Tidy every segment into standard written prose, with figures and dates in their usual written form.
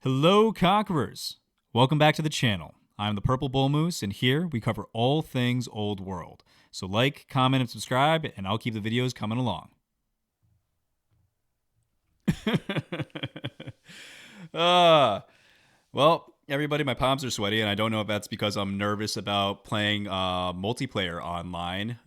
Hello, Conquerors! Welcome back to the channel. I'm the Purple Bull Moose, and here we cover all things Old World. So like, comment, and subscribe, and I'll keep the videos coming along. Well, everybody, my palms are sweaty, and I don't know if that's because I'm nervous about playing multiplayer online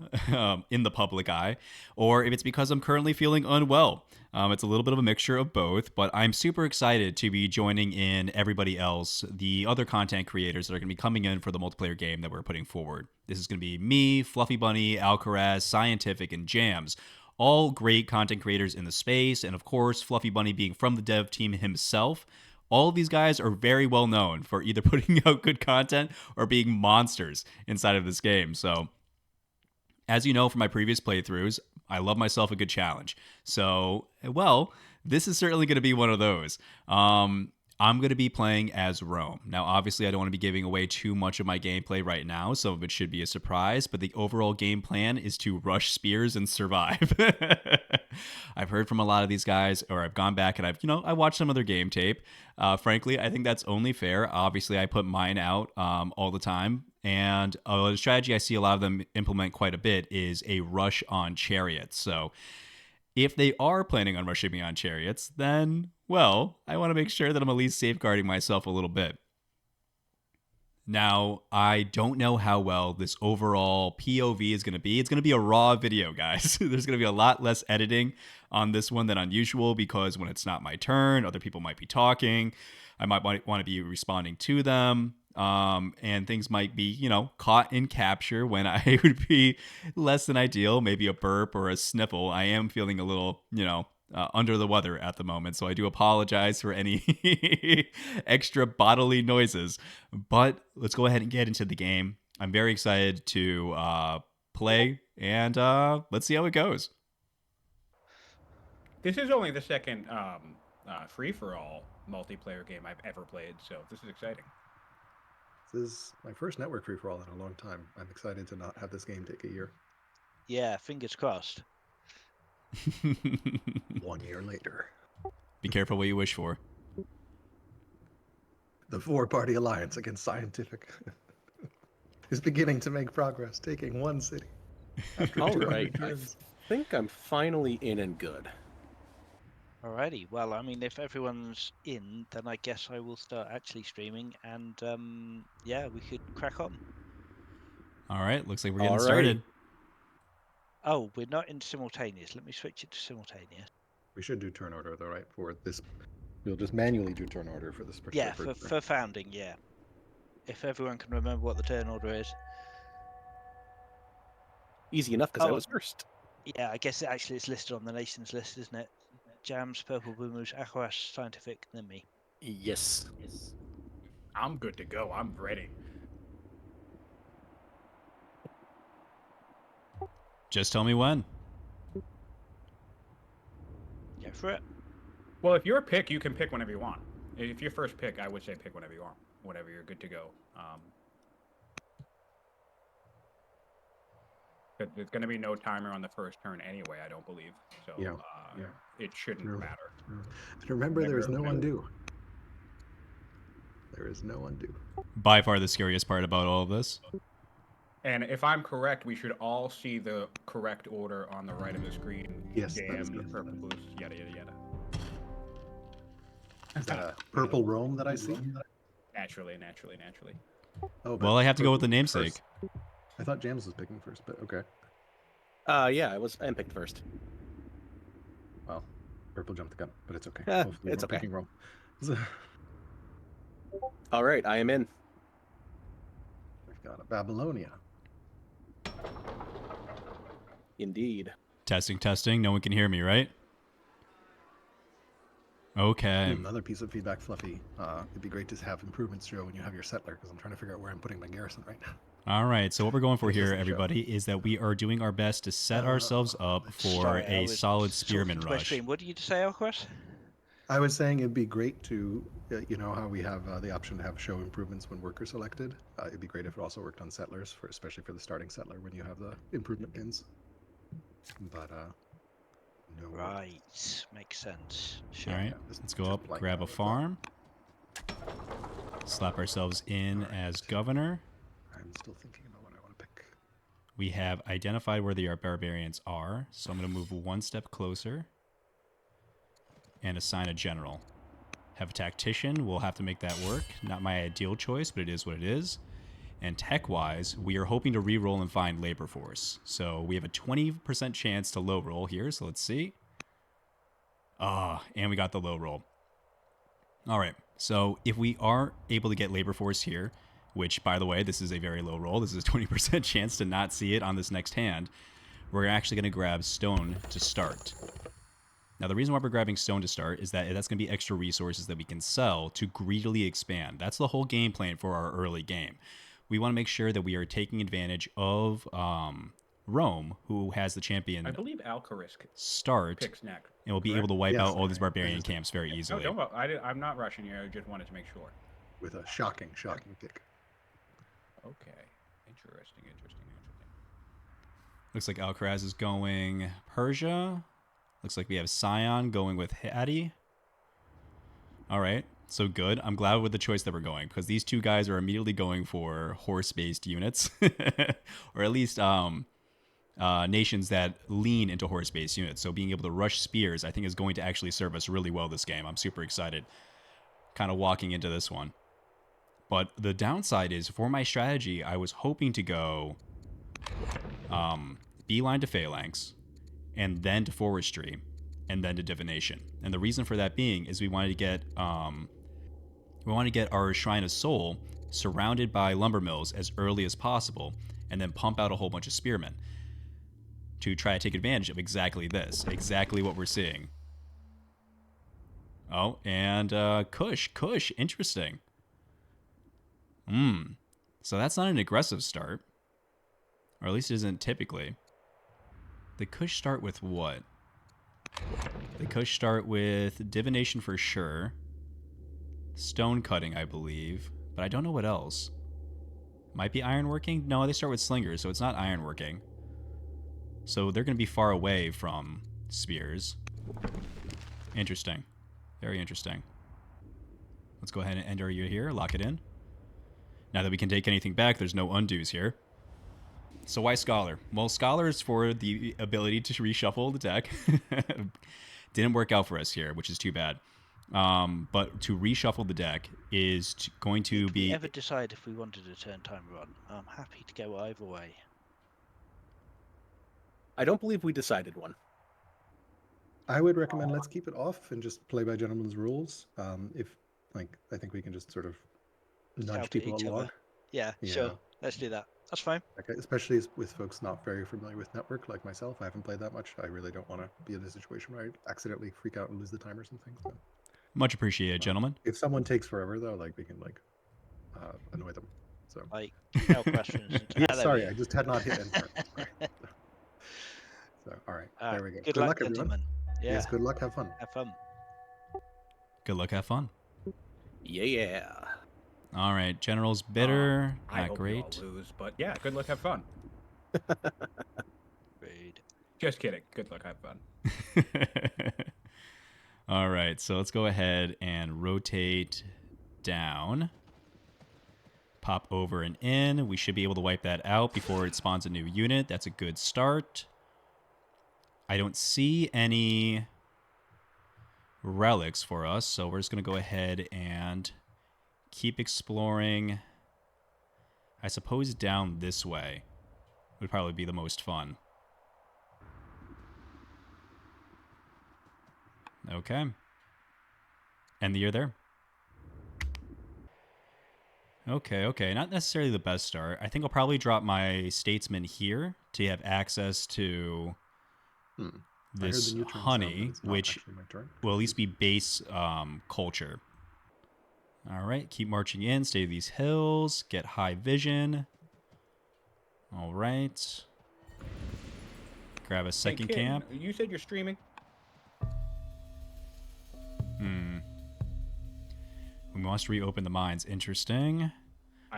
in the public eye, or if it's because I'm currently feeling unwell. It's a little bit of a mixture of both, but I'm super excited to be joining in everybody else, the other content creators that are going to be coming in for the multiplayer game that we're putting forward. This is going to be me, Fluffy Bunny, Alcaraz, Scientific, and Jams. All great content creators in the space, and of course, Fluffy Bunny being from the dev team himself. All of these guys are very well known for either putting out good content or being monsters inside of this game. So, as you know from my previous playthroughs, I love myself a good challenge. So, well, this is certainly going to be one of those. I'm going to be playing as Rome. Now, obviously, I don't want to be giving away too much of my gameplay right now. Some of it should be a surprise, but the overall game plan is to rush spears and survive. I've heard from a lot of these guys, or I've gone back and I watched some of their game tape. Frankly, I think that's only fair. Obviously, I put mine out all the time. And a strategy I see a lot of them implement quite a bit is a rush on chariots. So if they are planning on rushing me on chariots, then, well, I want to make sure that I'm at least safeguarding myself a little bit. Now, I don't know how well this overall POV is going to be. It's going to be a raw video, guys. There's going to be a lot less editing on this one than unusual because when it's not my turn, other people might be talking. I might want to be responding to them. And things might be, caught in capture when I would be less than ideal, maybe a burp or a sniffle. I am feeling a little, under the weather at the moment, so I do apologize for any extra bodily noises. But let's go ahead and get into the game. I'm very excited to play, and let's see how it goes. This is only the second free-for-all multiplayer game I've ever played, so this is exciting. This is my first network free-for-all in a long time. I'm excited to not have this game take a year. Yeah, fingers crossed. 1 year later. Be careful what you wish for. The four-party alliance against Scientific is beginning to make progress, taking one city. All right, I think I'm finally in and good. Alrighty, well, I mean, if everyone's in, then I guess I will start actually streaming, and yeah, we could crack on. All right, looks like we're getting started. Oh, we're not in simultaneous. Let me switch it to simultaneous. We should do turn order, though, right? For this, we'll just manually do turn order for this particular. Yeah, for founding, yeah. If everyone can remember what the turn order is. Easy enough, because I was first. Yeah, I guess it's listed on the nations list, isn't it? Jams, Purple Boomers, Aquash, Scientific, then me. Yes. I'm good to go. I'm ready. Just tell me when. Go for it. Well, if you're a pick, you can pick whenever you want. If you're first pick, I would say pick whenever you want. Whenever you're good to go. There's going to be no timer on the first turn anyway, I don't believe. So it shouldn't matter. And remember, there is no undo. There is no undo. By far the scariest part about all of this. And if I'm correct, we should all see the correct order on the right of the screen. Yes, Jam, purple boost, yada, yada, yada. Is that a purple Rome that I see? Naturally. Oh, well, I have to go with the namesake. First. I thought Jams was picking first, but okay. Yeah, I picked first. Well, purple jumped the gun, but it's okay. It's okay. Picking Rome. All right, I am in. We've got a Babylonia. Indeed. Testing. No one can hear me, right? Okay. Another piece of feedback, Fluffy. It'd be great to have improvements show when you have your settler, because I'm trying to figure out where I'm putting my garrison right now. All right, so what we're going for here, everybody, is that we are doing our best to set ourselves up for a solid spearman rush. What did you say, Alquist? I was saying it'd be great to, you know how we have the option to have show improvements when workers selected. It'd be great if it also worked on settlers, especially for the starting settler when you have the improvement pins. But no. Right, makes sense. Sure. All right, let's go up, grab a farm. Slap ourselves in as governor. I'm still thinking about what I want to pick. We have identified where the barbarians are, so I'm going to move one step closer and assign a general. Have a tactician. We'll have to make that work. Not my ideal choice, but it is what it is. And tech-wise, we are hoping to re-roll and find labor force. So we have a 20% chance to low roll here, so let's see. And we got the low roll. All right, so if we are able to get labor force here, which, by the way, this is a very low roll. This is a 20% chance to not see it on this next hand. We're actually going to grab stone to start. Now, the reason why we're grabbing stone to start is that that's going to be extra resources that we can sell to greedily expand. That's the whole game plan for our early game. We want to make sure that we are taking advantage of Rome, who has the champion. I believe Alcarisk start, picks next. and we'll be able to wipe out all these barbarian camps very No, easily. I'm not rushing you. I just wanted to make sure. With a shocking pick. Okay. Interesting. Looks like Alcaraz is going Persia. Looks like we have Scion going with Hattie. All right, so good. I'm glad with the choice that we're going, because these two guys are immediately going for horse-based units, or at least nations that lean into horse-based units. So being able to rush spears, I think, is going to actually serve us really well this game. I'm super excited, kind of walking into this one. But the downside is, for my strategy, I was hoping to go beeline to phalanx, and then to forestry, and then to divination. And the reason for that being is we wanted to get our Shrine of Soul surrounded by lumber mills as early as possible, and then pump out a whole bunch of spearmen to try to take advantage of exactly this, exactly what we're seeing. Oh, and Kush, interesting. So that's not an aggressive start, or at least it isn't typically. The Kush start with what? The Kush start with divination for sure. Stone cutting, I believe. But I don't know what else. Might be ironworking? No, they start with slingers, so it's not ironworking. So they're going to be far away from spears. Interesting. Very interesting. Let's go ahead and enter you here. Lock it in. Now that we can take anything back, there's no undos here. So why Scholar? Well, Scholar is for the ability to reshuffle the deck. Didn't work out for us here, which is too bad. But to reshuffle the deck is going to be... Did we ever decide if we wanted a turn timer on? I'm happy to go either way. I don't believe we decided one. I would recommend let's keep it off and just play by gentlemen's rules. I think we can just sort of nudge people along. Yeah, sure. Let's do that. That's fine. Okay, especially with folks not very familiar with Network like myself. I haven't played that much. I really don't want to be in a situation where I accidentally freak out and lose the timers and things. So, much appreciated, gentlemen. if someone takes forever though, we can annoy them. So no questions. yeah, sorry, I just had not hit enter. So all right, there we go. Good luck, everyone. Gentlemen. Yeah. Yes, good luck. Have fun. Have fun. Good luck. Have fun. Yeah. All right, General's bitter. I Not hope great. you all lose, but yeah, good luck. Have fun. Great. Just kidding. Good luck. Have fun. All right, so let's go ahead and rotate down. Pop over and in. We should be able to wipe that out before it spawns a new unit. That's a good start. I don't see any relics for us, so we're just going to go ahead and keep exploring. I suppose down this way would probably be the most fun. Okay. End the year there. Okay. Not necessarily the best start. I think I'll probably drop my statesman here to have access to this honey, which will at least be base culture. All right, keep marching in, stay these hills, get high vision. All right. Grab a second camp. You said you're streaming? We must reopen the mines. Interesting.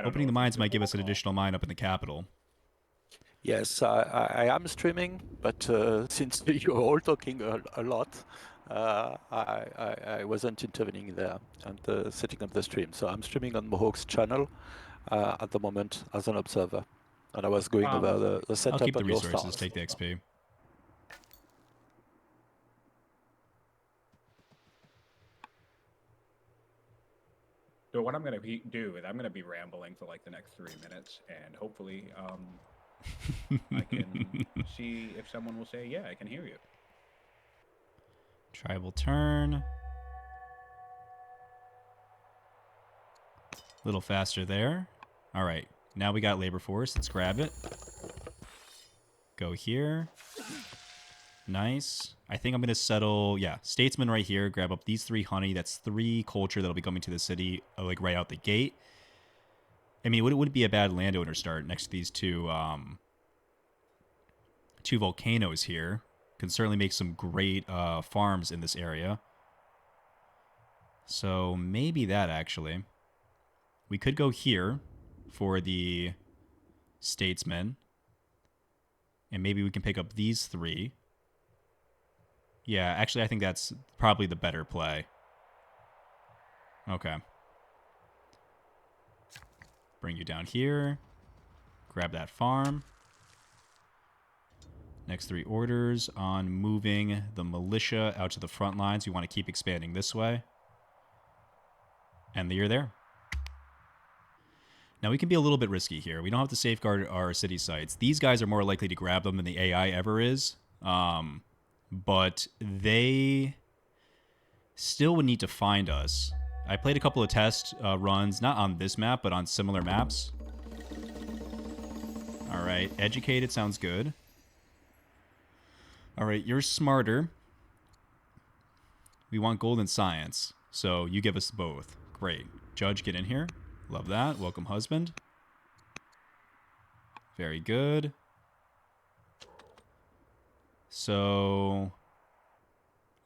Opening the mines might give us an additional mine up in the capital. Yes, I am streaming, but since you're all talking a lot, I wasn't intervening there and setting up the stream. So I'm streaming on Mohawk's channel at the moment as an observer. And I was going over the I'll setup keep the and your resources, stars. take the XP. So what I'm going to do is I'm going to be rambling for like the next 3 minutes, and hopefully I can see if someone will say, yeah, I can hear you. Tribal turn. A little faster there. All right, now we got labor force. Let's grab it. Go here. Nice. I think I'm going to settle, yeah, statesman right here. Grab up these 3 honey. That's 3 culture that'll be coming to the city, like right out the gate. I mean, it would be a bad landowner start next to these two volcanoes here. Can certainly make some great farms in this area. So maybe that, actually. We could go here for the statesman. And maybe we can pick up these 3. Yeah, actually, I think that's probably the better play. Okay. Bring you down here. Grab that farm. Next 3 orders on moving the militia out to the front lines. We want to keep expanding this way. And you're there. Now, we can be a little bit risky here. We don't have to safeguard our city sites. These guys are more likely to grab them than the AI ever is. But they still would need to find us. I played a couple of test runs, not on this map, but on similar maps. All right, educated sounds good. All right, you're smarter. We want gold and science, so you give us both. Great. Judge, get in here. Love that. Welcome, husband. Very good. So,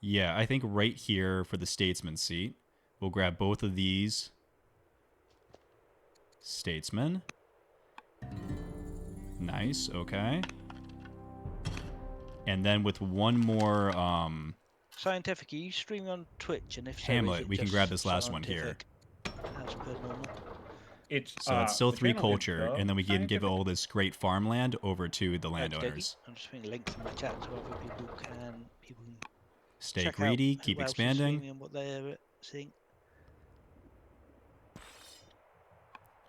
yeah, I think right here for the statesman seat, we'll grab both of these statesmen. Nice, okay. And then with one more Scientific, are you streaming on Twitch? And if so, Hamlet, we can grab this last one here. As per normal. So that's still 3 culture, and then we can give all this great farmland over to the landowners. I'm just putting links in my chat so other people can stay greedy, keep expanding. And what they're seeing.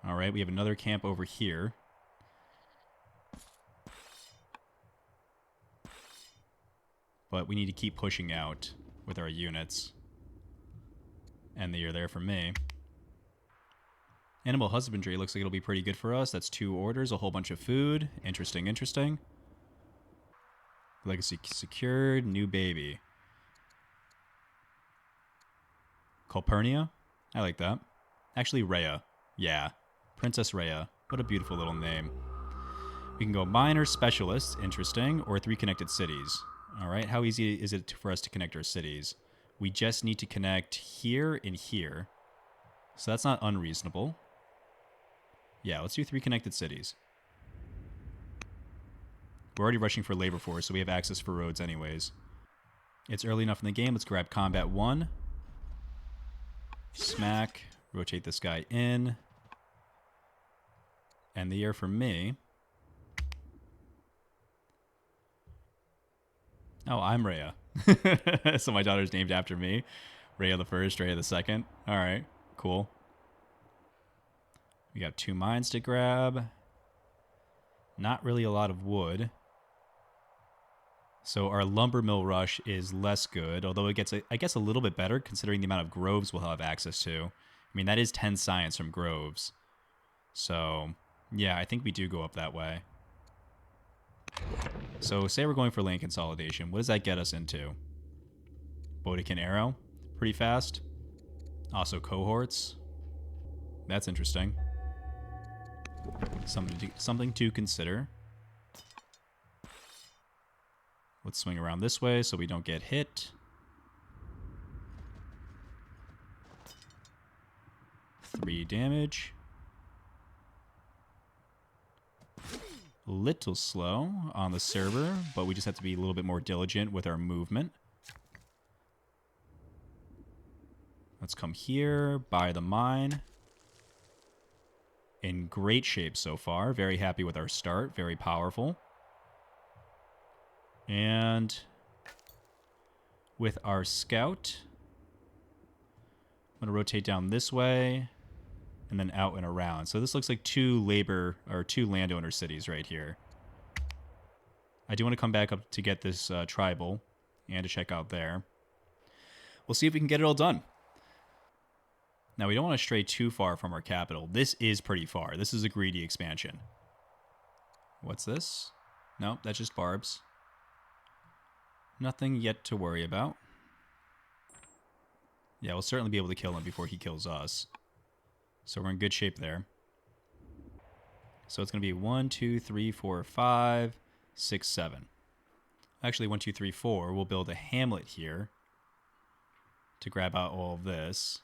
All right, we have another camp over here. But we need to keep pushing out with our units. And you're there for me. Animal husbandry looks like it'll be pretty good for us. That's 2 orders, a whole bunch of food. Interesting, interesting. Legacy secured, new baby. Calpurnia? I like that. Actually, Rhea. Yeah. Princess Rhea. What a beautiful little name. We can go minor specialists, interesting, or 3 connected cities. All right, how easy is it for us to connect our cities? We just need to connect here and here. So that's not unreasonable. Yeah, let's do 3 connected cities. We're already rushing for labor force, so we have access for roads anyways. It's early enough in the game. Let's grab combat 1. Smack. Rotate this guy in. And the air for me. Oh, I'm Rhea. So my daughter's named after me. Rhea the first, Rhea the second. All right, cool. We got 2 mines to grab. Not really a lot of wood. So our lumber mill rush is less good, although it gets, I guess, a little bit better considering the amount of groves we'll have access to. I mean, that is 10 science from groves. So, yeah, I think we do go up that way. So, say we're going for land consolidation. What does that get us into? Bodekin Arrow. Pretty fast. Also cohorts. That's interesting. Something to consider. Let's swing around this way so we don't get hit. Three damage. A little slow on the server, but we just have to be a little bit more diligent with our movement. Let's come here, buy the mine. In great shape so far. Very happy with our start. Very powerful. And with our scout, I'm going to rotate down this way and then out and around. So this looks like two landowner cities right here. I do want to come back up to get this tribal and to check out there. We'll see if we can get it all done. Now, we don't want to stray too far from our capital. This is pretty far. This is a greedy expansion. What's this? Nope, that's just barbs. Nothing yet to worry about. Yeah, we'll certainly be able to kill him before he kills us. So we're in good shape there. So it's going to be 1, 2, 3, 4, 5, 6, 7. Actually, 1, 2, 3, 4. We'll build a hamlet here to grab out all of this.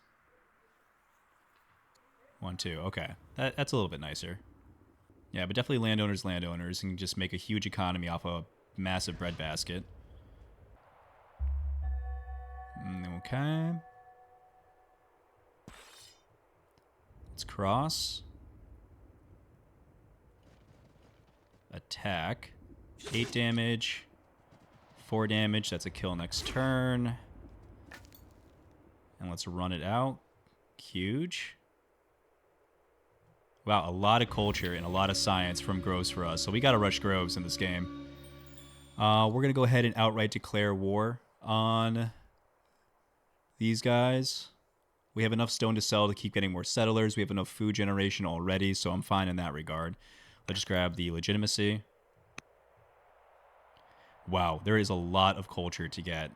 1, 2. Okay. That's a little bit nicer. Yeah, but definitely landowners and just make a huge economy off a massive breadbasket. Okay. Let's cross. Attack. 8 damage. 4 damage. That's a kill next turn. And let's run it out. Huge. Wow, a lot of culture and a lot of science from Groves for us. So we got to rush Groves in this game. We're going to go ahead and outright declare war on these guys. We have enough stone to sell to keep getting more settlers. We have enough food generation already, so I'm fine in that regard. Let's just grab the legitimacy. Wow, there is a lot of culture to get.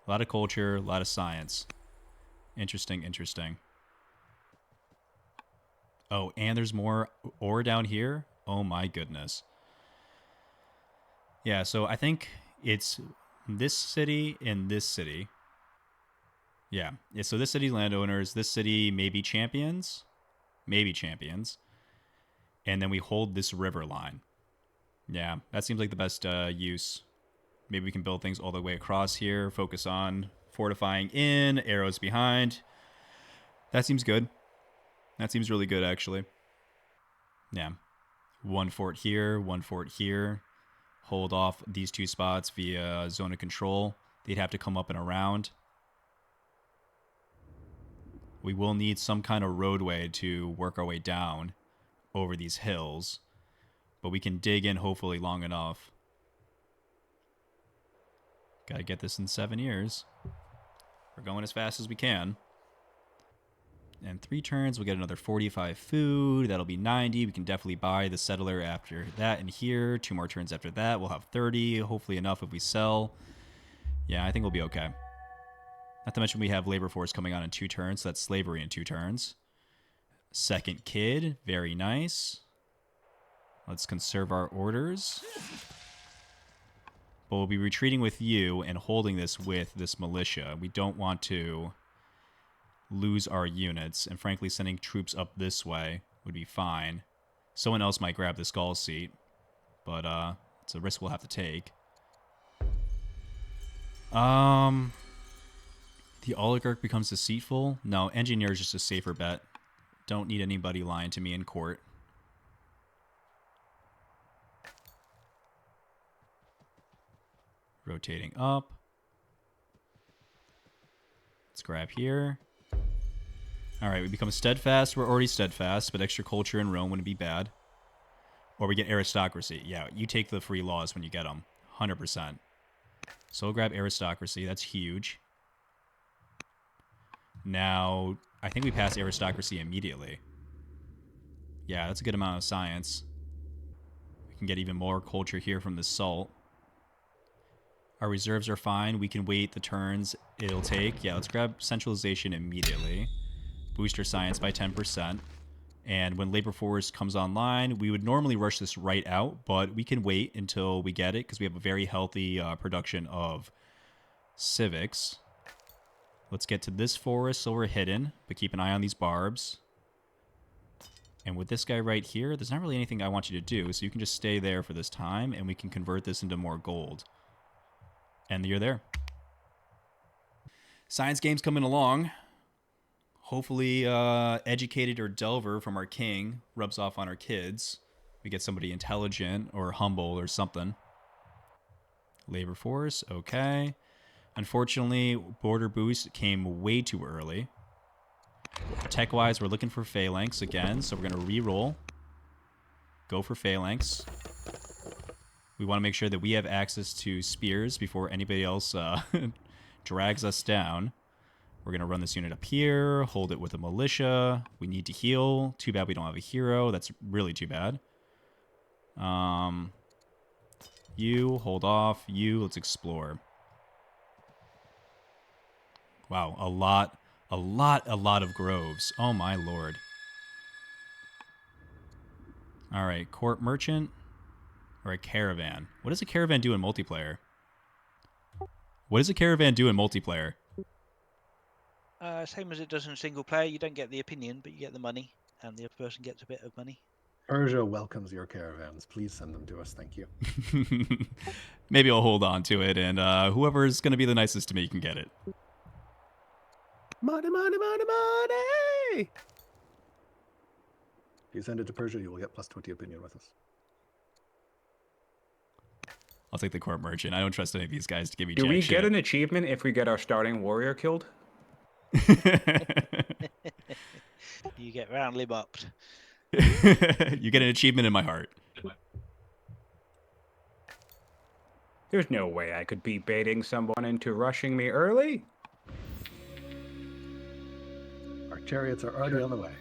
A lot of culture, a lot of science. Interesting, interesting. Oh, and there's more ore down here. Oh my goodness. Yeah, so I think it's this city and this city. Yeah, so this city's landowners, this city maybe champions. Maybe champions. And then we hold this river line. Yeah, that seems like the best use. Maybe we can build things all the way across here. Focus on fortifying in, arrows behind. That seems good. That seems really good, actually. Yeah. 1 fort here, 1 fort here. Hold off these 2 spots via zone of control. They'd have to come up and around. We will need some kind of roadway to work our way down over these hills. But we can dig in hopefully long enough. Gotta get this in 7 years. We're going as fast as we can. And 3 turns, we'll get another 45 food. That'll be 90. We can definitely buy the settler after that in here. 2 more turns after that. We'll have 30. Hopefully enough if we sell. Yeah, I think we'll be okay. Not to mention we have labor force coming on in 2 turns. So that's slavery in 2 turns. Second kid. Very nice. Let's conserve our orders. But we'll be retreating with you and holding this with this militia. We don't want to lose our units, and frankly sending troops up this way would be fine. Someone else might grab the skull seat, but it's a risk we'll have to take. The oligarch becomes deceitful. No, engineer is just a safer bet. Don't need anybody lying to me in court. Rotating up. Let's grab here. Alright, we become steadfast. We're already steadfast, but extra culture in Rome wouldn't be bad. Or we get aristocracy. Yeah, you take the free laws when you get them. 100%. So we'll grab aristocracy. That's huge. Now, I think we pass aristocracy immediately. Yeah, that's a good amount of science. We can get even more culture here from the salt. Our reserves are fine. We can wait the turns it'll take. Yeah, let's grab centralization immediately. Boost our science by 10%. And when labor force comes online, we would normally rush this right out, but we can wait until we get it because we have a very healthy production of civics. Let's get to this forest so we're hidden, but keep an eye on these barbs. And with this guy right here, there's not really anything I want you to do, so you can just stay there for this time, and we can convert this into more gold. And you're there. Science game's coming along. Hopefully, educated or delver from our king rubs off on our kids. We get somebody intelligent or humble or something. Labor force, okay. Unfortunately, border boost came way too early. Tech-wise, we're looking for phalanx again, so we're going to re-roll. Go for phalanx. We want to make sure that we have access to spears before anybody else drags us down. We're going to run this unit up here, hold it with a militia. We need to heal. Too bad we don't have a hero. That's really too bad. You, hold off. You, let's explore. Wow, a lot of groves. Oh my lord. All right, court merchant or a caravan. What does a caravan do in multiplayer? What does a caravan do in multiplayer? Same as it does in single player. You don't get the opinion, but you get the money, and the other person gets a bit of money. Persia welcomes your caravans. Please send them to us. Thank you. Maybe I'll hold on to it, and whoever is going to be the nicest to me can get it. Money, money, money, money! If you send it to Persia, you will get +20 opinion with us. I'll take the court merchant. I don't trust any of these guys to give me Do jack we shit. get an achievement if we get our starting warrior killed? You get roundly bopped. You get an achievement in my heart. There's no way I could be baiting someone into rushing me early. Our chariots are already on the way.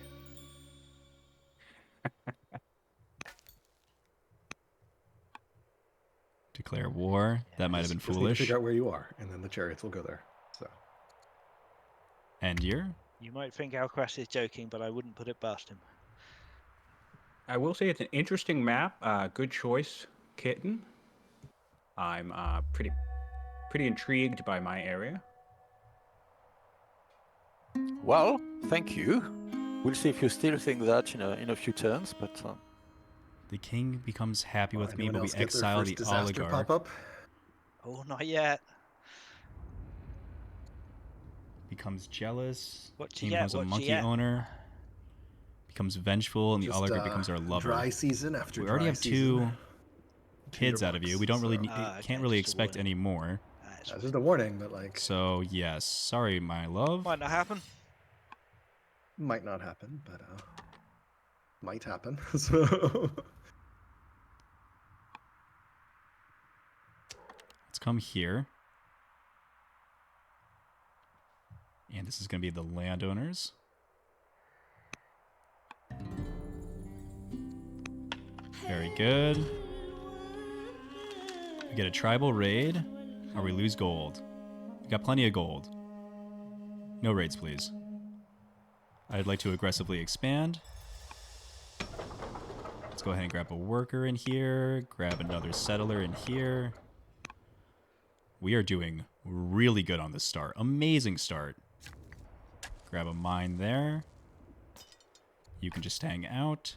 Declare war. That might have been Just need to foolish. figure out where you are, and then the chariots will go there. So. End year. You might think Alcaraz is joking, but I wouldn't put it past him. I will say it's an interesting map. Good choice, Kitten. I'm pretty intrigued by my area. Well, thank you. We'll see if you still think that in a few turns, but The king becomes happy with me, Anyone but we else get their exile first the disaster oligarch. pop up? Oh, not yet. Becomes jealous. What you King get, becomes a what you monkey get. owner. Becomes vengeful, and the Just, oligarch becomes our lover. Dry season after We already dry have two season. kids out of you. We don't really Ah, okay, can't really just a expect warning. any more. That's That's just a warning, but like So yes, sorry, my love. might not happen. might not happen, but might happen. So Let's come here. And this is going to be the landowners. Very good. We get a tribal raid, or we lose gold. We got plenty of gold. No raids, please. I'd like to aggressively expand. Let's go ahead and grab a worker in here, grab another settler in here. We are doing really good on this start. Amazing start. Grab a mine there. You can just hang out.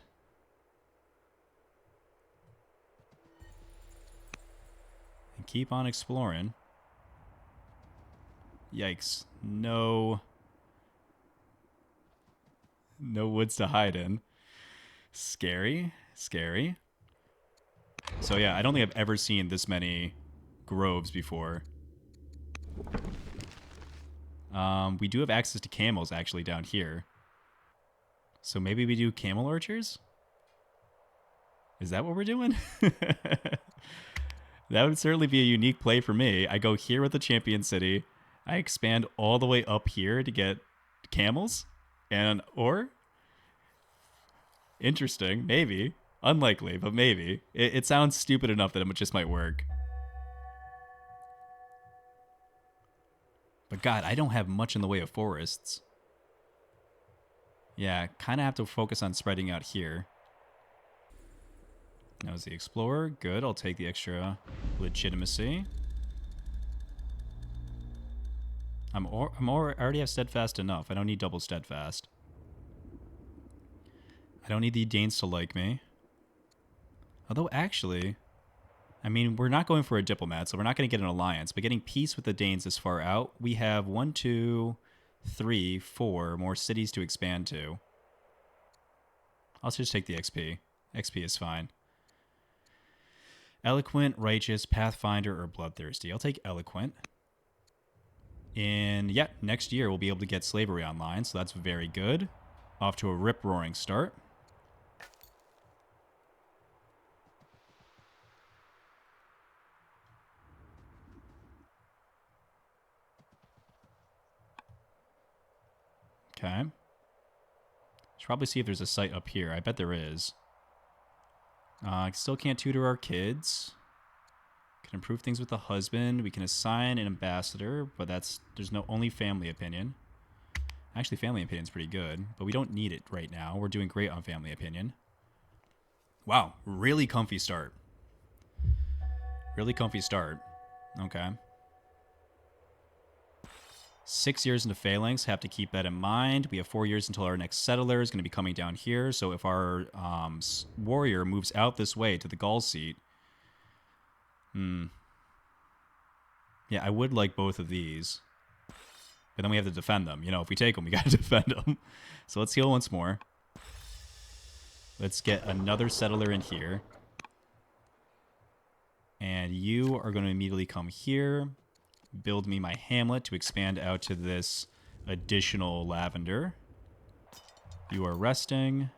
And keep on exploring. Yikes. No woods to hide in. Scary. Scary. So yeah, I don't think I've ever seen this many groves before. We do have access to camels actually down here. So maybe we do camel archers? Is that what we're doing? That would certainly be a unique play for me. I go here with the champion city. I expand all the way up here to get camels. Or? Interesting. Maybe. Unlikely, but maybe. It sounds stupid enough that it just might work. But God, I don't have much in the way of forests. Yeah, kind of have to focus on spreading out here. That was the explorer. Good, I'll take the extra legitimacy. I already have steadfast enough. I don't need double steadfast. I don't need the Danes to like me. Although actually, I mean, we're not going for a diplomat, so we're not going to get an alliance. But getting peace with the Danes this far out, we have 1, 2, 3, 4 more cities to expand to. I'll just take the XP. XP is fine. Eloquent, Righteous, Pathfinder, or Bloodthirsty. I'll take Eloquent. And yeah, next year we'll be able to get Slavery online, so that's very good. Off to a rip-roaring start. Okay. Should probably see if there's a site up here. I bet there is. Still can't tutor our kids. Can improve things with the husband. We can assign an ambassador, but there's no only family opinion. Actually, family opinion is pretty good, but we don't need it right now. We're doing great on family opinion. Wow, really comfy start. Really comfy start. Okay. 6 years into Phalanx, have to keep that in mind. We have 4 years until our next settler is going to be coming down here. So if our warrior moves out this way to the Gaul seat, yeah, I would like both of these. But then we have to defend them. You know, if we take them, we got to defend them. So let's heal once more. Let's get another settler in here. And you are going to immediately come here. Build me my hamlet to expand out to this additional lavender. You are resting.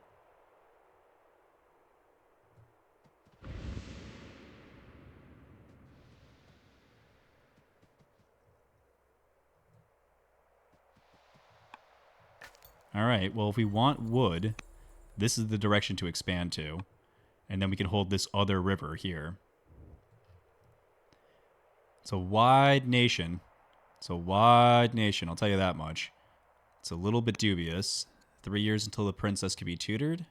All right, well, if we want wood, this is the direction to expand to. And then we can hold this other river here. It's a wide nation. It's a wide nation, I'll tell you that much. It's a little bit dubious. 3 years until the princess can be tutored.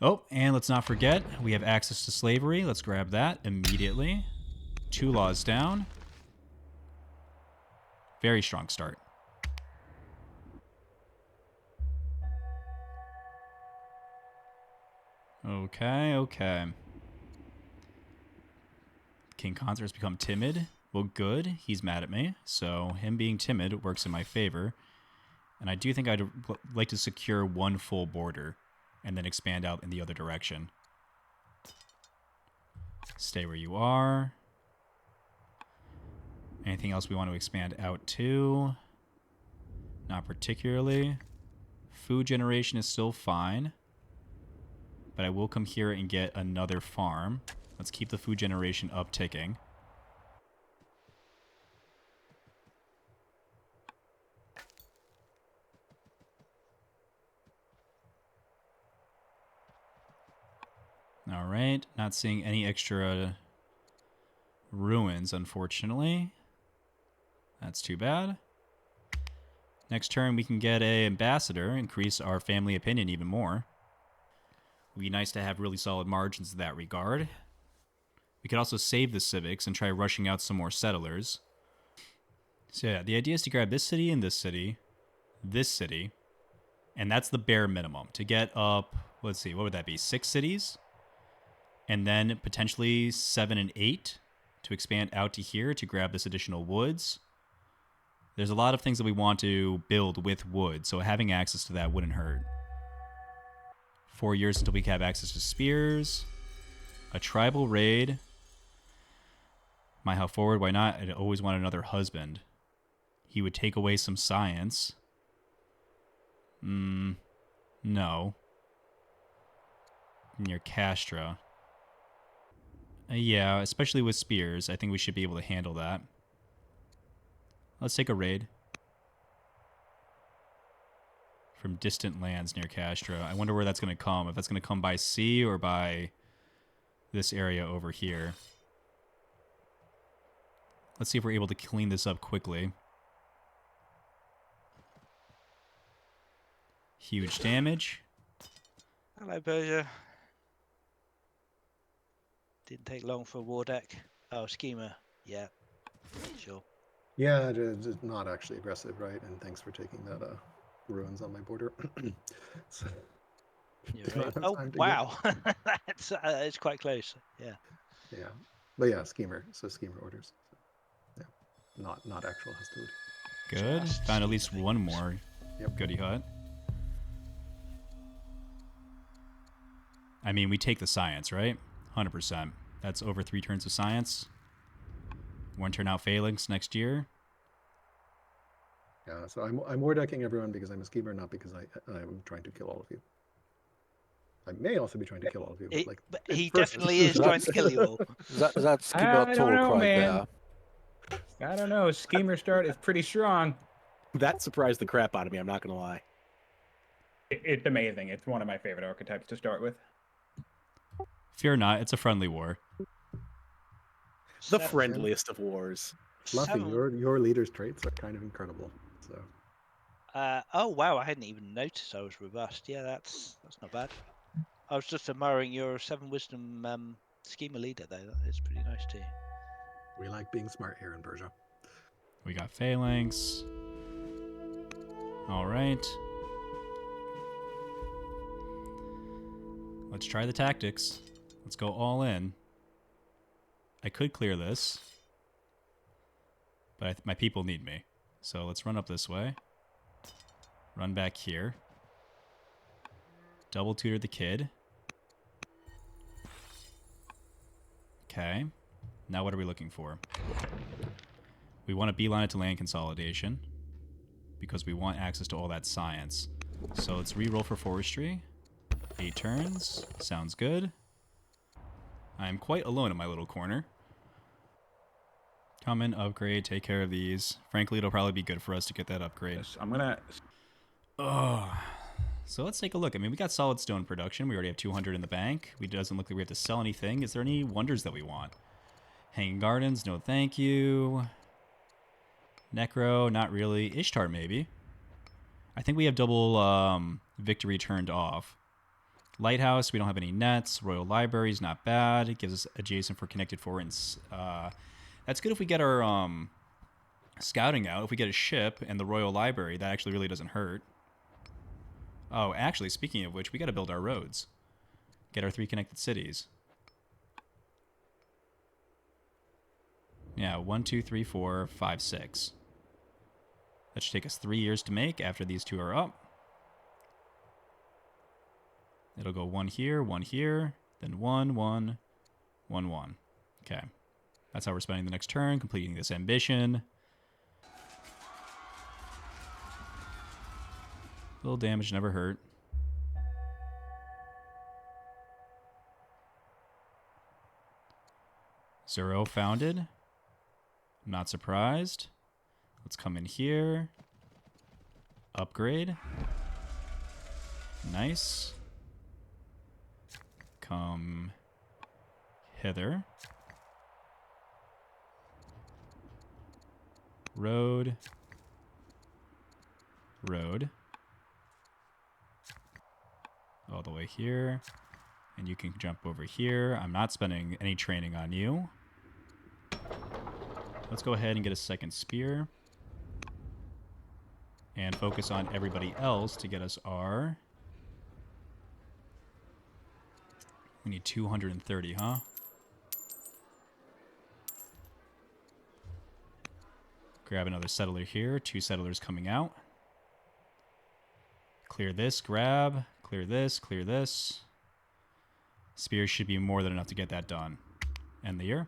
Oh, and let's not forget, we have access to slavery. Let's grab that immediately. 2 laws down. Very strong start. Okay, okay. King Consort has become timid. Well, good. He's mad at me. So him being timid works in my favor. And I do think I'd like to secure 1 full border and then expand out in the other direction. Stay where you are. Anything else we want to expand out to? Not particularly. Food generation is still fine. But I will come here and get another farm. Let's keep the food generation up ticking. All right, not seeing any extra ruins, unfortunately. That's too bad. Next turn, we can get an ambassador, increase our family opinion even more. Would be nice to have really solid margins in that regard. We could also save the civics and try rushing out some more settlers. So yeah, the idea is to grab this city and this city, and that's the bare minimum. To get up, let's see, what would that be, 6 cities? And then potentially 7 and 8 to expand out to here to grab this additional woods. There's a lot of things that we want to build with wood, so having access to that wouldn't hurt. 4 years until we have access to spears. A tribal raid. How forward, why not? I'd always want another husband. He would take away some science. No. Near Castra. Yeah, especially with spears. I think we should be able to handle that. Let's take a raid. From distant lands near Castra. I wonder where that's going to come. If that's going to come by sea or by this area over here. Let's see if we're able to clean this up quickly. Huge damage. Hello, Persia. Didn't take long for war deck. Oh, schemer. Yeah, sure. Yeah, it's not actually aggressive, right? And thanks for taking that ruins on my border. So, You're did right. not have Oh, time to wow. It's quite close. Yeah. yeah, but yeah, schemer. So schemer orders. So, yeah, not actual hostility. Good. Just Found at least one more Yep. goody hut. I mean, we take the science, right? 100%. That's over 3 turns of science. 1 turn out phalanx next year. Yeah, so I'm war decking everyone because I'm a schemer, not because I'm trying to kill all of you. I may also be trying to kill all of you, but like But in he person. definitely is trying to kill you all. That's schemer I don't talk know, right man. there. I don't know. Schemer start is pretty strong. That surprised the crap out of me. I'm not gonna lie. It's amazing. It's one of my favorite archetypes to start with. Fear not, it's a friendly war. The Seven- friendliest of wars. Fluffy, seven- your leader's traits are kind of incredible. So Oh wow, I hadn't even noticed I was robust. Yeah, that's not bad. I was just admiring your 7 wisdom schemer leader though. That is pretty nice too. we like being smart here in Persia. We got phalanx. All right. Let's try the tactics. Let's go all in. I could clear this, but my people need me. So let's run up this way. Run back here. Double tutor the kid. Okay. Now what are we looking for? We want to beeline it to land consolidation because we want access to all that science. So let's re-roll for forestry. 8 turns. Sounds good. I'm quite alone in my little corner. Come in, upgrade, take care of these. Frankly, it'll probably be good for us to get that upgrade. Yes, I'm gonna. Oh. So let's take a look. I mean, we got solid stone production. We already have 200 in the bank. It doesn't look like we have to sell anything. Is there any wonders that we want? Hanging Gardens, no thank you. Necro, not really. Ishtar, maybe. I think we have double victory turned off. Lighthouse, we don't have any nets. Royal Library's not bad. It gives us adjacent for connected forts. That's good if we get our scouting out. If we get a ship and the Royal Library, that actually really doesn't hurt. Oh, actually, speaking of which, we got to build our roads. Get our 3 connected cities. Yeah, 1, 2, 3, 4, 5, 6. That should take us 3 years to make after these 2 are up. It'll go 1 here, then 1, 1, 1, 1. Okay. That's how we're spending the next turn, completing this ambition. Little damage never hurt. Zero founded. I'm not surprised. Let's come in here. Upgrade. Nice. Come hither. Road. Road. All the way here. And you can jump over here. I'm not spending any training on you. Let's go ahead and get a second spear. And focus on everybody else to get us our... We need 230, huh? Grab another settler here. 2 settlers coming out. Clear this, grab. Clear this, clear this. Spears should be more than enough to get that done. End the year.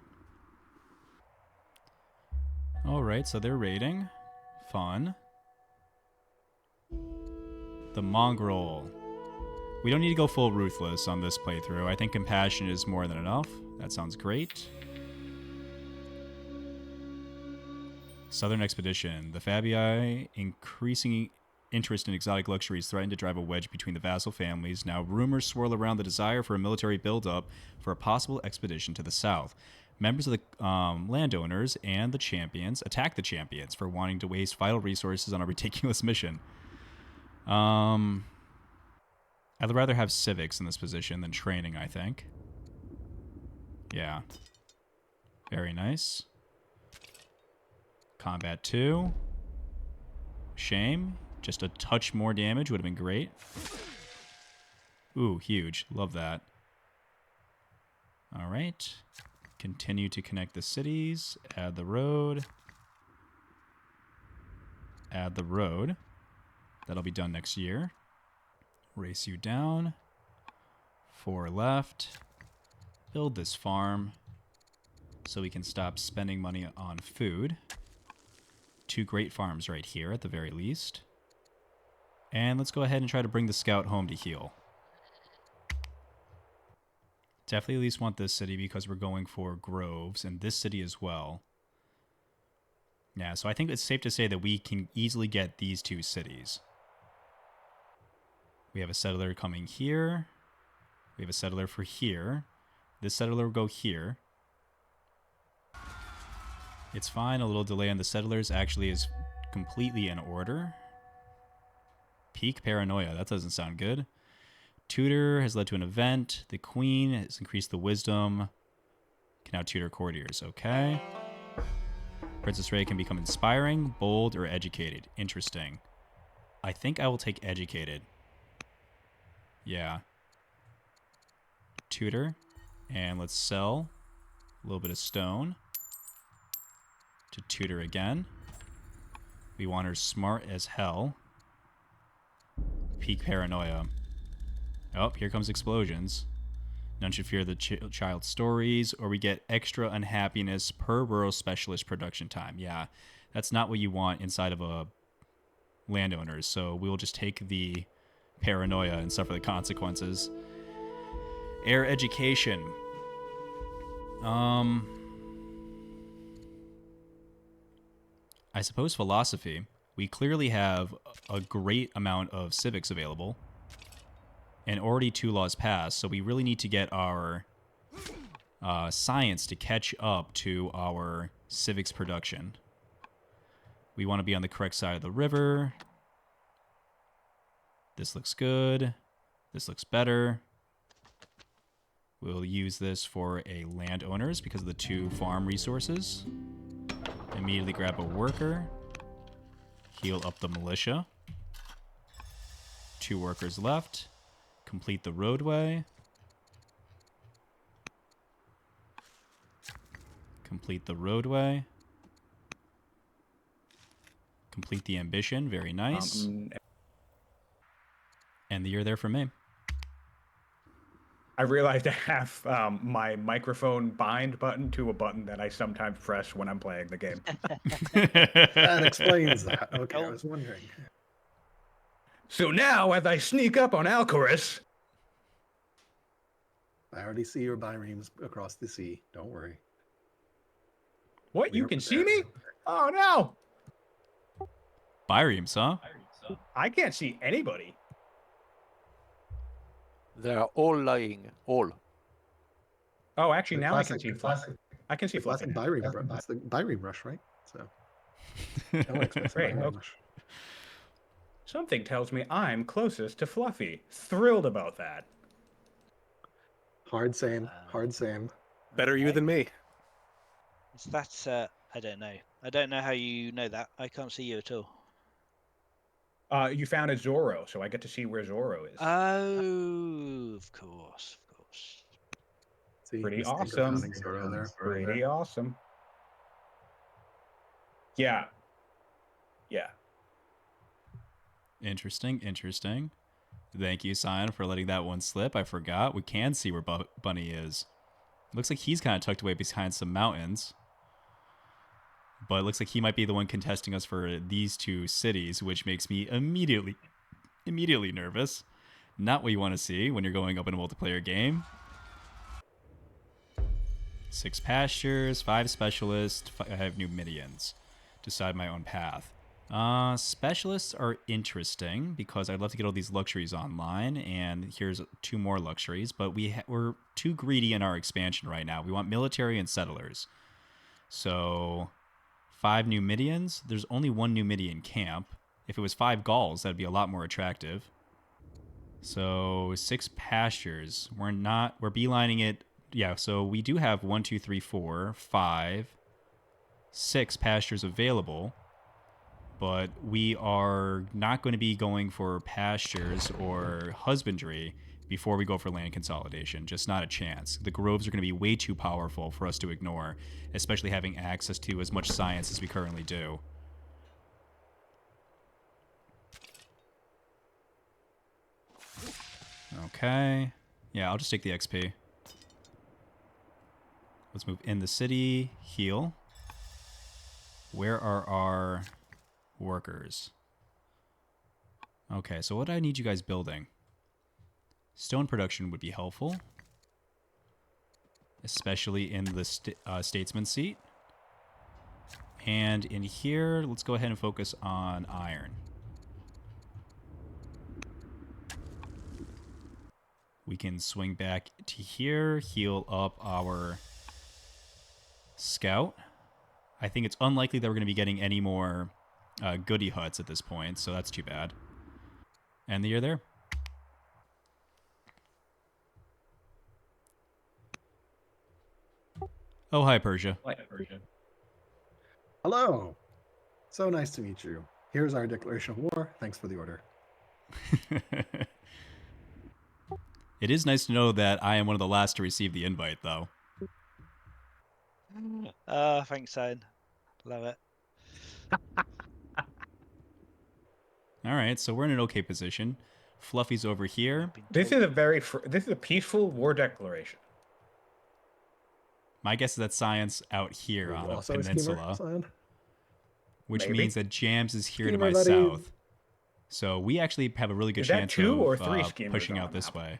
Alright, so they're raiding. Fun. The Mongrel. We don't need to go full Ruthless on this playthrough. I think Compassion is more than enough. That sounds great. Southern Expedition. The Fabii, increasing interest in exotic luxuries, threaten to drive a wedge between the vassal families. Now rumors swirl around the desire for a military buildup for a possible expedition to the south. Members of the landowners and the champions attack the champions for wanting to waste vital resources on a ridiculous mission. I'd rather have civics in this position than training, I think. Yeah. Very nice. Combat 2. Shame. Just a touch more damage would have been great. Ooh, huge. Love that. Alright. Continue to connect the cities. Add the road. add the road. That'll be done next year. Race you down. 4 left. Build this farm so we can stop spending money on food. 2 great farms right here at the very least. And let's go ahead and try to bring the scout home to heal. Definitely at least want this city because we're going for groves, and this city as well. Yeah, so I think it's safe to say that we can easily get these 2 cities. We have a settler coming here. We have a settler for here. This settler will go here. It's fine, a little delay on the settlers actually is completely in order. Peak paranoia, that doesn't sound good. Tutor has led to an event. The queen has increased the wisdom. Can now tutor courtiers, okay. Princess Ray can become inspiring, bold, or educated. Interesting. I think I will take educated. Yeah. Tutor. And let's sell a little bit of stone to tutor again. We want her smart as hell. Peak paranoia. Oh, here comes explosions. None should fear the child's stories, or we get extra unhappiness per rural specialist production time. Yeah, that's not what you want inside of a landowner, so we will just take the paranoia and suffer the consequences. Air education. I suppose philosophy. We clearly have a great amount of civics available. And already 2 laws passed, so we really need to get our science to catch up to our civics production. We want to be on the correct side of the river. This looks good. This looks better. We'll use this for a landowners because of the 2 farm resources. Immediately grab a worker. Heal up the militia. 2 workers left. Complete the roadway. Complete the roadway. Complete the ambition. Very nice. And you're there for me. I realized I have my microphone bind button to a button that I sometimes press when I'm playing the game. That explains that. Okay, I was wondering. So now, as I sneak up on Alcaris... I already see your biremes across the sea. Don't worry. What? You We're can see prepared. me? Oh, no! Biremes, huh? I can't see anybody. They are all lying. All. Oh, actually, The now I can classic- see the Fluffy. classic- I can see The classic Fluffy. bireme, that's the bireme rush, right? So no one expects a Great, bireme okay. rush. Something tells me I'm closest to Fluffy. Thrilled about that. Hard same, hard same. Better you than me. That's I don't know. I don't know how you know that. I can't see you at all. You found a Zorro, so I get to see where Zorro is. Oh, of course, of course. See, Pretty mistake of awesome. founding Zoro there. Pretty awesome. Yeah. Yeah. Interesting, interesting. Thank you, Sion, for letting that one slip. I forgot. We can see where Bunny is. Looks like he's kind of tucked away behind some mountains. But it looks like he might be the one contesting us for these 2 cities, which makes me immediately nervous. Not what you want to see when you're going up in a multiplayer game. 6 pastures, 5 specialists, 5 Numidians. Decide my own path. Specialists are interesting because I'd love to get all these luxuries online, and here's 2 more luxuries, but we're too greedy in our expansion right now. We want military and settlers. So 5 Numidians. There's only 1 Numidian camp. If it was 5 Gauls, that'd be a lot more attractive. So 6 pastures. We're beelining it. Yeah, so we do have 1, 2, 3, 4, 5, 6 pastures available. But we are not going to be going for pastures or husbandry before we go for land consolidation. Just not a chance. The groves are going to be way too powerful for us to ignore, especially having access to as much science as we currently do. Okay. Yeah, I'll just take the XP. Let's move in the city. Heal. Where are our workers? Okay, so what do I need you guys building? Stone production would be helpful. Especially in the statesman seat. And in here, let's go ahead and focus on iron. We can swing back to here, heal up our scout. I think it's unlikely that we're going to be getting any more goodie huts at this point, so that's too bad. And you're there. Oh, hi, Persia. Hi, Persia. Hello. So nice to meet you. Here's our declaration of war. Thanks for the order. It is nice to know that I am one of the last to receive the invite, though. Thanks, Zane. Love it. All right, so we're in an okay position. Fluffy's over here. This is a peaceful war declaration. My guess is that Science out here on a Also peninsula, Schemer, which Maybe. means that Jams is here to Schemer, my buddy. south. So we actually have a really good Is that chance 2 or of 3 schemers pushing on out the this map? way.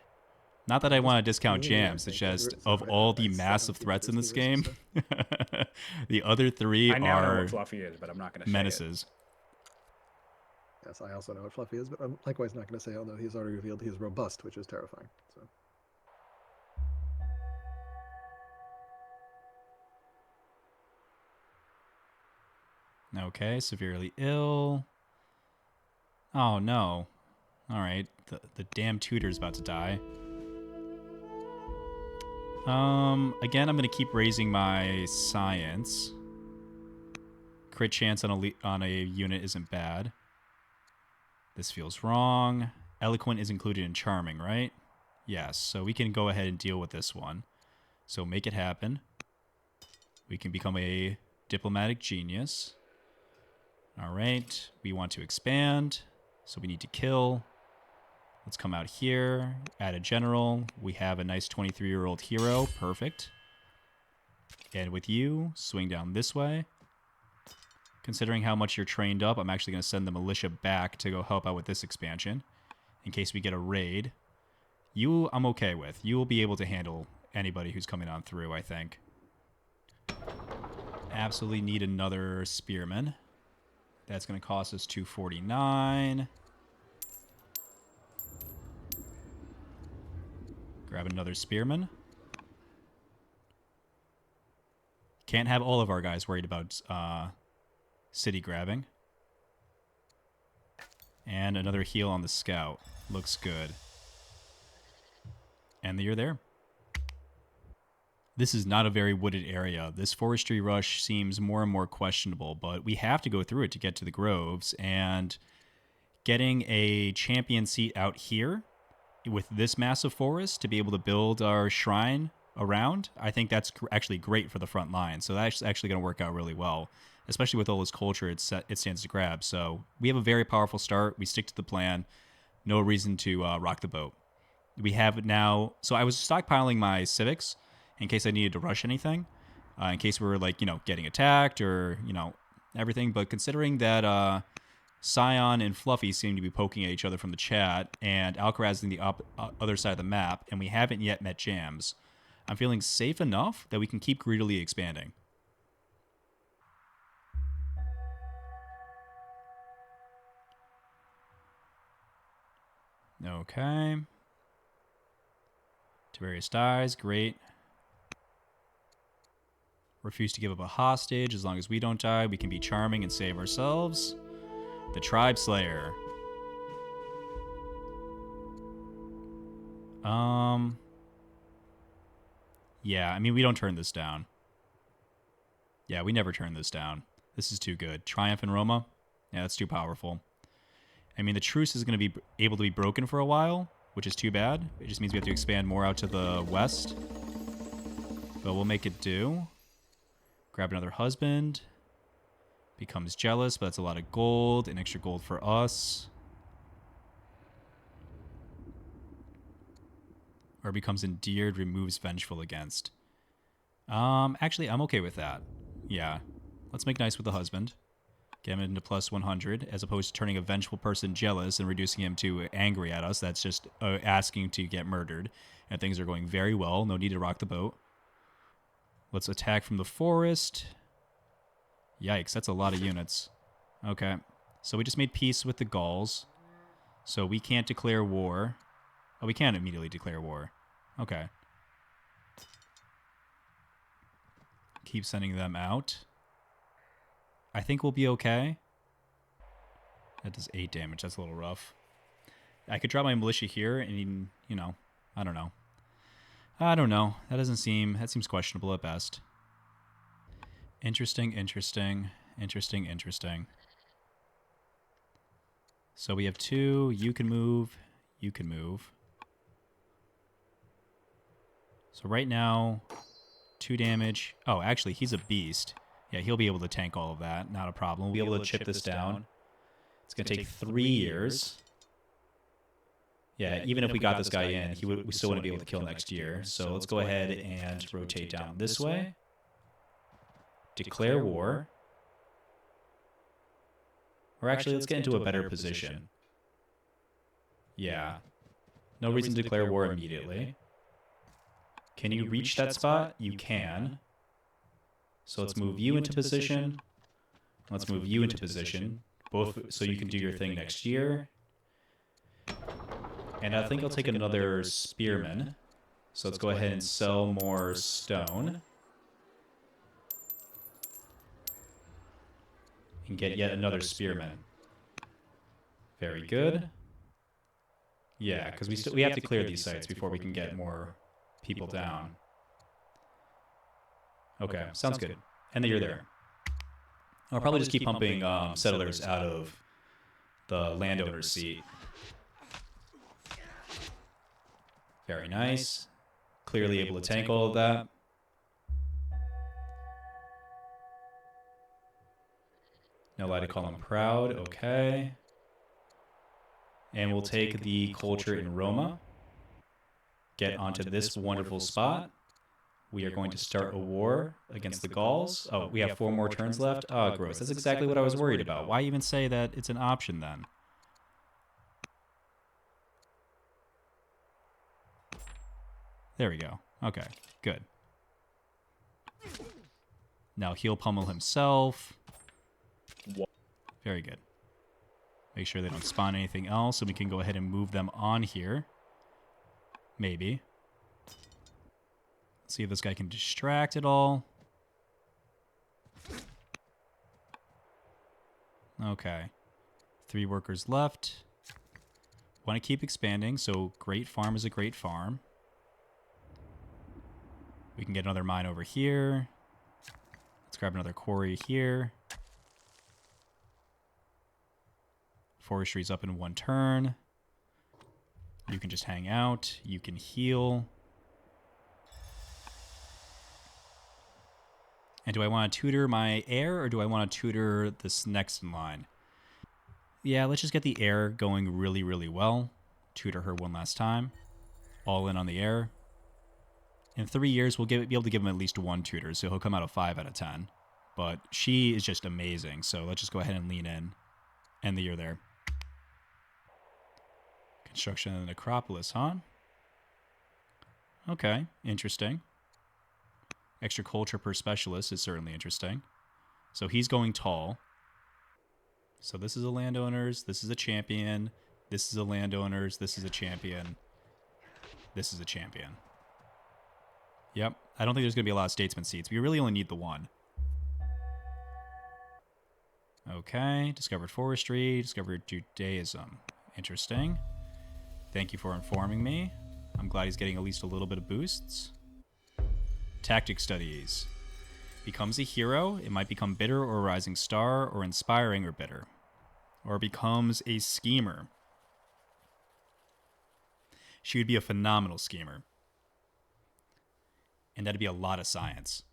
Not that I want to discount Yeah, Jams, I it's think just it's of right all now, the it's massive 17 threats in this schemers game, and the other three I now know are what Fluffy is, but I'm not going to say menaces. Yes, I also know what Fluffy is, but I'm likewise not going to say, although he's already revealed he's robust, which is terrifying. So. Okay, severely ill. Oh no. Alright, the damn tutor's about to die. Again, I'm going to keep raising my science. Crit chance on a unit isn't bad. This feels wrong. Eloquent is included in charming, right? Yes, so we can go ahead and deal with this one. So make it happen. We can become a diplomatic genius. Alright, we want to expand, so we need to kill. Let's come out here, add a general. We have a nice 23-year-old hero, perfect. And with you, swing down this way. Considering how much you're trained up, I'm actually going to send the militia back to go help out with this expansion. In case we get a raid. You, I'm okay with. You will be able to handle anybody who's coming on through, I think. Absolutely need another spearman. That's going to cost us 249. Grab another spearman. Can't have all of our guys worried about city grabbing. And another heal on the scout. Looks good. And you're there. This is not a very wooded area. This forestry rush seems more and more questionable, but we have to go through it to get to the groves, and getting a champion seat out here with this massive forest to be able to build our shrine around, I think that's actually great for the front line. So that's actually going to work out really well, especially with all this culture it stands to grab. So we have a very powerful start. We stick to the plan. No reason to rock the boat. We have it now. So I was stockpiling my civics in case I needed to rush anything, in case we were getting attacked or everything. But considering that Scion and Fluffy seem to be poking at each other from the chat, and Alcaraz is in the other side of the map, and we haven't yet met Jams, I'm feeling safe enough that we can keep greedily expanding. Okay. Tiberius dies, great. Refuse to give up a hostage. As long as we don't die, we can be charming and save ourselves. The Tribe Slayer. Yeah, I mean, we don't turn this down. Yeah, we never turn this down. This is too good. Triumph in Roma? Yeah, that's too powerful. I mean, the truce is going to be able to be broken for a while, which is too bad. It just means we have to expand more out to the west. But we'll make it do. Grab another husband. Becomes jealous, but that's a lot of gold. An extra gold for us. Or becomes endeared, removes vengeful against. Actually, I'm okay with that. Yeah. Let's make nice with the husband. Get him into plus 100, as opposed to turning a vengeful person jealous and reducing him to angry at us. That's just asking to get murdered. And things are going very well. No need to rock the boat. Let's attack from the forest. Yikes, that's a lot of units. Okay. So we just made peace with the Gauls. So we can't declare war. Oh, we can't immediately declare war. Okay. Keep sending them out. I think we'll be okay. That does 8 damage. That's a little rough. I could drop my militia here and, you know, I don't know. I don't know. That seems questionable at best. Interesting. So we have 2. You can move. You can move. So right now, 2 damage. Oh, actually, he's a beast. Yeah, he'll be able to tank all of that. Not a problem. We'll be able to chip this down. It's going to take 3 years. Yeah, even if we got this guy in, we still wouldn't be able to kill next year. So let's go ahead and rotate down this way. Declare war. Or actually, let's get into a better position. Yeah. No reason to declare war immediately. Can you reach that spot? You can. So let's move you into position. Let's move you into position. Both so you can do your thing next year. And I think I'll take another spearman. So let's go ahead and sell more stone. And get yet another spearman. Very good. Yeah, because we have to clear these sites before we can get more people down. Okay, sounds good. And then you're there. I'll probably just keep pumping settlers out of the landowner's seat. Very nice. Clearly able to tank all of that. No lie to call him proud. Okay. And we'll take the culture in Roma. Get onto this wonderful spot. We are going to start a war against the Gauls. Oh, we have 4 more turns left. Oh, gross. That's exactly what I was worried about. Why even say that it's an option then? There we go. Okay, good. Now he'll pummel himself. Very good. Make sure they don't spawn anything else, so we can go ahead and move them on here. Maybe. See if this guy can distract at all. Okay. 3 workers left. Want to keep expanding, so great farm is a great farm. We can get another mine over here. Let's grab another quarry here. Forestry's up in 1 turn. You can just hang out. You can heal. And do I want to tutor my heir, or do I want to tutor this next in line? Yeah, let's just get the heir going really, really well. Tutor her 1 last time. All in on the heir. In 3 years, we'll be able to give him at least 1 tutor, so he'll come out of 5 out of 10. But she is just amazing, so let's just go ahead and lean in. End the year there. Construction of the necropolis, huh? Okay, interesting. Extra culture per specialist is certainly interesting. So he's going tall. So this is a landowner's, this is a champion, this is a landowner's, this is a champion, this is a champion. Yep, I don't think there's going to be a lot of statesman seats. We really only need the 1. Okay, discovered forestry, discovered Judaism. Interesting. Thank you for informing me. I'm glad he's getting at least a little bit of boosts. Tactic studies. Becomes a hero. It might become bitter or rising star or inspiring or bitter. Or becomes a schemer. She would be a phenomenal schemer. And that'd be a lot of science.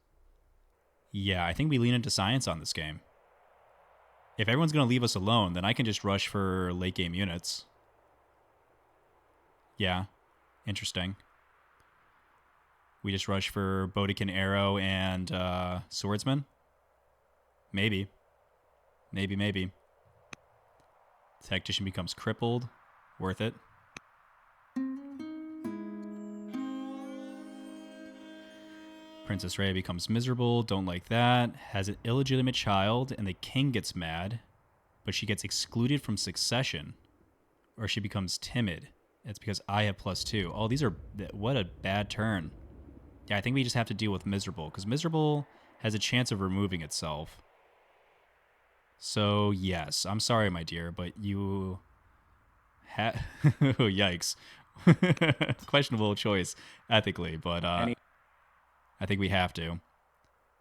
Yeah, I think we lean into science on this game. If everyone's going to leave us alone, then I can just rush for late game units. Yeah, interesting. We just rush for Bodican Arrow and Swordsman. Maybe. Maybe. Tactician becomes crippled. Worth it. Princess Rhea becomes miserable. Don't like that. Has an illegitimate child, and the king gets mad, but she gets excluded from succession. Or she becomes timid. It's because I have +2. Oh, these are... What a bad turn. Yeah, I think we just have to deal with miserable, because miserable has a chance of removing itself. So, yes. I'm sorry, my dear, but you... Yikes. Questionable choice, ethically, but I think we have to.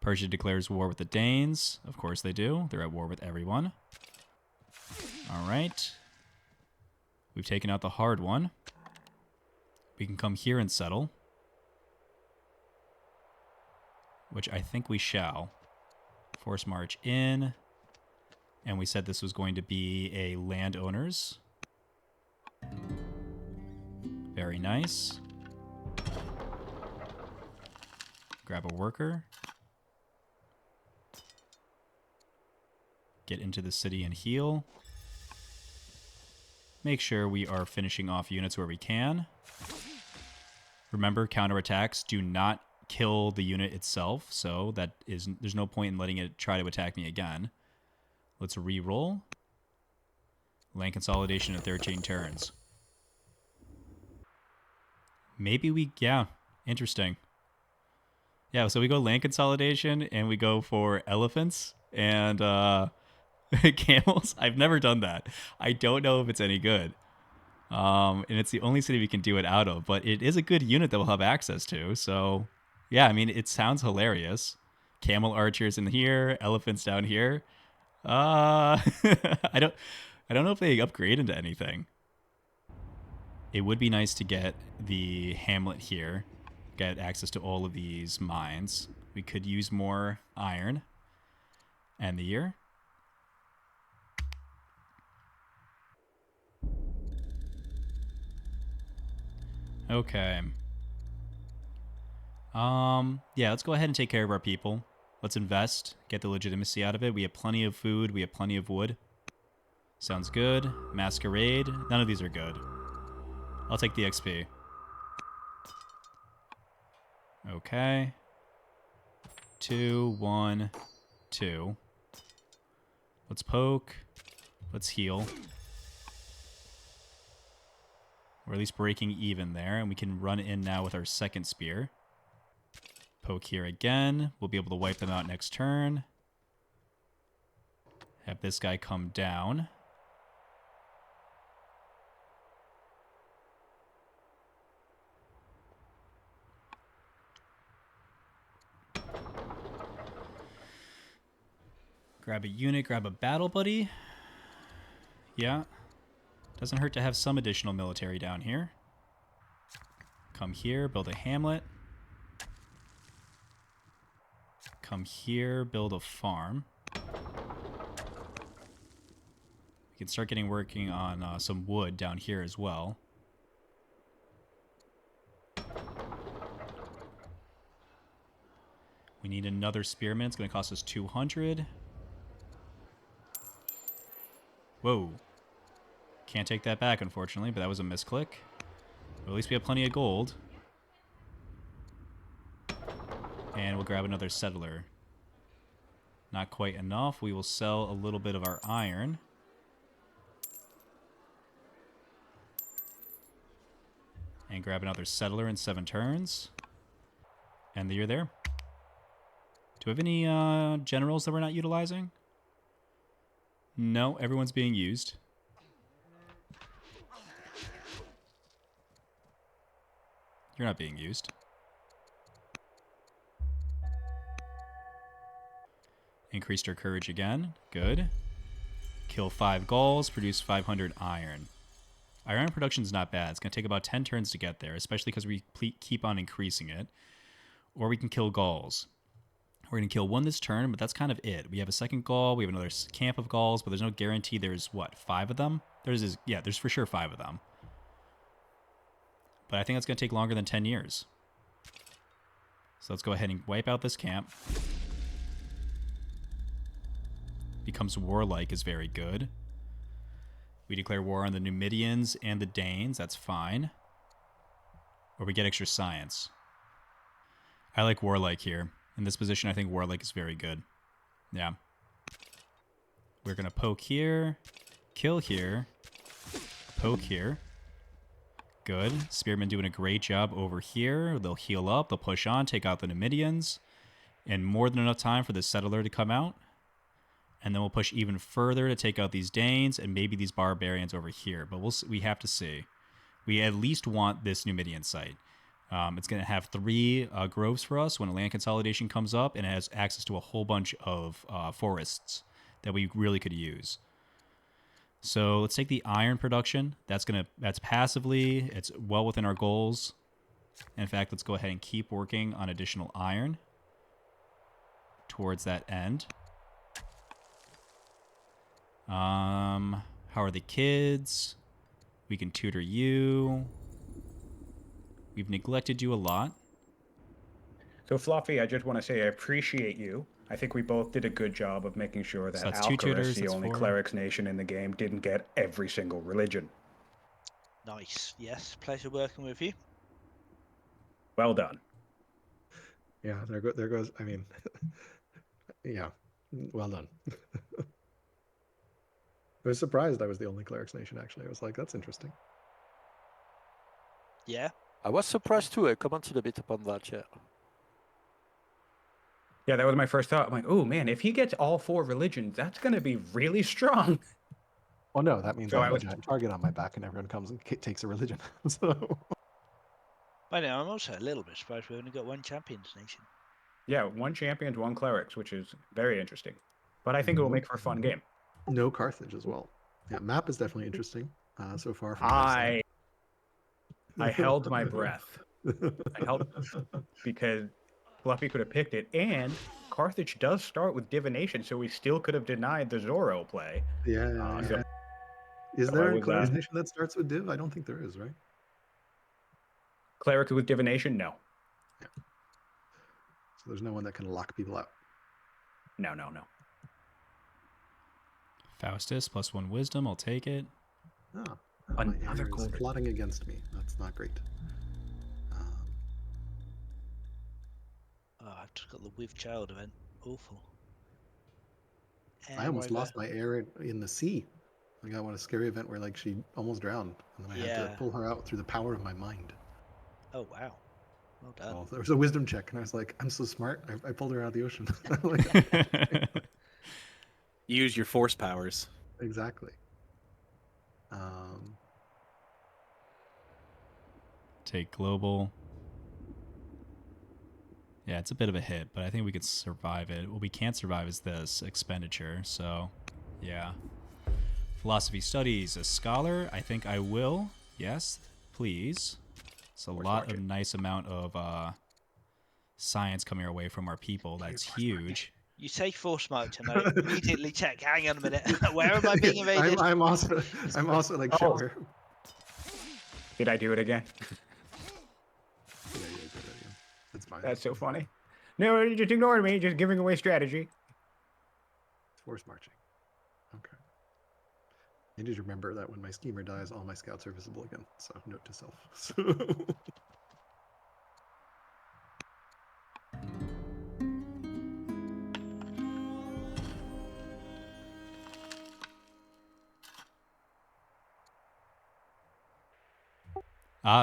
Persia declares war with the Danes. Of course they do. They're at war with everyone. All right. We've taken out the hard one. We can come here and settle. Which I think we shall. Force march in. And we said this was going to be a landowners. Very nice. Grab a worker. Get into the city and heal. Make sure we are finishing off units where we can. Remember, counterattacks do not kill the unit itself, so there's no point in letting it try to attack me again. Let's re-roll. Land consolidation at 13 turns. Maybe interesting. Yeah, so we go land consolidation, and we go for elephants and camels. I've never done that. I don't know if it's any good. And it's the only city we can do it out of, but it is a good unit that we'll have access to. So, yeah, I mean, it sounds hilarious. Camel archers in here, elephants down here. I don't know if they upgrade into anything. It would be nice to get the hamlet here, get access to all of these mines. We could use more iron. And the year. Okay. Yeah, let's go ahead and take care of our people. Let's invest, get the legitimacy out of it. We have plenty of food, we have plenty of wood. Sounds good. Masquerade. None of these are good. I'll take the XP. Okay. 2, 1, 2. Let's poke. Let's heal. We're at least breaking even there, and we can run in now with our second spear. Poke here again. We'll be able to wipe them out next turn. Have this guy come down. Grab a unit, grab a battle buddy. Yeah. Doesn't hurt to have some additional military down here. Come here, build a hamlet. Come here, build a farm. We can start working on some wood down here as well. We need another spearman. It's going to cost us 200. Whoa. Can't take that back, unfortunately, but that was a misclick. But at least we have plenty of gold. And we'll grab another settler. Not quite enough. We will sell a little bit of our iron. And grab another settler in 7 turns. And you're there. Do we have any generals that we're not utilizing? No, everyone's being used. You're not being used. Increased our courage again. Good. Kill 5 Gauls, produce 500 iron. Our iron production is not bad. It's going to take about 10 turns to get there, especially because we keep on increasing it. Or we can kill Gauls. We're going to kill 1 this turn, but that's kind of it. We have a second Gaul. We have another camp of Gauls, but there's no guarantee there's, what, 5 of them? There's for sure 5 of them. But I think that's going to take longer than 10 years. So let's go ahead and wipe out this camp. Becomes warlike is very good. We declare war on the Numidians and the Danes. That's fine. Or we get extra science. I like warlike here. In this position, I think warlike is very good. Yeah. We're going to poke here, kill here, poke here. Good. Spearmen doing a great job over here. They'll heal up, they'll push on, take out the Numidians. And more than enough time for the settler to come out. And then we'll push even further to take out these Danes and maybe these barbarians over here. But we have to see. We at least want this Numidian site. It's going to have 3 groves for us when a land consolidation comes up, and it has access to a whole bunch of forests that we really could use. So let's take the iron production. That's passively. It's well within our goals. In fact, let's go ahead and keep working on additional iron towards that end. How are the kids? We can tutor you. We've neglected you a lot. So, Fluffy, I just want to say I appreciate you. I think we both did a good job of making sure that that's 2 tutors, the that's only 4. clerics nation in the game, didn't get every single religion. Nice. Yes, pleasure working with you. Well done. Yeah, there goes. I mean, yeah, well done. I was surprised I was the only clerics nation. Actually, I was like, that's interesting. Yeah. I was surprised too. I commented a bit upon that, yeah. Yeah, that was my first thought. I'm like, oh man, if he gets all 4 religions, that's going to be really strong. Well, no, that means So I have I was- a giant target on my back, and everyone comes and takes a religion. So I know, I'm also a little bit surprised we only got 1 champions nation. Yeah, 1 champions, 1 clerics, which is very interesting. But I think it will make for a fun game. no Carthage as well. Yeah, map is definitely interesting so far. From my side. I held my breath. I held because Fluffy could have picked it, and Carthage does start with divination, so we still could have denied the Zorro play. Yeah. So- Is so there I a was, clerics nation that starts with div? I don't think there is, right? Cleric with divination, no. So there's no one that can lock people out. No. Faustus plus 1 wisdom. I'll take it. Oh, Another my heir is golden. plotting against me. That's not great. Oh, I've just got the with child event. Awful. I almost However- lost my heir in the sea. I got a scary event where like she almost drowned, and then I had Yeah. to pull her out through the power of my mind. Oh, wow. Well done. Well, there was a wisdom check, and I was like, I'm so smart. I pulled her out of the ocean. Like, Use your force powers. exactly. Take global. Yeah, it's a bit of a hit, but I think we could survive it. What we can't survive is this expenditure, so yeah. Philosophy studies, a scholar. I think I will. Yes, please. It's a lot of nice amount of science coming our way from our people. That's huge. You say force marked, and I immediately check. Hang on a minute. Where am I being invaded? I'm also like, shit, Oh. where? Did I do it again? Yeah, that's fine. That's so funny. No, you just ignored me, just giving away strategy. Force marching. Okay. I need to remember that when my schemer dies, all my scouts are visible again. So note to self.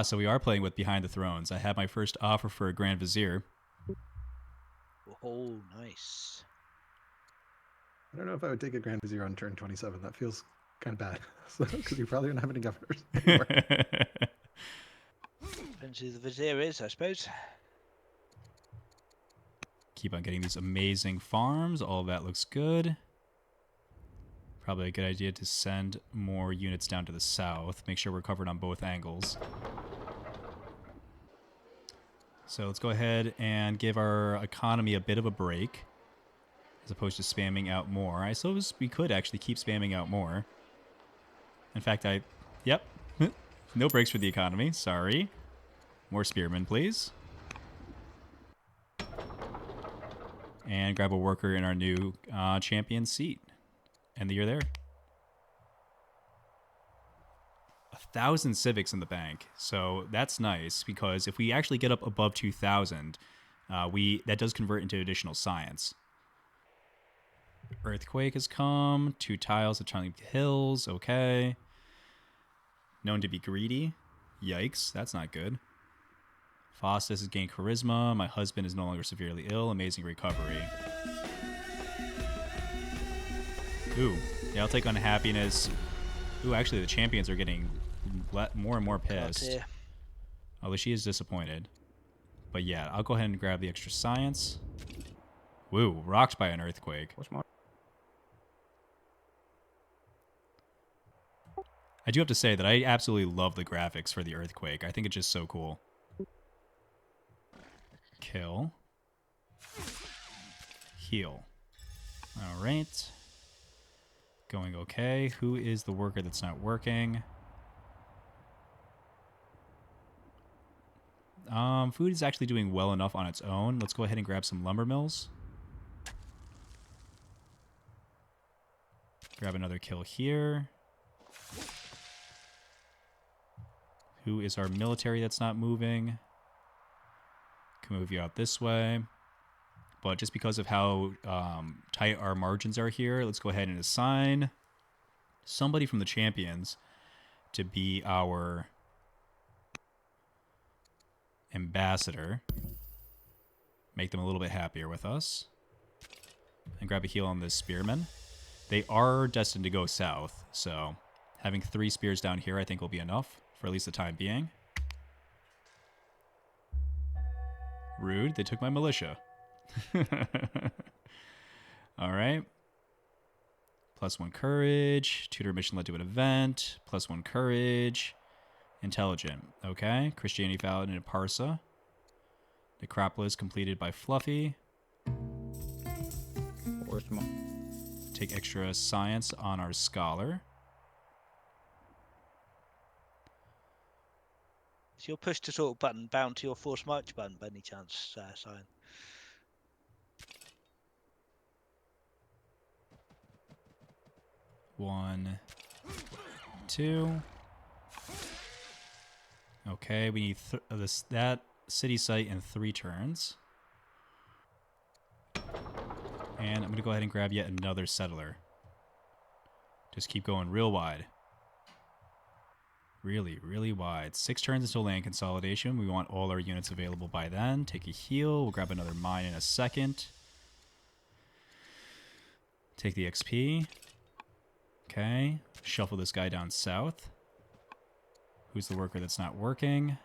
So we are playing with Behind the Thrones. I have my first offer for a Grand Vizier. Oh, nice. I don't know if I would take a Grand Vizier on turn 27. That feels kind of bad. Because you probably don't have any governors anymore. Depends who the vizier is, I suppose. Keep on getting these amazing farms. All of that looks good. Probably a good idea to send more units down to the south. Make sure we're covered on both angles. So let's go ahead and give our economy a bit of a break, as opposed to spamming out more. I suppose we could actually keep spamming out more. In fact, yep. No breaks for the economy. Sorry. More spearmen, please. and grab a worker in our new champion seat. End the year there. 1,000 civics in the bank, so that's nice because if we actually get up above 2,000, that does convert into additional science. Earthquake has come. 2 tiles of Charlie Hills. Okay. Known to be greedy. Yikes, that's not good. Faustus has gained charisma. My husband is no longer severely ill. Amazing recovery. Ooh, yeah, I'll take unhappiness. Ooh, actually, the champions are getting more and more pissed. Although she is disappointed. But yeah, I'll go ahead and grab the extra science. Woo, rocked by an earthquake. What's my... I do have to say that I absolutely love the graphics for the earthquake. I think it's just so cool. Kill. Heal. All right. Going okay. Who is the worker that's not working? Food is actually doing well enough on its own. Let's go ahead and grab some lumber mills. Grab another kill here. Who is our military that's not moving? Can move you out this way. But just because of how tight our margins are here, let's go ahead and assign somebody from the champions to be our ambassador. Make them a little bit happier with us. And grab a heal on this spearman. They are destined to go south, so having 3 spears down here I think will be enough for at least the time being. Rude, they took my militia. Alright. +1 courage. Tutor mission led to an event. +1 courage. Intelligent. Okay. Christianity valid in Parsa. Necropolis completed by Fluffy. Where's my... Take extra science on our scholar. Is your push to talk button bound to your force march button by any chance, Simon? One, 2. Okay, we need that city site in 3 turns. And I'm going to go ahead and grab yet another settler. Just keep going real wide. Really, really wide. 6 turns until land consolidation. We want all our units available by then. Take a heal. We'll grab another mine in a second. Take the XP. Okay. Shuffle this guy down south. Who's the worker that's not working?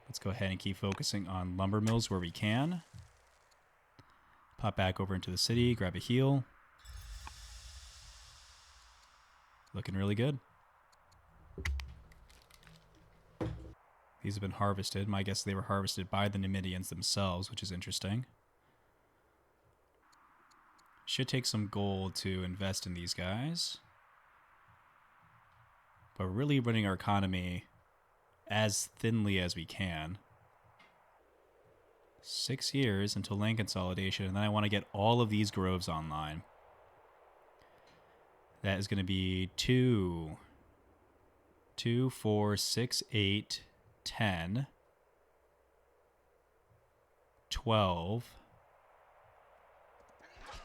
Let's go ahead and keep focusing on lumber mills where we can. Pop back over into the city. Grab a heal. Looking really good. These have been harvested. My guess they were harvested by the Numidians themselves, which is interesting. Should take some gold to invest in these guys. But we're really running our economy as thinly as we can. 6 years until land consolidation, and then I want to get all of these groves online. That is going to be 2, 4, 6, 8, 10, 12,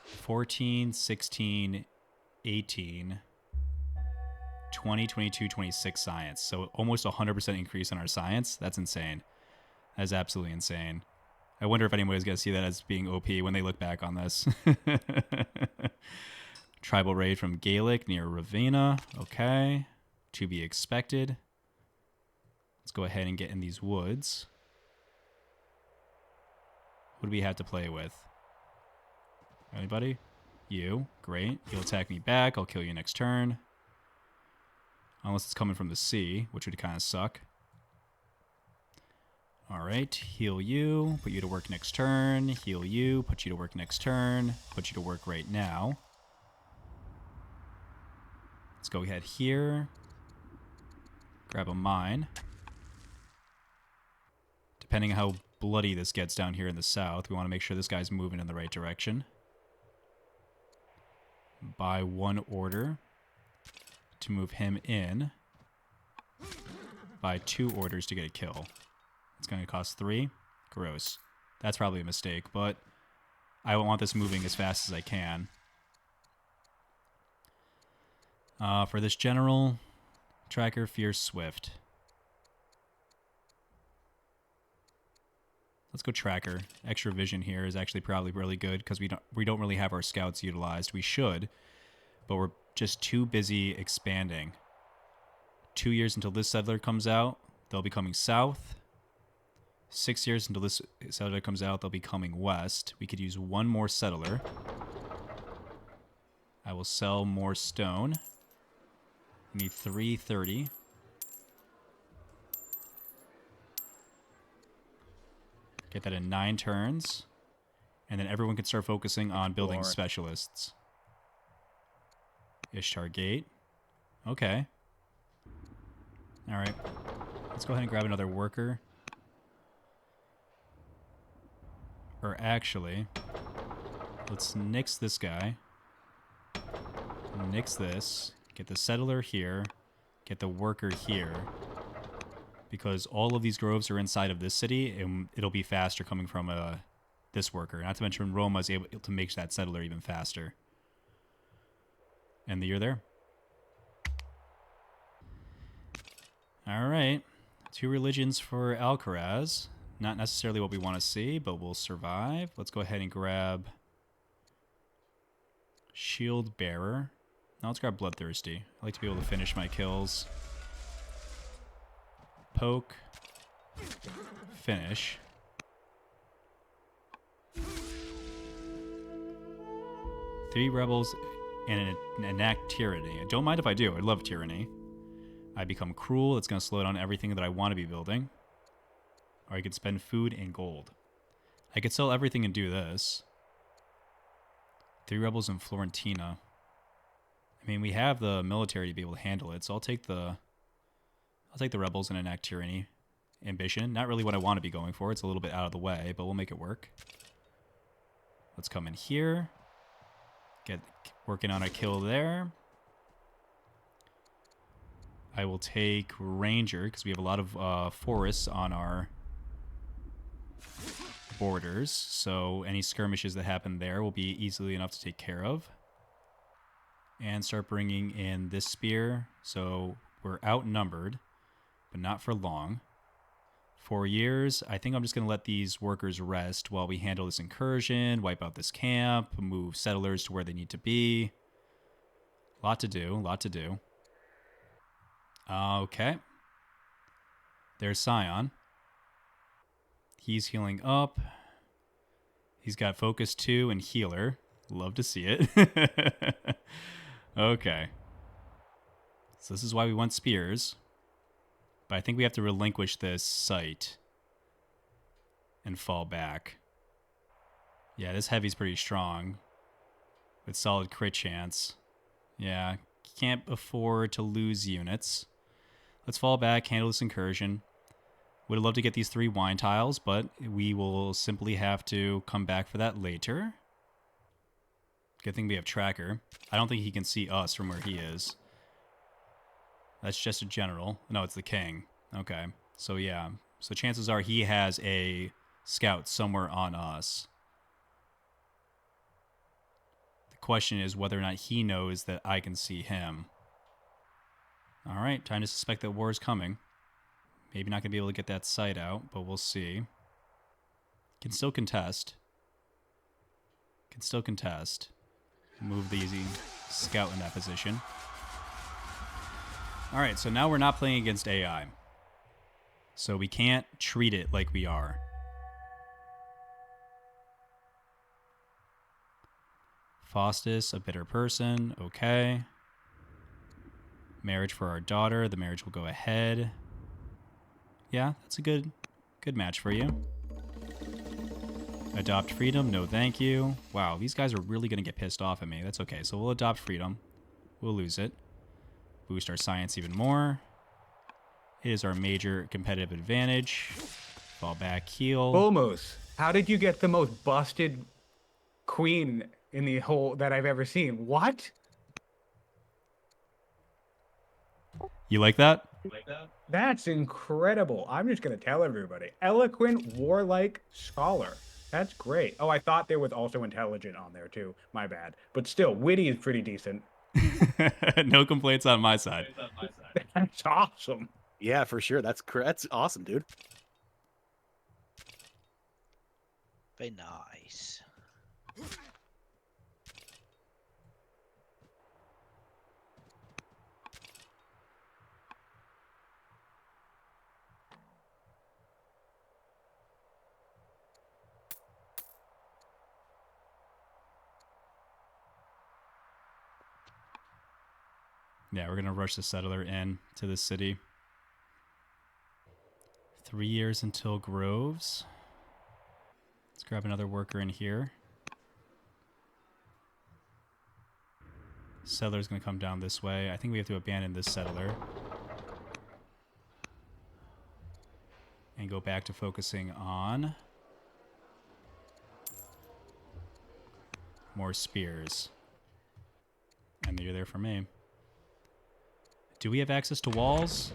14, 16, 18, 20, 22, 26 science. So almost 100% increase on our science. That's insane. That's absolutely insane. I wonder if anybody's going to see that as being OP when they look back on this. Tribal raid from Gaelic near Ravenna. Okay. To be expected. Let's go ahead and get in these woods. What do we have to play with? Anybody? You. Great. You'll attack me back. I'll kill you next turn. Unless it's coming from the sea, which would kind of suck. Alright, heal you, put you to work next turn, heal you, put you to work next turn, put you to work right now. Let's go ahead here, grab a mine. Depending on how bloody this gets down here in the south. We want to make sure this guy's moving in the right direction. Buy 1 order to move him in. Buy 2 orders to get a kill. It's going to cost 3. Gross. That's probably a mistake, but I want this moving as fast as I can. For this general, tracker, fierce, swift. Let's go tracker. Extra vision here is actually probably really good because we don't really have our scouts utilized. We should, but we're just too busy expanding. 2 years until this settler comes out, they'll be coming south. 6 years until this settler comes out, they'll be coming west. We could use 1 more settler. I will sell more stone. We need 330. Get that in 9 turns. And then everyone can start focusing on building specialists. Ishtar Gate. Okay. Alright. Let's go ahead and grab another worker. Or actually, let's nix this guy. Nix this. Get the settler here. Get the worker here. Because all of these groves are inside of this city, and it'll be faster coming from this worker. Not to mention Roma is able to make that settler even faster. And you're there. Alright. 2 religions for Alcaraz. Not necessarily what we want to see, but we'll survive. Let's go ahead and grab Shield Bearer. Now let's grab Bloodthirsty. I like to be able to finish my kills. Poke. Finish. Three rebels and enact tyranny. I don't mind if I do. I love tyranny. I become cruel. That's going to slow down everything that I want to be building. Or I could spend food and gold. I could sell everything and do this. 3 rebels in Florentina. I mean, we have the military to be able to handle it, so I'll take the rebels and enact tyranny. Ambition. Not really what I want to be going for. It's a little bit out of the way, but we'll make it work. Let's come in here. Get working on a kill there. I will take Ranger, because we have a lot of forests on our borders, so any skirmishes that happen there will be easily enough to take care of. And start bringing in this spear, so we're outnumbered, but not for long. 4 years, I think I'm just going to let these workers rest while we handle this incursion, wipe out this camp, move settlers to where they need to be. Lot to do, lot to do. Okay. There's Scion. He's healing up. He's got Focus 2 and Healer. Love to see it. Okay. So this is why we want spears. But I think we have to relinquish this site and fall back. Yeah, this heavy's pretty strong. With solid crit chance. Yeah, can't afford to lose units. Let's fall back, handle this incursion. Would have loved to get these 3 wine tiles, but we will simply have to come back for that later. Good thing we have tracker. I don't think he can see us from where he is. That's just a general. No, it's the king. Okay. So yeah. So chances are he has a scout somewhere on us. The question is whether or not he knows that I can see him. Alright, time to suspect that war is coming. Maybe not going to be able to get that site out, but we'll see. Can still contest. Can still contest. Move the easy scout in that position. Alright, so now we're not playing against AI. So we can't treat it like we are. Faustus, a bitter person. Okay. Marriage for our daughter. The marriage will go ahead. Yeah, that's a good match for you. Adopt freedom. No, thank you. Wow, these guys are really going to get pissed off at me. That's okay. So we'll adopt freedom. We'll lose it. Boost our science even more. It is our major competitive advantage. Fall back, heal. Almost. How did you get the most busted queen in the whole that I've ever seen? What? You like that? That's incredible. I'm just gonna tell everybody. Eloquent, warlike, scholar. That's great. Oh, I thought there was also intelligent on there too. My bad. But still, witty is pretty decent. No complaints on my side. That's awesome. Yeah, for sure. That's awesome, dude. Very nice. Yeah, we're gonna rush the settler in to the city. 3 years until Groves. Let's grab another worker in here. Settler's gonna come down this way. I think we have to abandon this settler. And go back to focusing on more spears. And you're there for me. Do we have access to walls?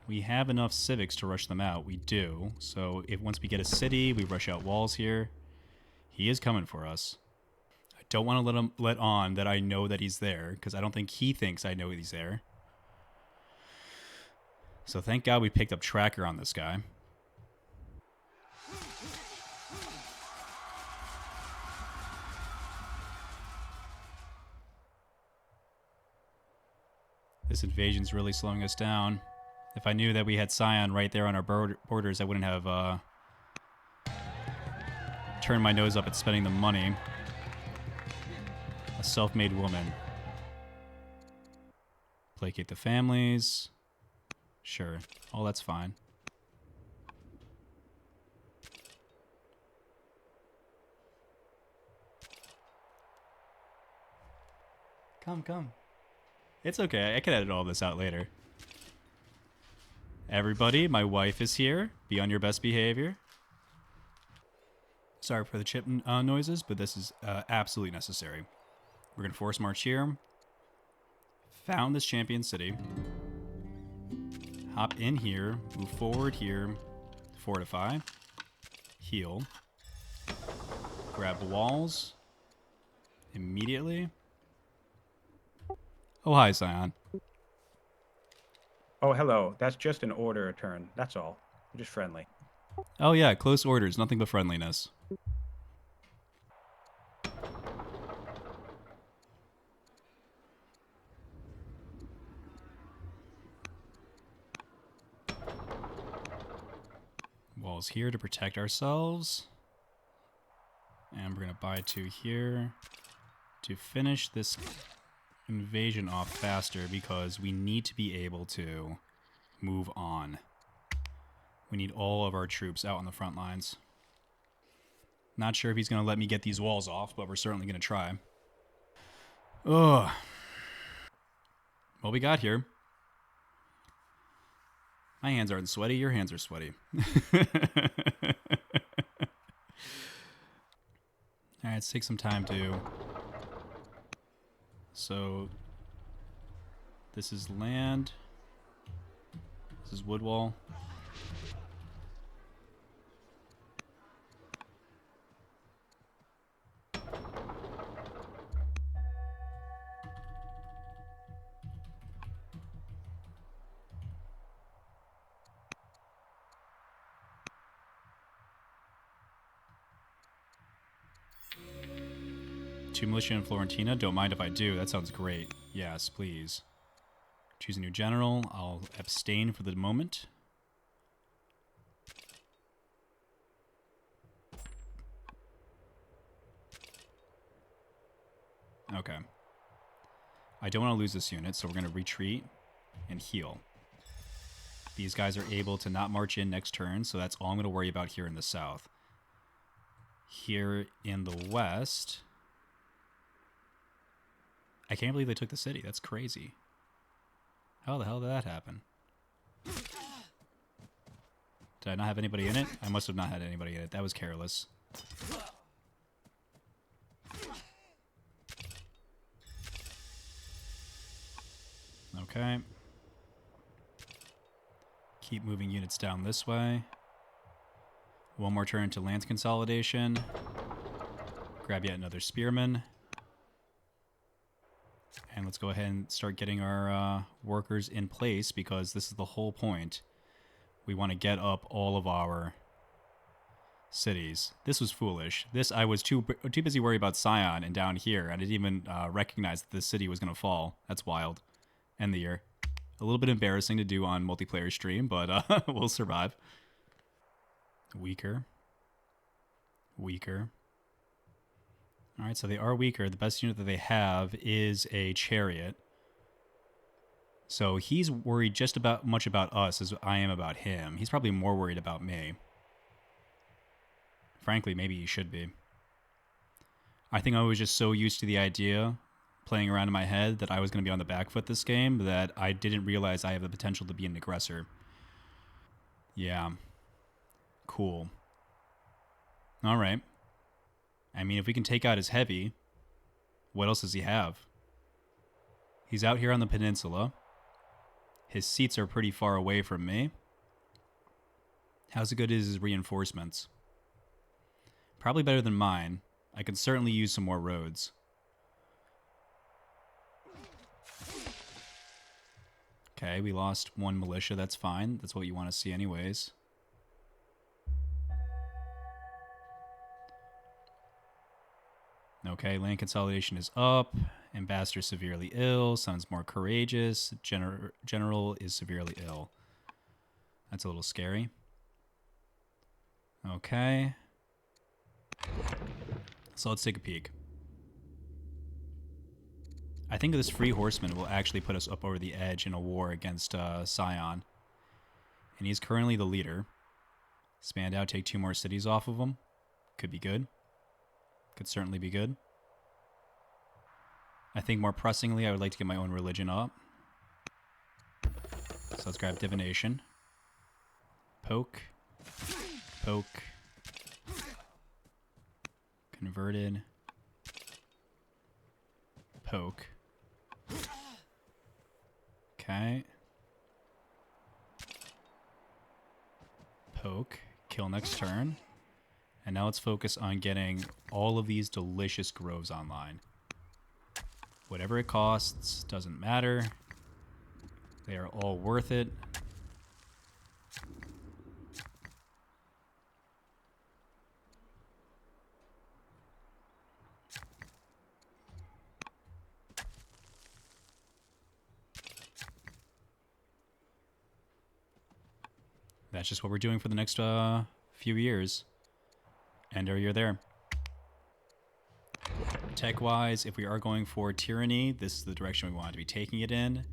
We have enough civics to rush them out. We do. So if once we get a city, we rush out walls here. He is coming for us. I don't want to let on that I know that he's there, because I don't think he thinks I know he's there. So thank God we picked up tracker on this guy. This invasion's really slowing us down. If I knew that we had Scion right there on our borders, I wouldn't have turned my nose up at spending the money. A self-made woman. Placate the families. Sure, all that's fine. Come. It's okay, I can edit all this out later. Everybody, my wife is here. Be on your best behavior. Sorry for the chip noises, but this is absolutely necessary. We're going to force march here. Found this champion city. Hop in here. Move forward here. Fortify. Heal. Grab the walls. Immediately. Oh, hi, Scion. Oh, hello. That's just an order return. That's all. I'm just friendly. Oh yeah, close orders. Nothing but friendliness. Walls here to protect ourselves. And we're going to buy 2 here to finish this invasion off faster, because we need to be able to move on. We need all of our troops out on the front lines. Not sure if he's going to let me get these walls off, but we're certainly going to try. Ugh. What we got here? My hands aren't sweaty, your hands are sweaty. Alright, let's take some time to... So, this is land. This is wood wall. Two militia in Florentina. Don't mind if I do. That sounds great. Yes, please. Choose a new general. I'll abstain for the moment. Okay. I don't want to lose this unit, so we're going to retreat and heal. These guys are able to not march in next turn, so that's all I'm going to worry about here in the south. Here in the west... I can't believe they took the city. That's crazy. How the hell did that happen? Did I not have anybody in it? I must have not had anybody in it. That was careless. Okay. Keep moving units down this way. One more turn to lance consolidation. Grab yet another spearman. And let's go ahead and start getting our workers in place, because this is the whole point. We want to get up all of our cities. This was foolish. I was too busy worried about Scion and down here. I didn't even recognize that this city was going to fall. That's wild. End the year. A little bit embarrassing to do on multiplayer stream, but we'll survive. Weaker. Weaker. Alright, so they are weaker. The best unit that they have is a chariot. So he's worried just about much about us as I am about him. He's probably more worried about me. Frankly, maybe he should be. I think I was just so used to the idea playing around in my head that I was going to be on the back foot this game that I didn't realize I have the potential to be an aggressor. Yeah. Cool. Alright. I mean, if we can take out his heavy, what else does he have? He's out here on the peninsula. His seats are pretty far away from me. How's good is his reinforcements? Probably better than mine. I could certainly use some more roads. Okay, we lost one militia. That's fine. That's what you want to see anyways. Okay, land consolidation is up. Ambassador severely ill. Son's more courageous. General is severely ill. That's a little scary. Okay. So let's take a peek. I think this free horseman will actually put us up over the edge in a war against Scion. And he's currently the leader. Spand out, take 2 more cities off of him. Could be good. Could certainly be good. I think more pressingly, I would like to get my own religion up. So let's grab divination. Poke. Poke. Converted. Poke. Okay. Poke. Kill next turn. And now let's focus on getting all of these delicious groves online. Whatever it costs, doesn't matter. They are all worth it. That's just what we're doing for the next few years. Ender, you're there. Tech-wise, if we are going for tyranny, this is the direction we want to be taking it in.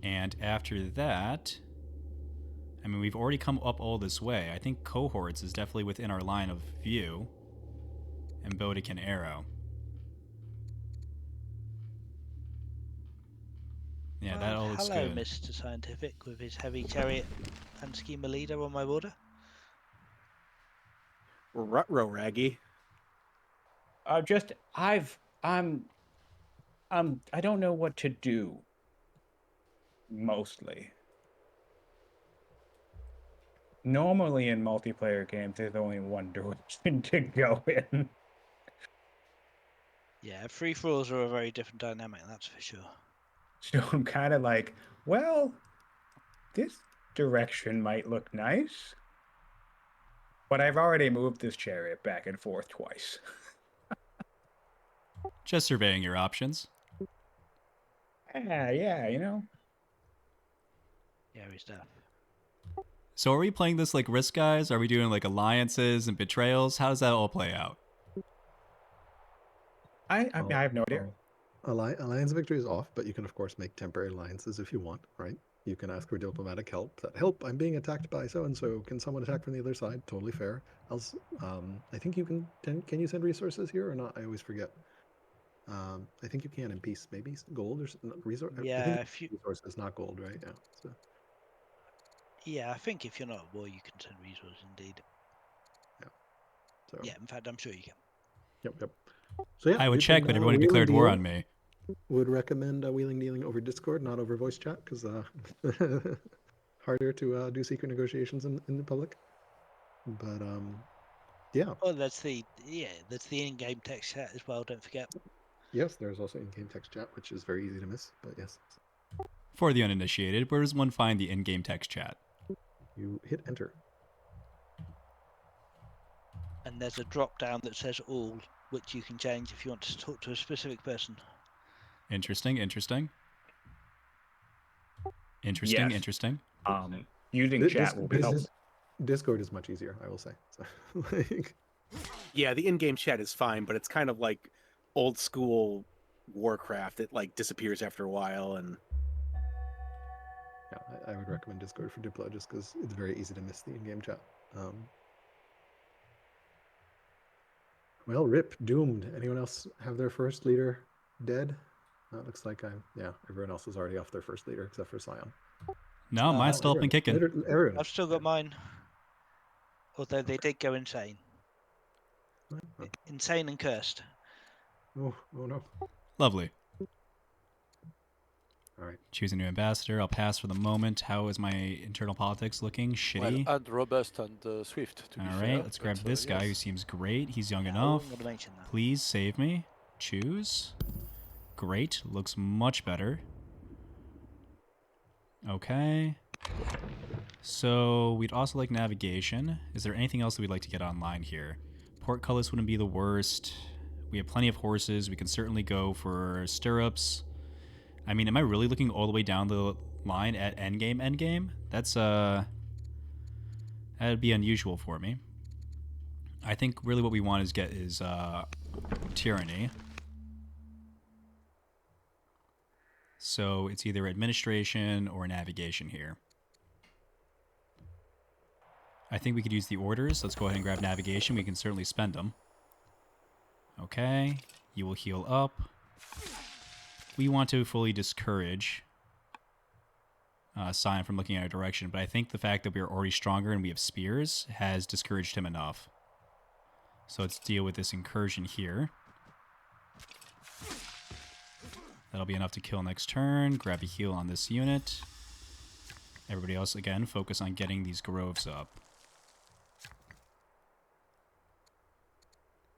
And after that, I mean, we've already come up all this way. I think cohorts is definitely within our line of view. And Bodic and Arrow. Yeah, that all looks hello, good. Mr. Scientific, with his heavy chariot and schema leader on my border. Rutro Raggy. I don't know what to do. Mostly. Normally in multiplayer games, there's only one direction to go in. Yeah, free-for-alls are a very different dynamic, that's for sure. So I'm kind of like, well, this direction might look nice. But I've already moved this chariot back and forth twice. Just surveying your options. Yeah, you know. Yeah, he's done. So are we playing this like Risk guys? Are we doing like alliances and betrayals? How does that all play out? I have no idea. Alliance victory is off, but you can of course make temporary alliances if you want, right? You can ask for diplomatic help. That help, I'm being attacked by so and so. Can someone attack from the other side? Totally fair. Else, I think you can. Can you send resources here or not? I always forget. I think you can in peace, maybe gold or resource. Yeah, I think if you resources, not gold, right? Yeah. So. Yeah, I think if you're not at war, you can send resources indeed. So Yeah, in fact, I'm sure you can. Yep. So yeah, I would we check, can, but everyone wheel and declared war deal. on me. Would recommend wheeling dealing over Discord, not over voice chat, because harder to do secret negotiations in the public. But yeah. Oh, that's the in-game text chat as well. Don't forget. Yes, there's also in-game text chat, which is very easy to miss. But yes, For the uninitiated, where does one find the in-game text chat? you hit enter. And there's a drop down that says all, which you can change if you want to talk to a specific person. Interesting. Yes. Interesting. Using chat will help. Discord is much easier, I will say. So, like, Yeah, the in-game chat is fine, but it's kind of like old school Warcraft. It like disappears after a while, and yeah, I would recommend Discord for Diplo just because it's very easy to miss the in-game chat. Well, rip, doomed. Anyone else have their first leader dead? It looks like everyone else is already off their first leader except for Scion. No, mine's still up and kicking. Everyone. I've still got mine. Although they did go insane. Insane and cursed. Oh no. Lovely. All right. Choose a new ambassador. I'll pass for the moment. How is my internal politics looking? Shitty. Well, and robust and swift, to be All fair. right, let's grab but, this guy who yes. seems great. He's young No, enough. I'm gonna mention that. Please save me. Choose. Great. Looks much better. Okay. So we'd also like navigation. Is there anything else that we'd like to get online here? Portcullis wouldn't be the worst. We have plenty of horses. We can certainly go for stirrups. I mean, am I really looking all the way down the line at endgame? That's that'd be unusual for me. I think really what we want is tyranny. So it's either administration or navigation here. I think we could use the orders. Let's go ahead and grab navigation. We can certainly spend them. Okay, you will heal up. We want to fully discourage Scion from looking in our direction, but I think the fact that we are already stronger and we have spears has discouraged him enough. So let's deal with this incursion here. That'll be enough to kill next turn. Grab a heal on this unit. Everybody else, again, focus on getting these groves up.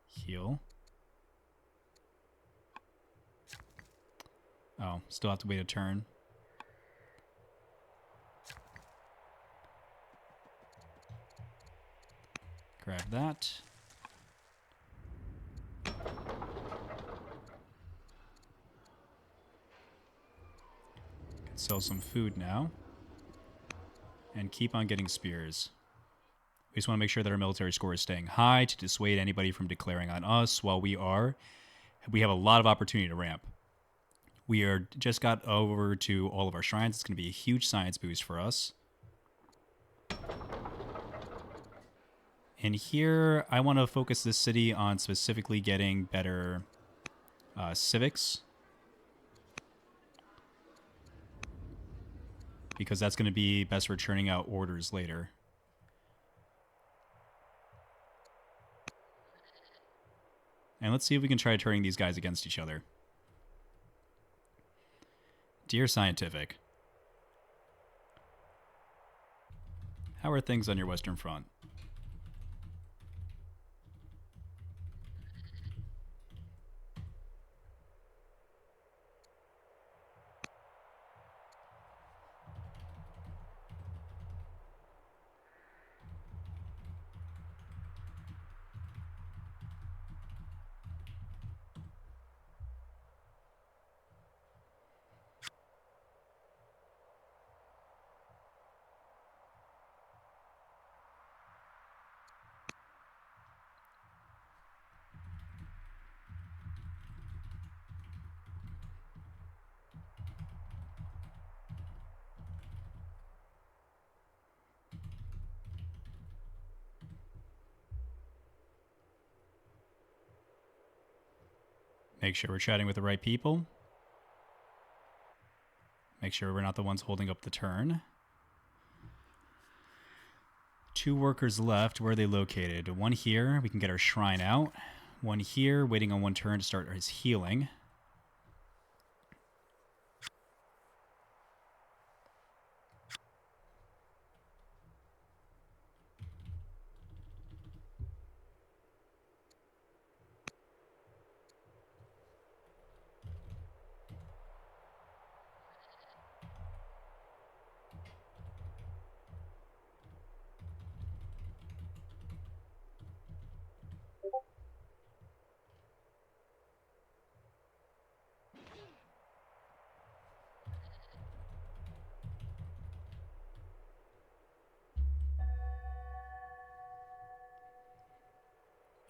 Heal. Oh, still have to wait a turn. Grab that. Can sell some food now. And keep on getting spears. We just want to make sure that our military score is staying high to dissuade anybody from declaring on us while we have a lot of opportunity to ramp. We are just got over to all of our shrines. It's going to be a huge science boost for us. And here, I want to focus this city on specifically getting better civics. Because that's going to be best for churning out orders later. And let's see if we can try turning these guys against each other. Dear Scientific, how are things on your Western Front? Make sure we're chatting with the right people. Make sure we're not the ones holding up the turn. 2 workers left. Where are they located? One here. We can get our shrine out. One here, waiting on one turn to start his healing.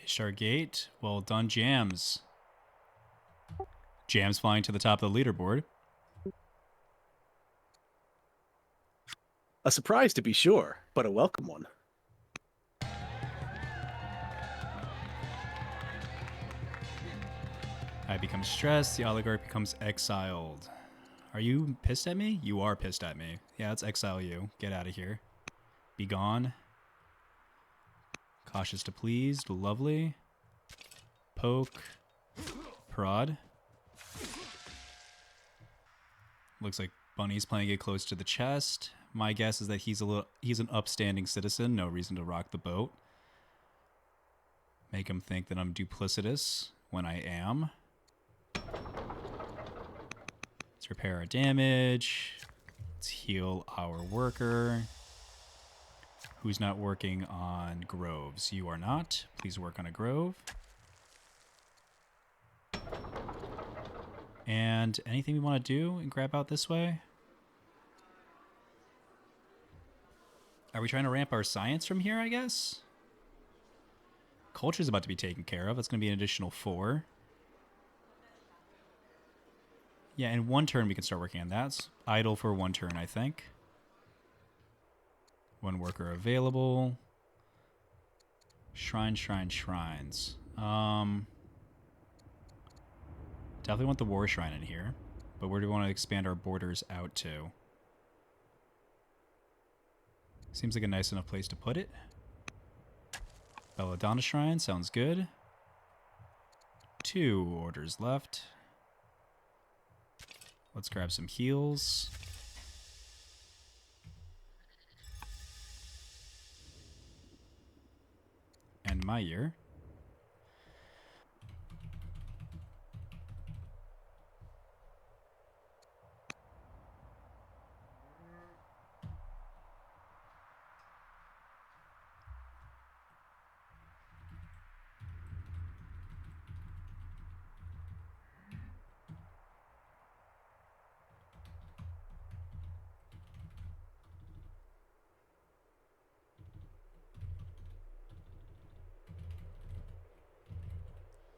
Ishtar Gate. Well done, Jams. Jams flying to the top of the leaderboard. A surprise to be sure, but a welcome one. I become stressed. The oligarch becomes exiled. Are you pissed at me? You are pissed at me. Yeah, let's exile you. Get out of here. Be gone. Cautious to pleased. Lovely. Poke. Prod. Looks like Bunny's playing it close to the chest. My guess is that he's an upstanding citizen. No reason to rock the boat. Make him think that I'm duplicitous when I am. Let's repair our damage. Let's heal our worker. Who's not working on groves? You are not. Please work on a grove. And anything we want to do and grab out this way? Are we trying to ramp our science from here, I guess? Culture's about to be taken care of. That's going to be an additional 4. Yeah, in 1 turn we can start working on that. It's idle for 1 turn, I think. 1 worker available. Shrine, shrine, shrines. Definitely want the war shrine in here. But where do we want to expand our borders out to? Seems like a nice enough place to put it. Belladonna Shrine, sounds good. 2 orders left. Let's grab some heals. And my year.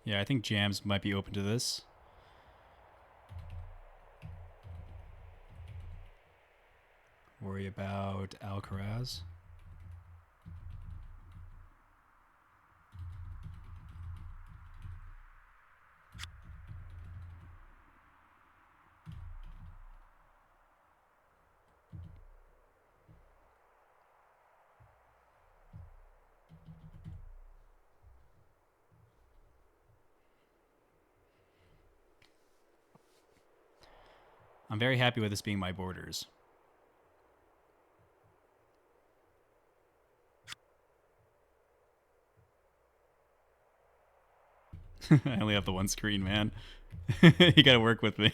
Yeah, I think Jams might be open to this. Worry about Alcaraz. I'm very happy with this being my borders. I only have the 1 screen, man. You gotta work with me.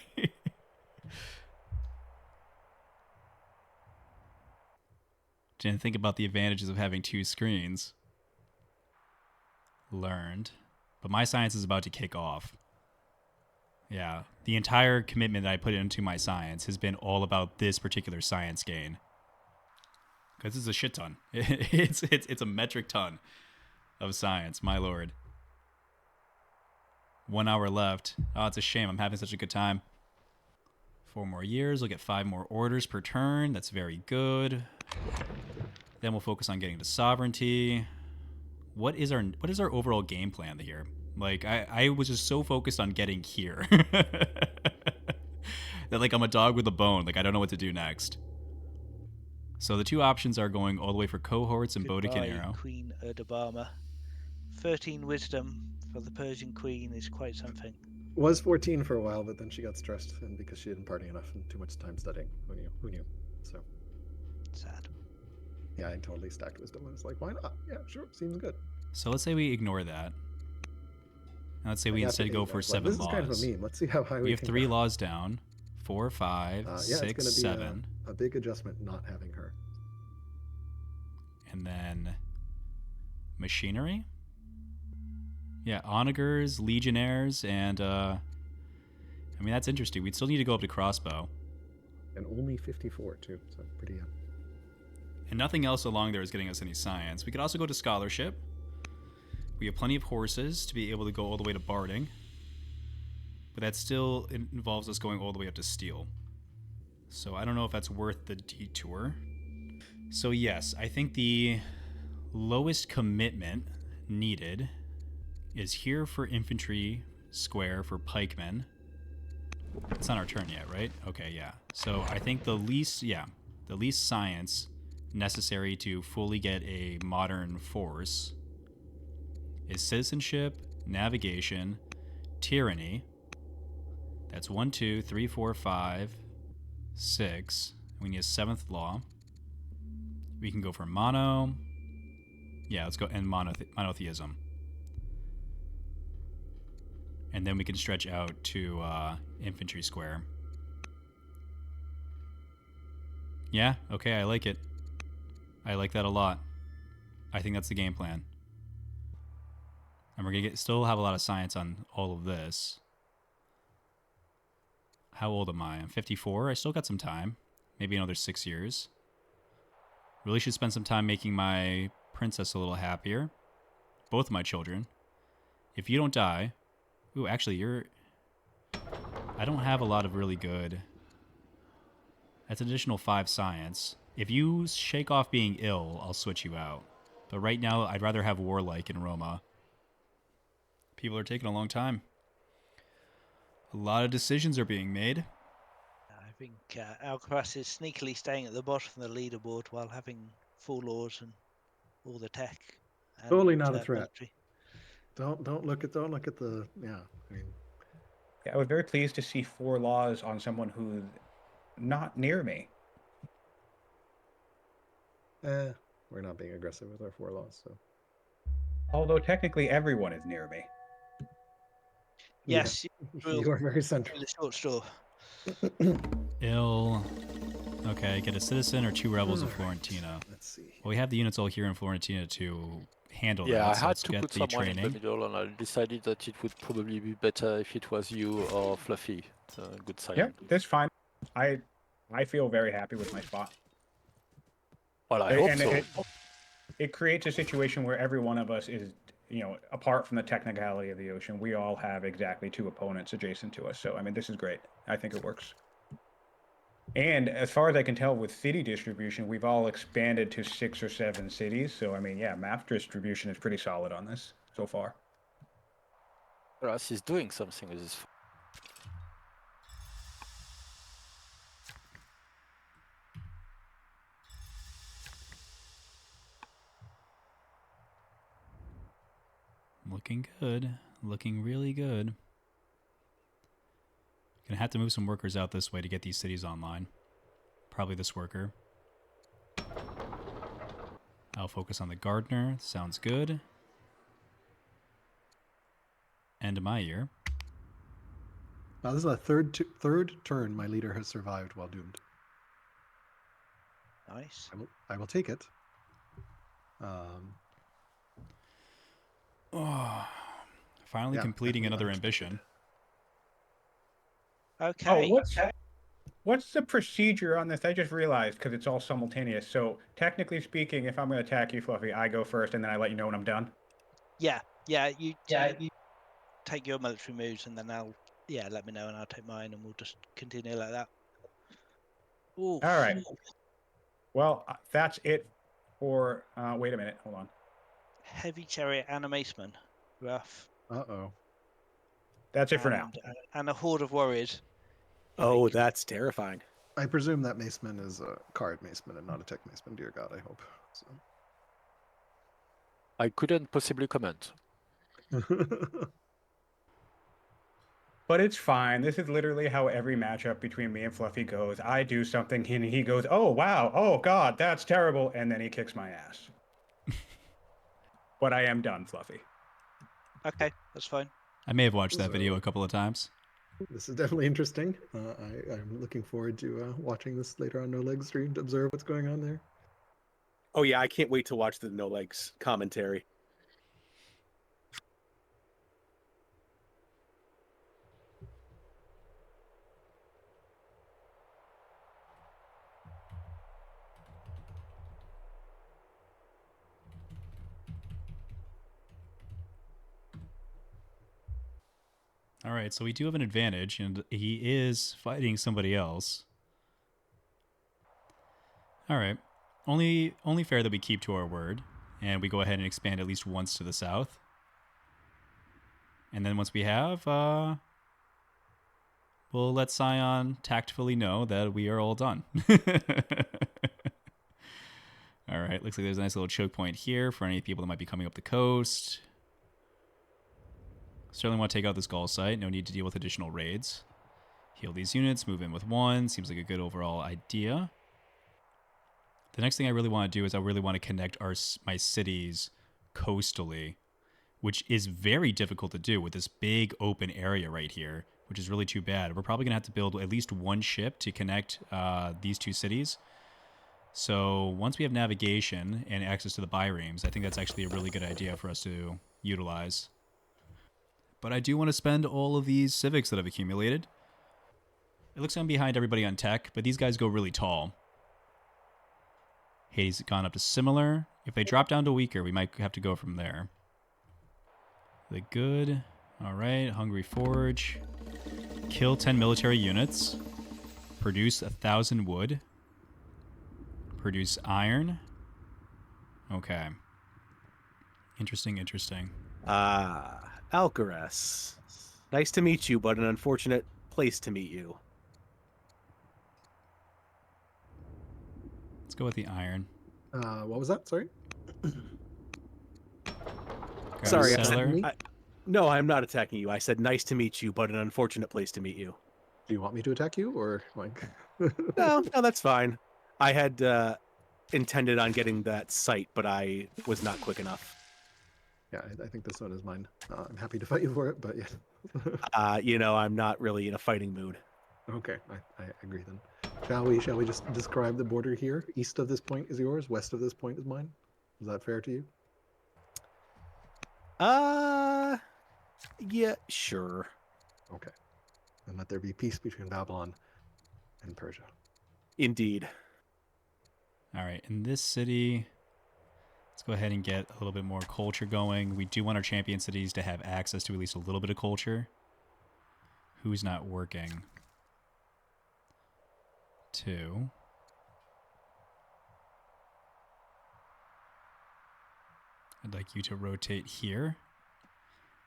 Didn't think about the advantages of having 2 screens. Learned. But my science is about to kick off. Yeah, the entire commitment that I put into my science has been all about this particular science gain. Because it's a shit ton. It's a metric ton of science, my lord. 1 hour left. Oh, it's a shame. I'm having such a good time. 4 more years. We'll get 5 more orders per turn. That's very good. Then we'll focus on getting to sovereignty. What is our overall game plan here? Like, I was just so focused on getting here that, like, I'm a dog with a bone. Like, I don't know what to do next. So the two options are going all the way for cohorts and Bodic and Goodbye, Arrow. Queen Erdabama. 13 wisdom for the Persian Queen is quite something. Was 14 for a while, but then she got stressed, and because she didn't party enough and too much time studying. Who knew? Who knew? So Sad. yeah, I totally stacked wisdom. I was like, why not? Yeah, sure, seems good. So let's say we ignore that. And let's say we I got instead to go eight, I for was like, 7 this is laws. kind of a meme. Let's see how high We have can 3 go. laws down. 4, 5, Yeah, 6, it's going to 7. be a big adjustment not having her. And then machinery. Yeah, onagers, legionnaires, and I mean that's interesting. We'd still need to go up to crossbow. And only 54 too, so pretty young. And nothing else along there is getting us any science. We could also go to scholarship. We have plenty of horses to be able to go all the way to barding. But that still involves us going all the way up to steel. So I don't know if that's worth the detour. So yes, I think the lowest commitment needed is here for infantry, square for pikemen. It's not our turn yet, right? Okay, yeah. So I think the least science necessary to fully get a modern force is citizenship, navigation, tyranny. That's 1, 2, 3, 4, 5, 6. We need a 7th law. We can go for mono. Yeah, let's go and monotheism. And then we can stretch out to infantry square. Yeah, okay, I like it. I like that a lot. I think that's the game plan. And we're going to still have a lot of science on all of this. How old am I? I'm 54. I still got some time. Maybe another 6 years. Really should spend some time making my princess a little happier. Both my children. If you don't die... Ooh, actually, you're... I don't have a lot of really good... That's an additional 5 science. If you shake off being ill, I'll switch you out. But right now, I'd rather have warlike in Roma. People are taking a long time. A lot of decisions are being made. I think Alcaraz is sneakily staying at the bottom of the leaderboard while having 4 laws and all the tech. And, Totally not a threat. military. Don't look at the yeah. I mean, Yeah, I was very pleased to see 4 laws on someone who's not near me. we're not being aggressive with our 4 laws, so Although technically everyone is near me. Yes, you are very central. the short straw. Ill. Okay, get a citizen or 2 rebels in Florentina. Let's see. Well, we have the units all here in Florentina to handle Yeah, that. I So had let's to get put the someone in the training. middle, and I decided that it would probably be better if it was you or Fluffy. Good sign. Yep, that's fine. I feel very happy with my spot. Well, I hope And so. it creates a situation where every one of us is, apart from the technicality of the ocean, we all have exactly 2 opponents adjacent to us. So, I mean, this is great. I think it works. And as far as I can tell with city distribution, we've all expanded to 6 or 7 cities. So, I mean, yeah, map distribution is pretty solid on this so far. Ras is doing something with his. Looking good. Looking really good. Gonna have to move some workers out this way to get these cities online. Probably this worker. I'll focus on the gardener. Sounds good. End of my year. Now this is a third turn my leader has survived while doomed. Nice. I will take it. Finally Yeah, completing definitely another unexpected. ambition. Okay. Oh, what's the procedure on this? I just realized because it's all simultaneous. So technically speaking, if I'm going to attack you, Fluffy, I go first and then I let you know when I'm done. Yeah, you take your military moves and then let me know and I'll take mine and we'll just continue like that. Ooh. All right. Well, that's it for. Wait a minute. Hold on. Heavy chariot and a maceman. Rough. Uh-oh. That's it for now. And a horde of warriors. Oh, that's terrifying. I presume that Maceman is a card Maceman and not a tech Maceman. Dear God, I hope. So. I couldn't possibly comment. But it's fine. This is literally how every matchup between me and Fluffy goes. I do something and he goes, "Oh wow, oh God, that's terrible," and then he kicks my ass. But I am done, Fluffy. Okay, that's fine. I may have watched that So- video a couple of times. This is definitely interesting. I'm looking forward to watching this later on No Leg stream to observe what's going on there. Oh yeah, I can't wait to watch the No Legs commentary. All right, so we do have an advantage, and he is fighting somebody else. All right, only fair that we keep to our word, and we go ahead and expand at least once to the south. And then once we have, we'll let Scion tactfully know that we are all done. All right, looks like there's a nice little choke point here for any people that might be coming up the coast. Certainly want to take out this Gaul site. No need to deal with additional raids. Heal these units, move in with one. Seems like a good overall idea. The next thing I really want to do is I really want to connect my cities coastally, which is very difficult to do with this big open area right here, which is really too bad. We're probably going to have to build at least one ship to connect these two cities. So once we have navigation and access to the biremes, I think that's actually a really good idea for us to utilize. But I do want to spend all of these civics that I've accumulated. It looks like I'm behind everybody on tech, but these guys go really tall. Hades gone up to similar. If they drop down to weaker, we might have to go from there. The good. All right, Hungry Forge. Kill 10 military units. Produce 1,000 wood. Produce iron. Okay. Interesting, interesting. Alcaraz. Nice to meet you, but an unfortunate place to meet you. Let's go with the iron. What was that? Sorry. Grab Sorry, a settler. No, I'm not attacking you. I said nice to meet you, but an unfortunate place to meet you. Do you want me to attack you or like? No, that's fine. I had intended on getting that site, but I was not quick enough. Yeah, I think this one is mine. I'm happy to fight you for it, but yeah. I'm not really in a fighting mood. Okay, I agree then. Shall we just describe the border here? East of this point is yours. West of this point is mine. Is that fair to you? Yeah, sure. Okay. And let there be peace between Babylon and Persia. Indeed. All right, in this city, let's go ahead and get a little bit more culture going. We do want our champion cities to have access to at least a little bit of culture. Who's not working? 2. I'd like you to rotate here.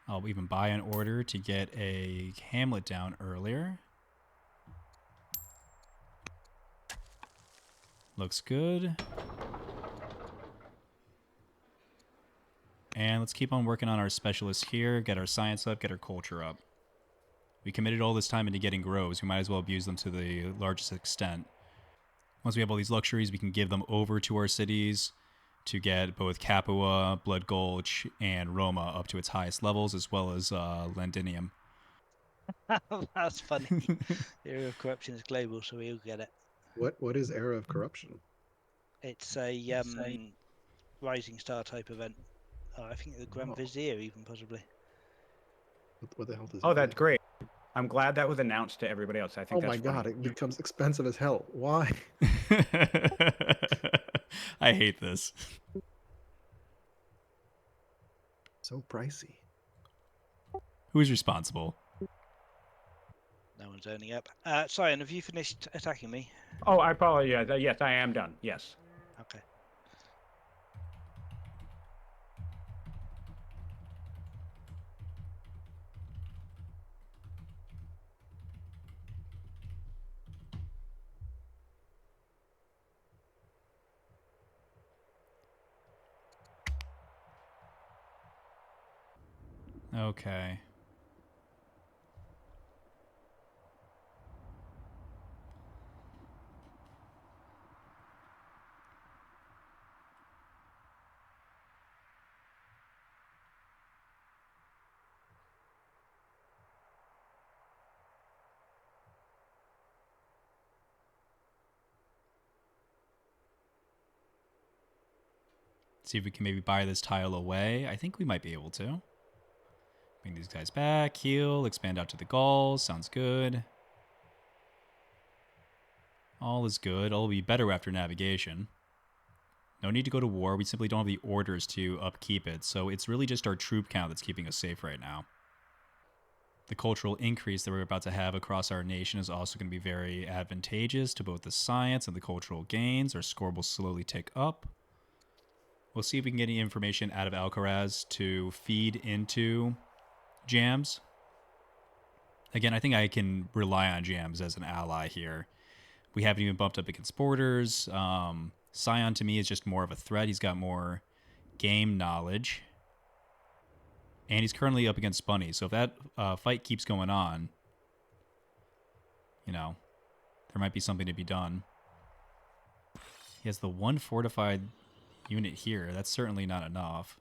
I'll even buy an order to get a hamlet down earlier. Looks good. And let's keep on working on our specialists here, get our science up, get our culture up. We committed all this time into getting grows. We might as well abuse them to the largest extent. Once we have all these luxuries, we can give them over to our cities to get both Capua, Blood Gulch, and Roma up to its highest levels, as well as Londinium. That's funny. The area of corruption is global, so we all get it. What is Era of Corruption? It's a rising star type event. I think the Grand Vizier, even possibly. What the hell does? Oh, that's great. I'm glad that was announced to everybody else. I think Oh that's my God! funny. It becomes expensive as hell. Why? I hate this. So pricey. Who's responsible? No one's owning up. Cyan, have you finished attacking me? Oh, I apologize. Yes, I am done. Yes. Okay. Okay. See if we can maybe buy this tile away. I think we might be able to. Bring these guys back, heal, expand out to the Gauls. Sounds good. All is good. All will be better after navigation. No need to go to war. We simply don't have the orders to upkeep it. So it's really just our troop count that's keeping us safe right now. The cultural increase that we're about to have across our nation is also going to be very advantageous to both the science and the cultural gains. Our score will slowly tick up. We'll see if we can get any information out of Alcaraz to feed into Jams. Again, I think I can rely on Jams as an ally here. We haven't even bumped up against borders. Scion to me is just more of a threat. He's got more game knowledge. And he's currently up against Bunny. So if that fight keeps going on, you know, there might be something to be done. He has the one fortified unit here. That's certainly not enough.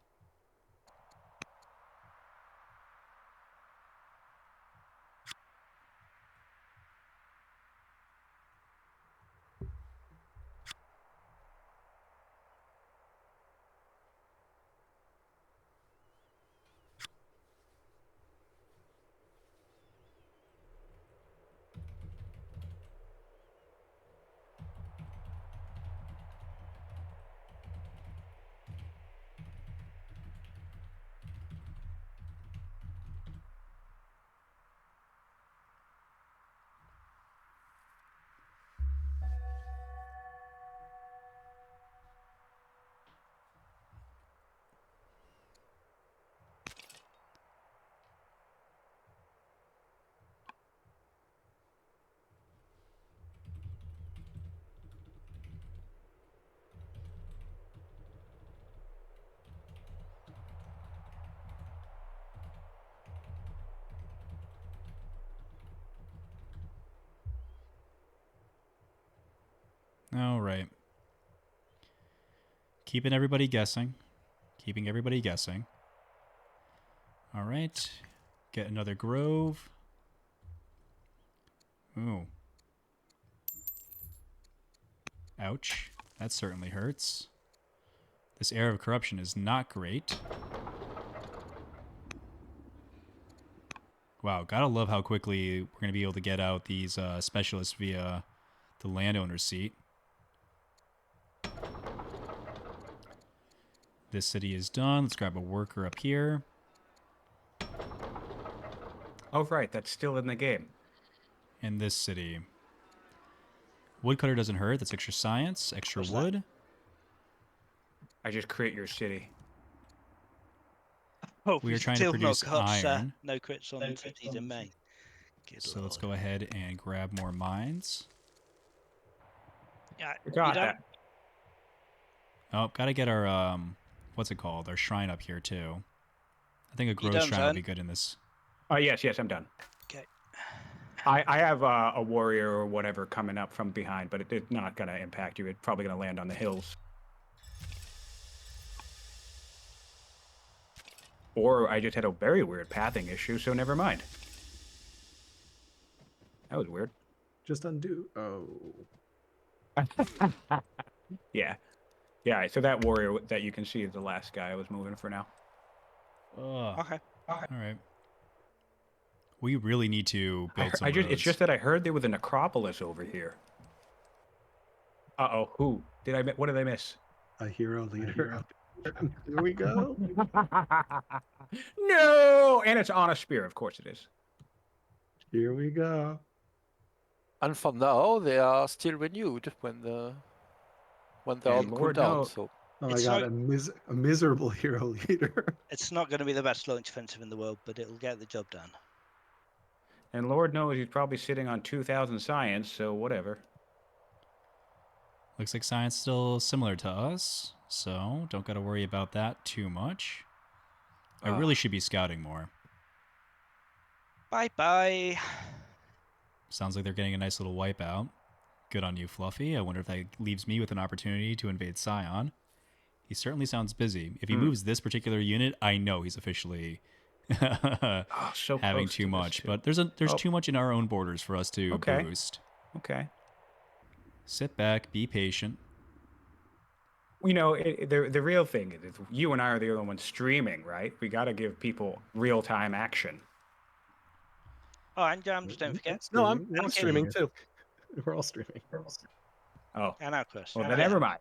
All right. Keeping everybody guessing. Keeping everybody guessing. All right. Get another grove. Ooh. Ouch. That certainly hurts. This air of corruption is not great. Wow, gotta love how quickly we're going to be able to get out these specialists via the landowner's seat. This city is done. Let's grab a worker up here. Oh, right. That's still in the game. And this city. Woodcutter doesn't hurt. That's extra science, extra wood. I just create your city. Oh, We are trying to still produce not got, iron. no crits on cities in May. Good So let's lord. go ahead and grab more mines. Yeah, Got you don't, that. Oh, gotta get our, what's it called? Our shrine up here, too. I think a growth done, shrine would son? be good in this. Oh, yes, I'm done. Okay. I have a warrior or whatever coming up from behind, but it's not going to impact you. It's probably going to land on the hills. Or I just had a very weird pathing issue, so never mind. That was weird. Just undo. Oh. Yeah. Yeah, so that warrior that you can see is the last guy I was moving for now. Okay. All right. We really need to build some roads. It's just that I heard there was a necropolis over here. Uh-oh, who? What did I miss? A hero leader. Here we go. No! And it's on a spear, of course it is. Here we go. And for now, they are still renewed when they're And on Lord cooldown. knows- So Oh my It's god, not- a miserable hero leader. It's not going to be the best launch offensive in the world, but it'll get the job done. And Lord knows he's probably sitting on 2,000 science, so whatever. Looks like science still similar to us, so don't got to worry about that too much. I really should be scouting more. Bye-bye. Sounds like they're getting a nice little wipeout. Good on you, Fluffy. I wonder if that leaves me with an opportunity to invade Scion. He certainly sounds busy. If he moves this particular unit, I know he's officially So having close too to this, much. too. But there's too much in our own borders for us to Okay. boost. Okay. Sit back, be patient. You know, the real thing is you and I are the only ones streaming, right? We got to give people real-time action. Oh, and Jams, don't forget. No, I'm We're all streaming here. too. We're all streaming. Oh, And of course. well, then never mind.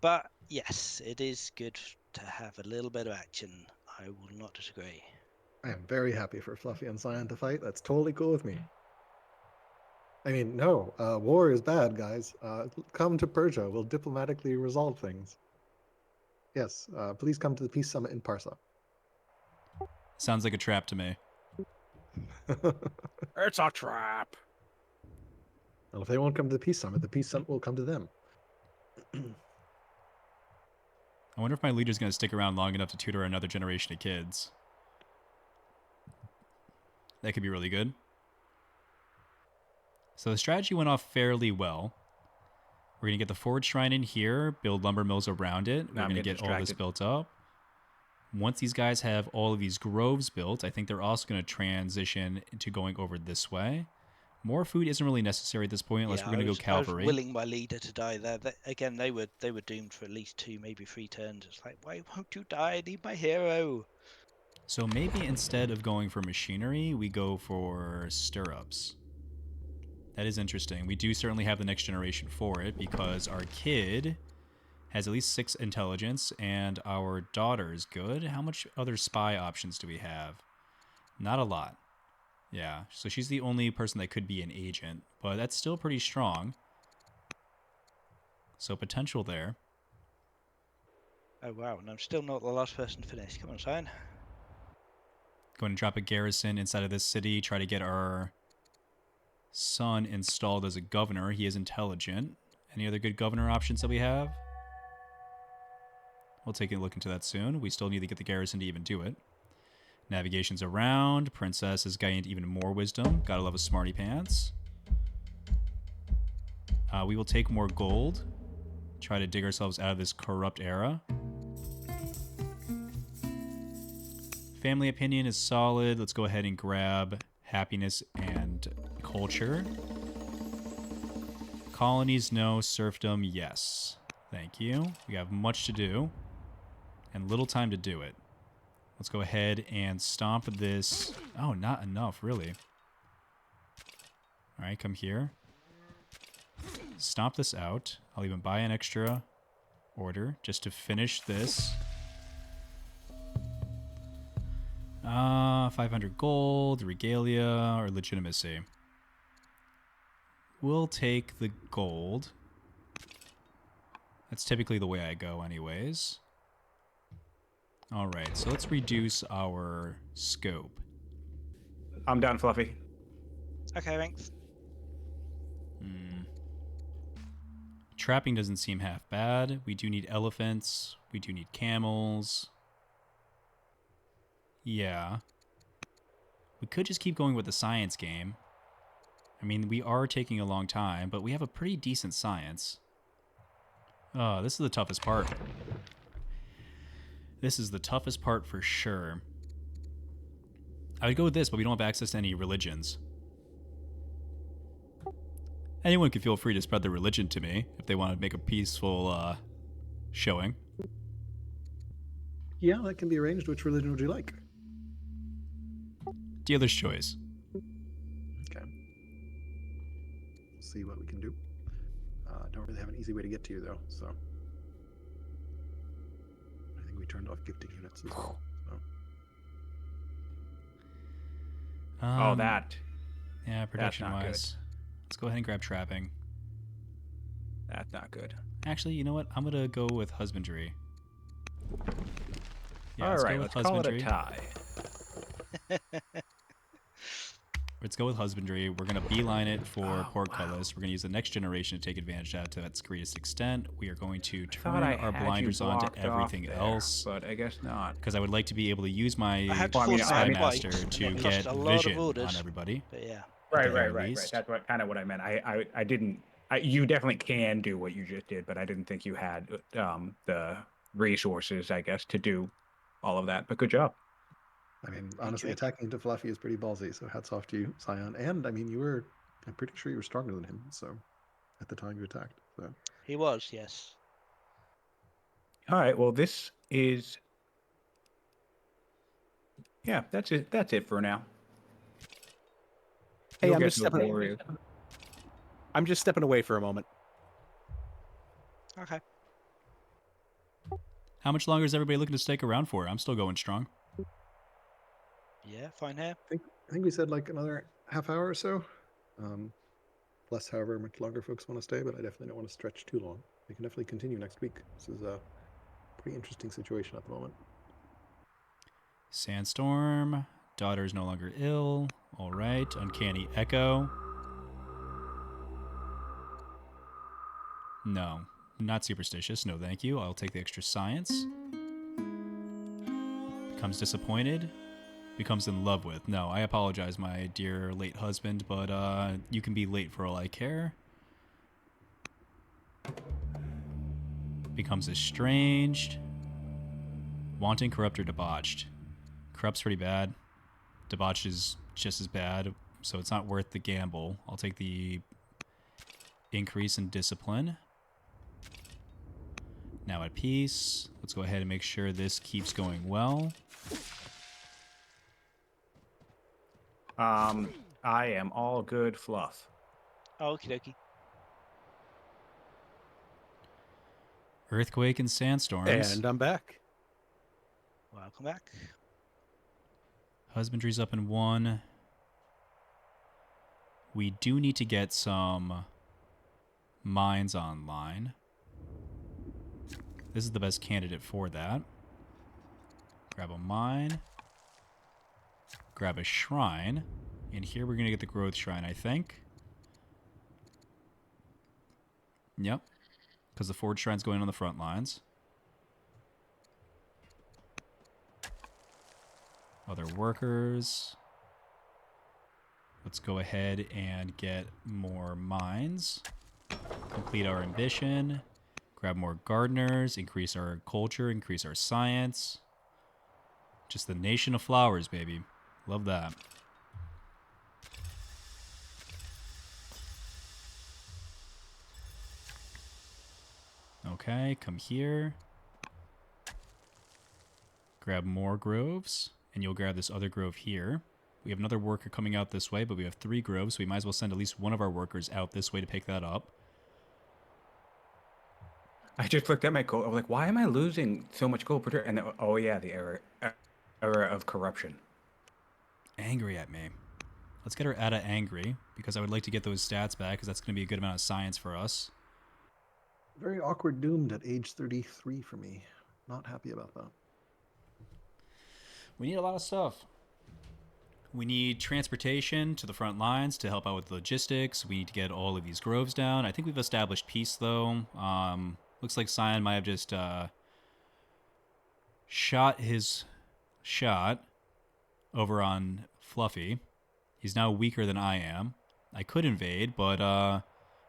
But yes, it is good to have a little bit of action. I will not disagree. I am very happy for Fluffy and Cyan to fight. That's totally cool with me. I mean, no, war is bad, guys. Come to Persia. We'll diplomatically resolve things. Yes, please come to the Peace Summit in Parsa. Sounds like a trap to me. It's a trap. Well, if they won't come to the Peace Summit will come to them. I wonder if my leader's going to stick around long enough to tutor another generation of kids. That could be really good. So the strategy went off fairly well. We're going to get the Forge Shrine in here, build lumber mills around it. We're Now I'm going to getting get all this distracted. built up. Once these guys have all of these groves built, I think they're also going to transition into going over this way. More food isn't really necessary at this point unless Yeah, we're going to go I was cavalry. willing my leader to die there. Again, they were doomed for at least 2, maybe 3 turns. It's like, why won't you die? I need my hero. So maybe instead of going for machinery, we go for stirrups. That is interesting. We do certainly have the next generation for it because our kid has at least 6 intelligence and our daughter is good. How much other spy options do we have? Not a lot. Yeah, so she's the only person that could be an agent, but that's still pretty strong. So potential there. Oh wow, and I'm still not the last person to finish. Come on, Cyan. Go ahead and drop a garrison inside of this city. Try to get our son installed as a governor. He is intelligent. Any other good governor options that we have? We'll take a look into that soon. We still need to get the garrison to even do it. Navigation's around. Princess has gained even more wisdom. Gotta love a smarty pants. We will take more gold. Try to dig ourselves out of this corrupt era. Family opinion is solid. Let's go ahead and grab happiness and culture. Colonies, no. Serfdom, yes. Thank you. We have much to do and little time to do it. Let's go ahead and stomp this. Oh, not enough, really. All right, come here. Stomp this out. I'll even buy an extra order just to finish this. 500 gold, regalia, or legitimacy. We'll take the gold. That's typically the way I go anyways. Alright, so let's reduce our scope. I'm done, Fluffy. Okay, thanks. Trapping doesn't seem half bad. We do need elephants. We do need camels. Yeah. We could just keep going with the science game. I mean, we are taking a long time, but we have a pretty decent science. Oh, this is the toughest part. This is the toughest part for sure. I would go with this, but we don't have access to any religions. Anyone can feel free to spread their religion to me if they want to make a peaceful showing. Yeah, that can be arranged. Which religion would you like? Dealer's choice. Okay. We'll see what we can do. Don't really have an easy way to get to you, though, so... I think we turned off gifting units as well, so... Oh, that. Yeah, not prediction-wise. Let's go ahead and grab trapping. That's not good. Actually, you know what? I'm going to go with husbandry. Yeah, All right, go with let's call it a tie. Let's go with husbandry. We're going to beeline it for portcullis. We're going to use the next generation to take advantage of that to its greatest extent. We are going to turn Thought I our had you blinders on to blocked off everything there, else. but I guess not. Because I would like to be able to use my I had to Well, I mean, force I it mean- twice, Spymaster and to it get cost a lot of vision orders. on everybody. But yeah. Right, the very right, right, right. least. That's what kind of what I meant. I didn't. You definitely can do what you just did, but I didn't think you had the resources, I guess, to do all of that. But good job. I mean, honestly, you. attacking into Fluffy is pretty ballsy, so hats off to you, Scion. And I mean, I'm pretty sure you were stronger than him, so at the time you attacked. So He was, yes. All right. Well, this is. Yeah, that's it. That's it for now. Hey, You'll I'm get just to the stepping. Warriors. I'm just stepping away for a moment. Okay. How much longer is everybody looking to stick around for? I'm still going strong. Yeah, fine here. I think we said like another half hour or so. Less, however much longer folks want to stay, but I definitely don't want to stretch too long. We can definitely continue next week. This is a pretty interesting situation at the moment. Sandstorm. Daughter is no longer ill. All right. Uncanny Echo. No. Not superstitious. No, thank you. I'll take the extra science. Becomes disappointed. Becomes in love with. No, I apologize, my dear late husband, but you can be late for all I care. Becomes estranged. Wanting, corrupt, or debauched. Corrupt's pretty bad. Debauched is just as bad, so it's not worth the gamble. I'll take the increase in discipline. Now at peace. Let's go ahead and make sure this keeps going well. I am all good fluff. Okie dokie. Earthquake and sandstorms. And I'm back. Welcome back. Husbandry's up in 1. We do need to get some mines online. This is the best candidate for that. Grab a mine. Grab a shrine. And here we're going to get the growth shrine, I think. Yep. Because the forge shrine's going on the front lines. Other workers. Let's go ahead and get more mines. Complete our ambition. Grab more gardeners. Increase our culture. Increase our science. Just the nation of flowers, baby. Love that. Okay, come here. Grab more groves, and you'll grab this other grove here. We have another worker coming out this way, but we have 3 groves, so we might as well send at least one of our workers out this way to pick that up. I just looked at my gold. I was like, why am I losing so much gold per turn? And then, oh yeah, the error of corruption. Angry at me. Let's get her out of angry, because I would like to get those stats back, because that's going to be a good amount of science for us. Very awkward doomed at age 33 for me. Not happy about that. We need a lot of stuff. We need transportation to the front lines to help out with logistics. We need to get all of these groves down. I think we've established peace, though. Looks like Scion might have just shot his shot over on Fluffy. He's now weaker than I am. I could invade, but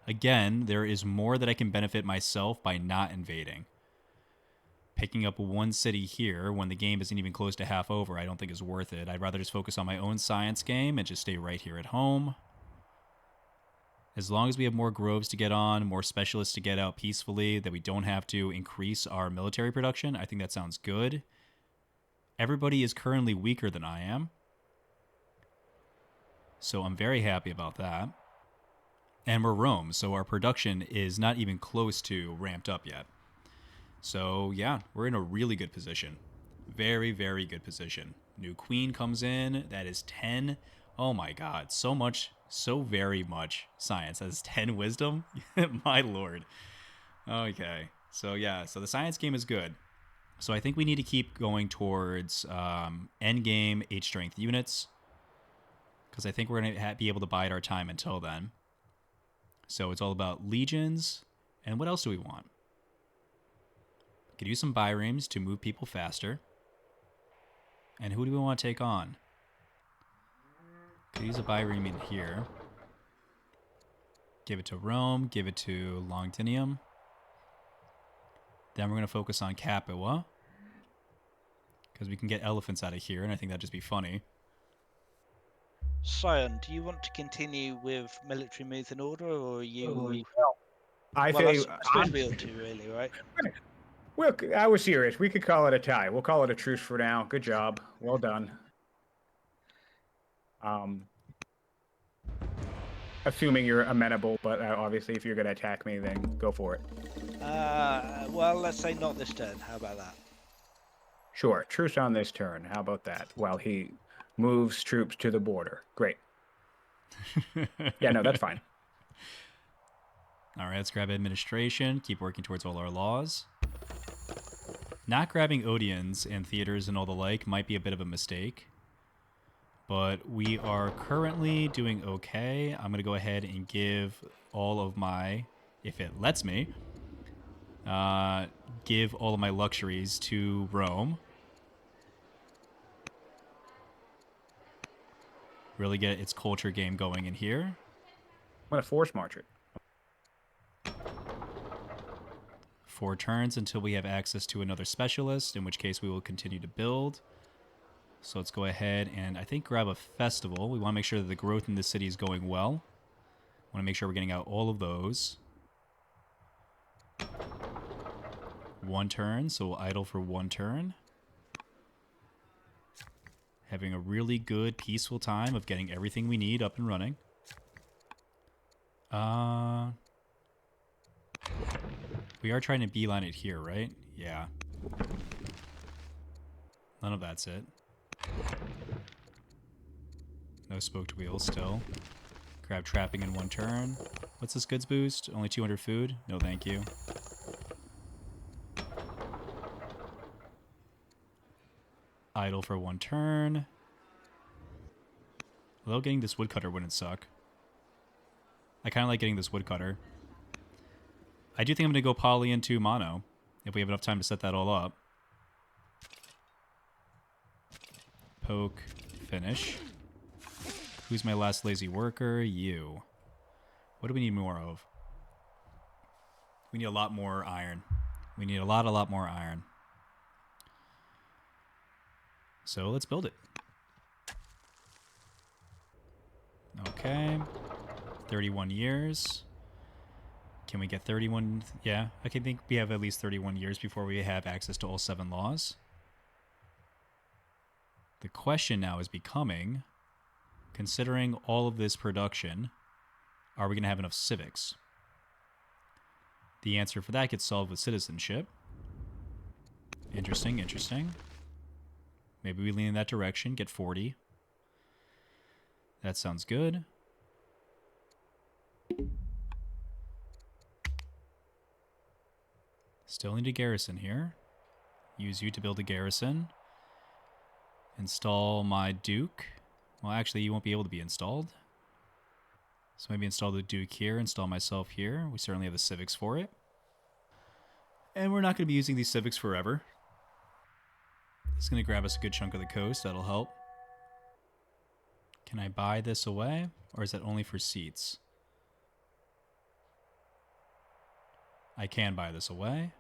again, there is more that I can benefit myself by not invading. Picking up one city here when the game isn't even close to half over, I don't think is worth it. I'd rather just focus on my own science game and just stay right here at home. As long as we have more groves to get on, more specialists to get out peacefully, that we don't have to increase our military production, I think that sounds good. Everybody is currently weaker than I am. So I'm very happy about that. And we're Rome, so our production is not even close to ramped up yet. So yeah, we're in a really good position. Very, very good position. New queen comes in. That is 10. Oh my god, so much, so very much science. That's 10 wisdom. My lord. Okay, so yeah, so the science game is good. So I think we need to keep going towards end game 8 strength units. because I think we're going to be able to bide our time until then. So it's all about legions. And what else do we want? Could use some bireams to move people faster. And who do we want to take on? Could use a biream in here. Give it to Rome. Give it to Longdinium. Then we're going to focus on Capua. Because we can get elephants out of here, and I think that'd just be funny. Sion, do you want to continue with military moves in order, or are you... I well, I think suppose we ought to, really, right? well, I was serious. We could call it a tie. We'll call it a truce for now. Good job. Well done. Assuming you're amenable, but obviously if you're going to attack me, then go for it. Well, let's say not this turn. How about that? Sure. Truce on this turn. How about that? While he moves troops to the border. Great. Yeah, no, that's fine. All right, let's grab administration. Keep working towards all our laws. Not grabbing Odeons and theaters and all the like might be a bit of a mistake. But we are currently doing okay. I'm going to go ahead and give all of my, if it lets me, give all of my luxuries to Rome. Really get its culture game going in here. I'm going to force march it. 4 turns until we have access to another specialist, in which case we will continue to build. So let's go ahead and I think grab a festival. We want to make sure that the growth in the city is going well. Want to make sure we're getting out all of those. 1 turn, so we'll idle for 1 turn. Having a really good, peaceful time of getting everything we need up and running. We are trying to beeline it here, right? Yeah. None of that's it. No spoked wheel still. Grab trapping in 1 turn. What's this goods boost? Only 200 food? No thank you. Idle for 1 turn. Although getting this woodcutter wouldn't suck. I kind of like getting this woodcutter. I do think I'm going to go poly into mono, if we have enough time to set that all up. Poke, finish. Who's my last lazy worker? You. What do we need more of? We need a lot more iron. We need a lot more iron. So let's build it. Okay. 31 years. Can we get 31? Yeah, I can think we have at least 31 years before we have access to all 7 laws. The question now is becoming, considering all of this production, are we going to have enough civics? The answer for that gets solved with citizenship. Interesting, interesting. Maybe we lean in that direction, get 40. That sounds good. Still need a garrison here. Use you to build a garrison. Install my Duke. Well, actually, you won't be able to be installed. So maybe install the Duke here, install myself here. We certainly have the civics for it. And we're not going to be using these civics forever. It's going to grab us a good chunk of the coast. That'll help. Can I buy this away? Or is that only for seats? I can buy this away.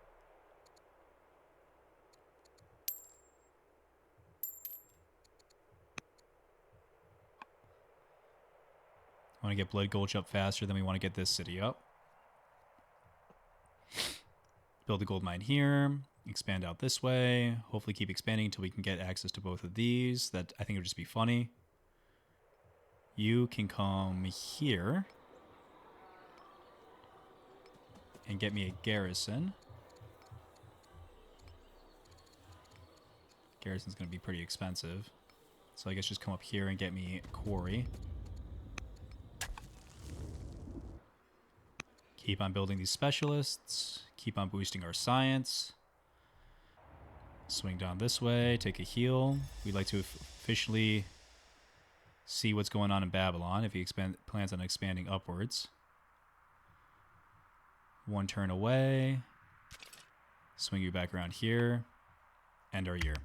I want to get Blood Gulch up faster than we want to get this city up. Build a gold mine here. Expand out this way. Hopefully keep expanding until we can get access to both of these. That I think would just be funny. You can come here. And get me a garrison. Garrison's going to be pretty expensive. So I guess just come up here and get me a quarry. Keep on building these specialists. Keep on boosting our science. Swing down this way. Take a heal. We'd like to officially see what's going on in Babylon if he plans on expanding upwards. 1 turn away. Swing you back around here. End our year.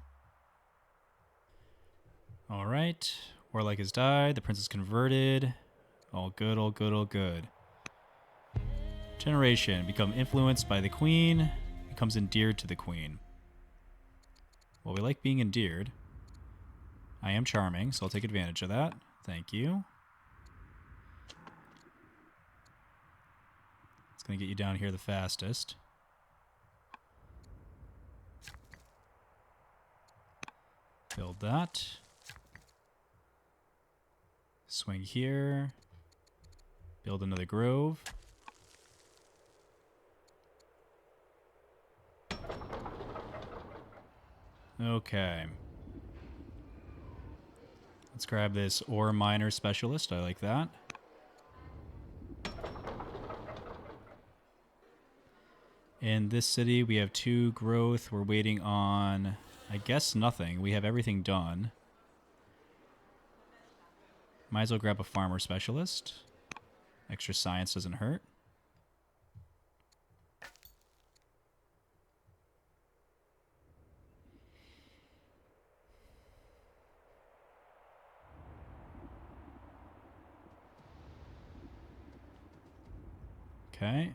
All right. Warlike has died. The prince is converted. All good, all good, all good. Generation. Become influenced by the queen. Becomes endeared to the queen. Well, we like being endeared. I am charming, so I'll take advantage of that. Thank you. It's going to get you down here the fastest. Build that. Swing here. Build another grove. Okay. Let's grab this ore miner specialist. I like that. In this city, we have 2 growth. We're waiting on, I guess, nothing. We have everything done. Might as well grab a farmer specialist. Extra science doesn't hurt. Okay.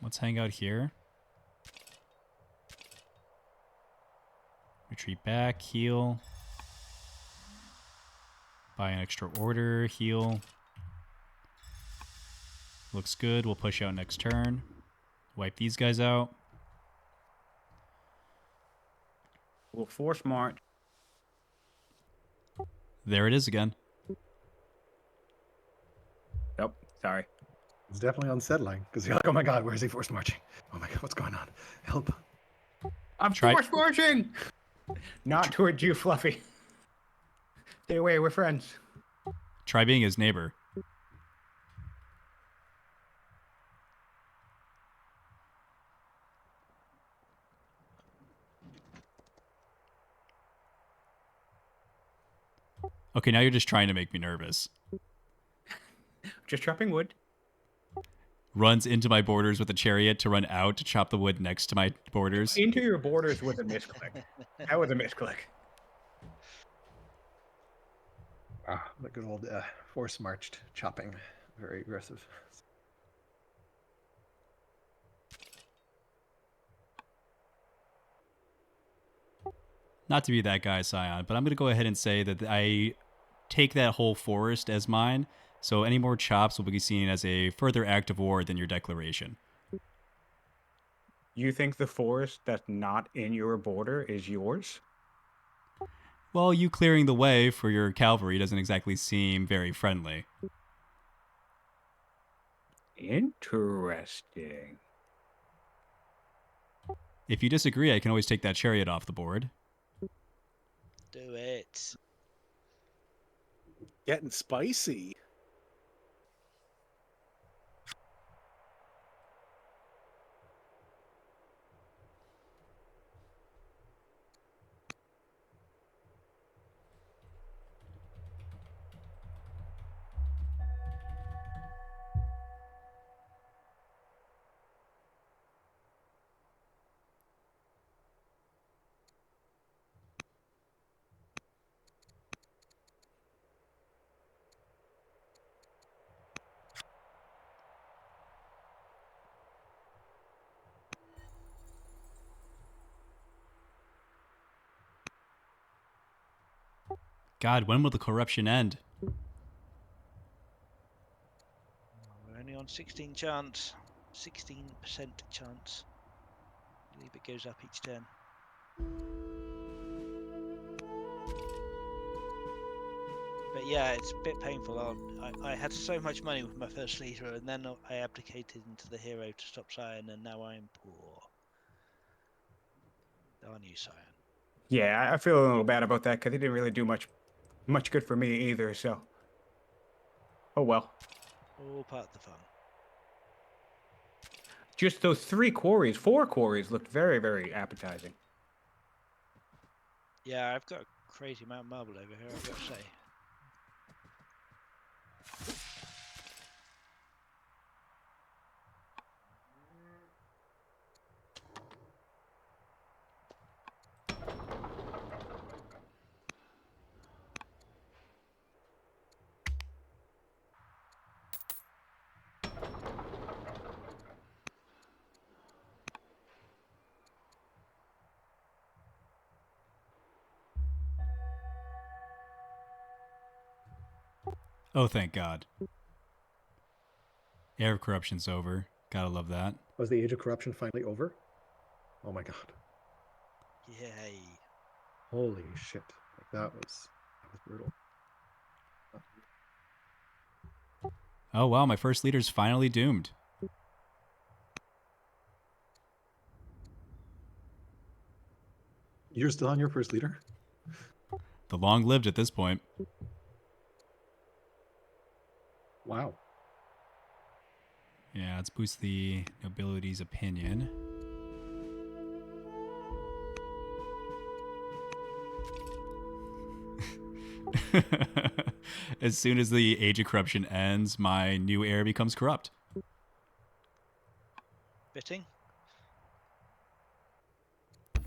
Let's hang out here. Retreat back, heal. Buy an extra order, heal. Looks good. We'll push out next turn. Wipe these guys out. We'll force march. There it is again. Nope, sorry. It's definitely unsettling because you're like, oh my god, where is he force marching? Oh my god, what's going on? Help. I'm Try- force marching! Not towards you, Fluffy. Stay away, we're friends. Try being his neighbor. Okay, now you're just trying to make me nervous. Just chopping wood. Runs into my borders with a chariot to run out to chop the wood next to my borders. Into your borders with a misclick. That was a misclick. Ah, the good old force marched chopping. Very aggressive. Not to be that guy, Scion, but I'm going to go ahead and say that I take that whole forest as mine, so any more chops will be seen as a further act of war than your declaration. You think the forest that's not in your border is yours? Well, you clearing the way for your cavalry doesn't exactly seem very friendly. Interesting. If you disagree, I can always take that chariot off the board. Do it. Getting spicy. God, when will the corruption end? We're only on 16 chance. 16% chance. I believe it goes up each turn. But yeah, it's a bit painful. I had so much money with my first leader, and then I abdicated into the hero to stop Scion, and now I'm poor. Darn you, Scion. Yeah, I feel a little bad about that because he didn't really do much good for me either, so. Oh well. All part of the fun. Just those 4 quarries looked very, very appetizing. Yeah, I've got a crazy amount of marble over here, I've got to say. Oh, thank God. Air of corruption's over. Gotta love that. Was the Age of Corruption finally over? Oh my God. Yay. Holy shit. Like that was brutal. Oh, wow, my first leader's finally doomed. You're still on your first leader? The long lived at this point. Wow. Yeah, let's boost the nobility's opinion. As soon as the Age of Corruption ends, my new heir becomes corrupt. Fitting.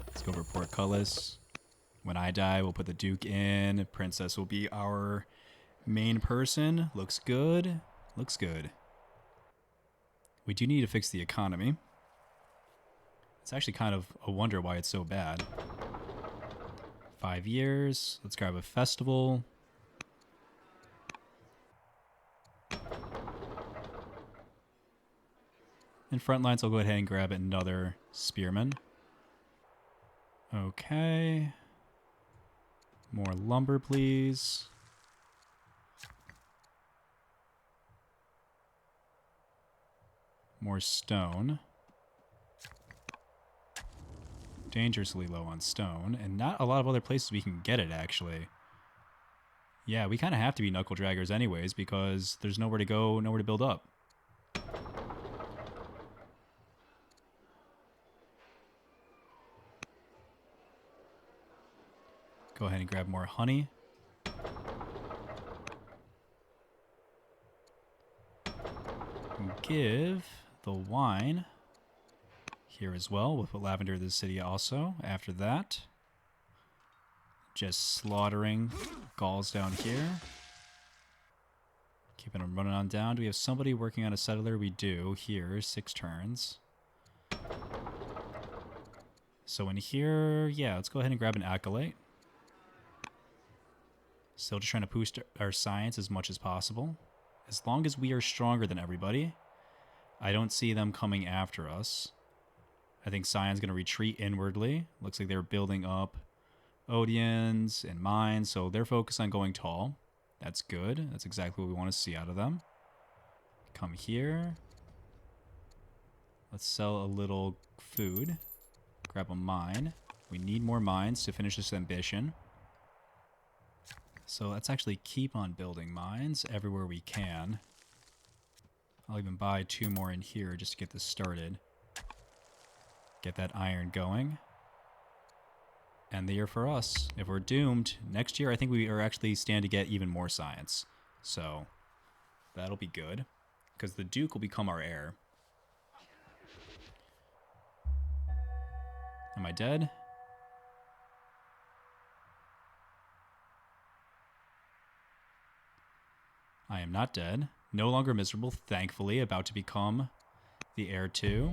Let's go for portcullis. When I die, we'll put the Duke in. Princess will be our main person. Looks good. Looks good. We do need to fix the economy. It's actually kind of a wonder why it's so bad. 5 years. Let's grab a festival. In front lines, I'll go ahead and grab another spearman. Okay. More lumber, please. More stone. Dangerously low on stone, and not a lot of other places we can get it, actually. Yeah, we kind of have to be knuckle draggers anyways, because there's nowhere to go, nowhere to build up. Go ahead and grab more honey. And give the wine here as well. We'll put lavender in the city also after that. Just slaughtering Gauls down here. Keeping them running on down. Do we have somebody working on a settler? We do. Here, 6 turns. So in here, yeah, let's go ahead and grab an acolyte. Still just trying to boost our science as much as possible. As long as we are stronger than everybody, I don't see them coming after us. I think Scion's going to retreat inwardly. Looks like they're building up Odeons and mines, so they're focused on going tall. That's good. That's exactly what we want to see out of them. Come here. Let's sell a little food. Grab a mine. We need more mines to finish this ambition. So let's actually keep on building mines everywhere we can. I'll even buy 2 more in here just to get this started. Get that iron going. And the year for us. If we're doomed, next year I think we are actually stand to get even more science. So that'll be good. Because the Duke will become our heir. Am I dead? I am not dead. No longer miserable, thankfully. About to become the heir to.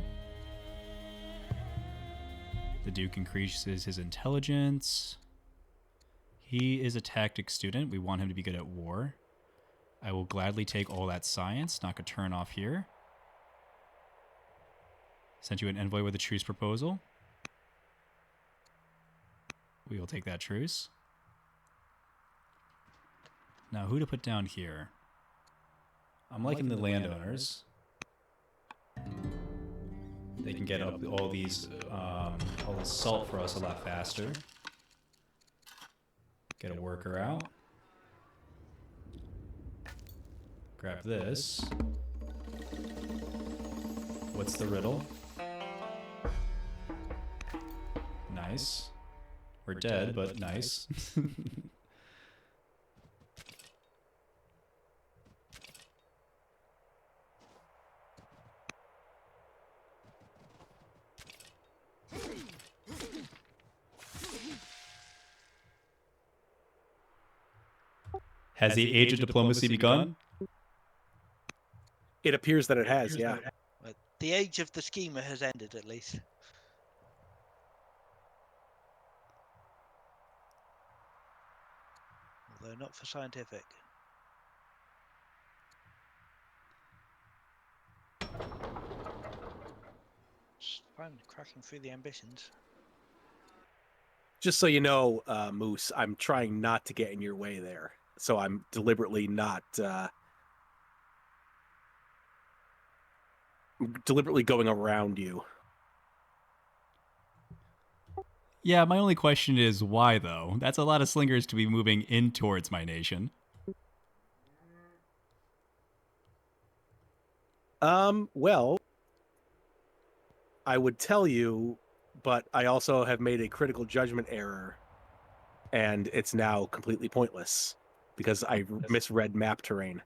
The Duke increases his intelligence. He is a tactics student. We want him to be good at war. I will gladly take all that science. Knock a turn off here. Sent you an envoy with a truce proposal. We will take that truce. Now, who to put down here? I'm liking the landowners. They can get up all these, all this salt for us a lot faster. Get a worker out. Grab this. What's the riddle? Nice. We're dead, but nice. Has the age of diplomacy begun? It appears that it has, yeah. But the age of the schemer has ended, at least. Although not for scientific. Just fine, cracking through the ambitions. Just so you know, Moose, I'm trying not to get in your way there. So I'm deliberately not... deliberately going around you. Yeah, my only question is why, though? That's a lot of slingers to be moving in towards my nation. Well, I would tell you, but I also have made a critical judgment error, and it's now completely pointless because I misread map terrain.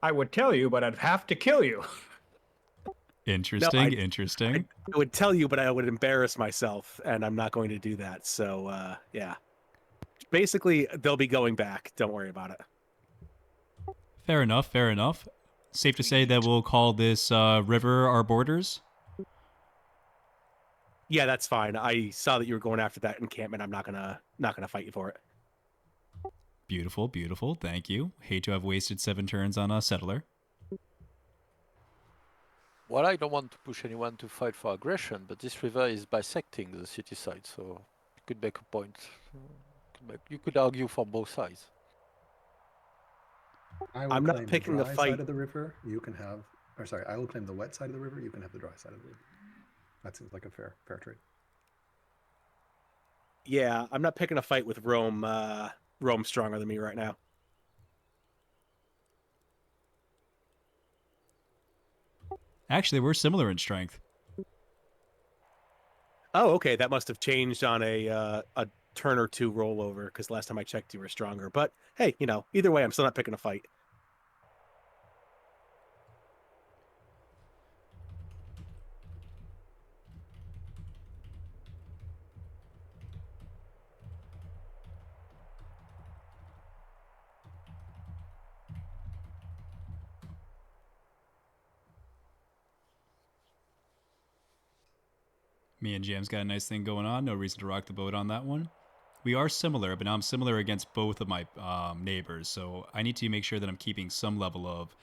I would tell you, but I'd have to kill you. Interesting, interesting. I would tell you, but I would embarrass myself, and I'm not going to do that. So, yeah. Basically, they'll be going back. Don't worry about it. Fair enough, fair enough. Safe to say that we'll call this river our borders? Yeah, that's fine. I saw that you were going after that encampment. I'm not gonna fight you for it. Beautiful, beautiful. Thank you. Hate to have wasted 7 turns on a settler. Well, I don't want to push anyone to fight for aggression, but this river is bisecting the city side, so you could make a point. You could argue for both sides. I'm not claim picking the a dry fight. side of the river. You can have, or sorry, I will claim the wet side of the river. You can have the dry side of the river. That seems like a fair trade. Yeah, I'm not picking a fight with Rome. Rome's stronger than me right now. Actually, we're similar in strength. Oh, okay. That must have changed on a turn or two rollover because last time I checked, you were stronger. But hey, either way, I'm still not picking a fight. Me and Jam's got a nice thing going on. No reason to rock the boat on that one. We are similar, but now I'm similar against both of my neighbors, so I need to make sure that I'm keeping some level of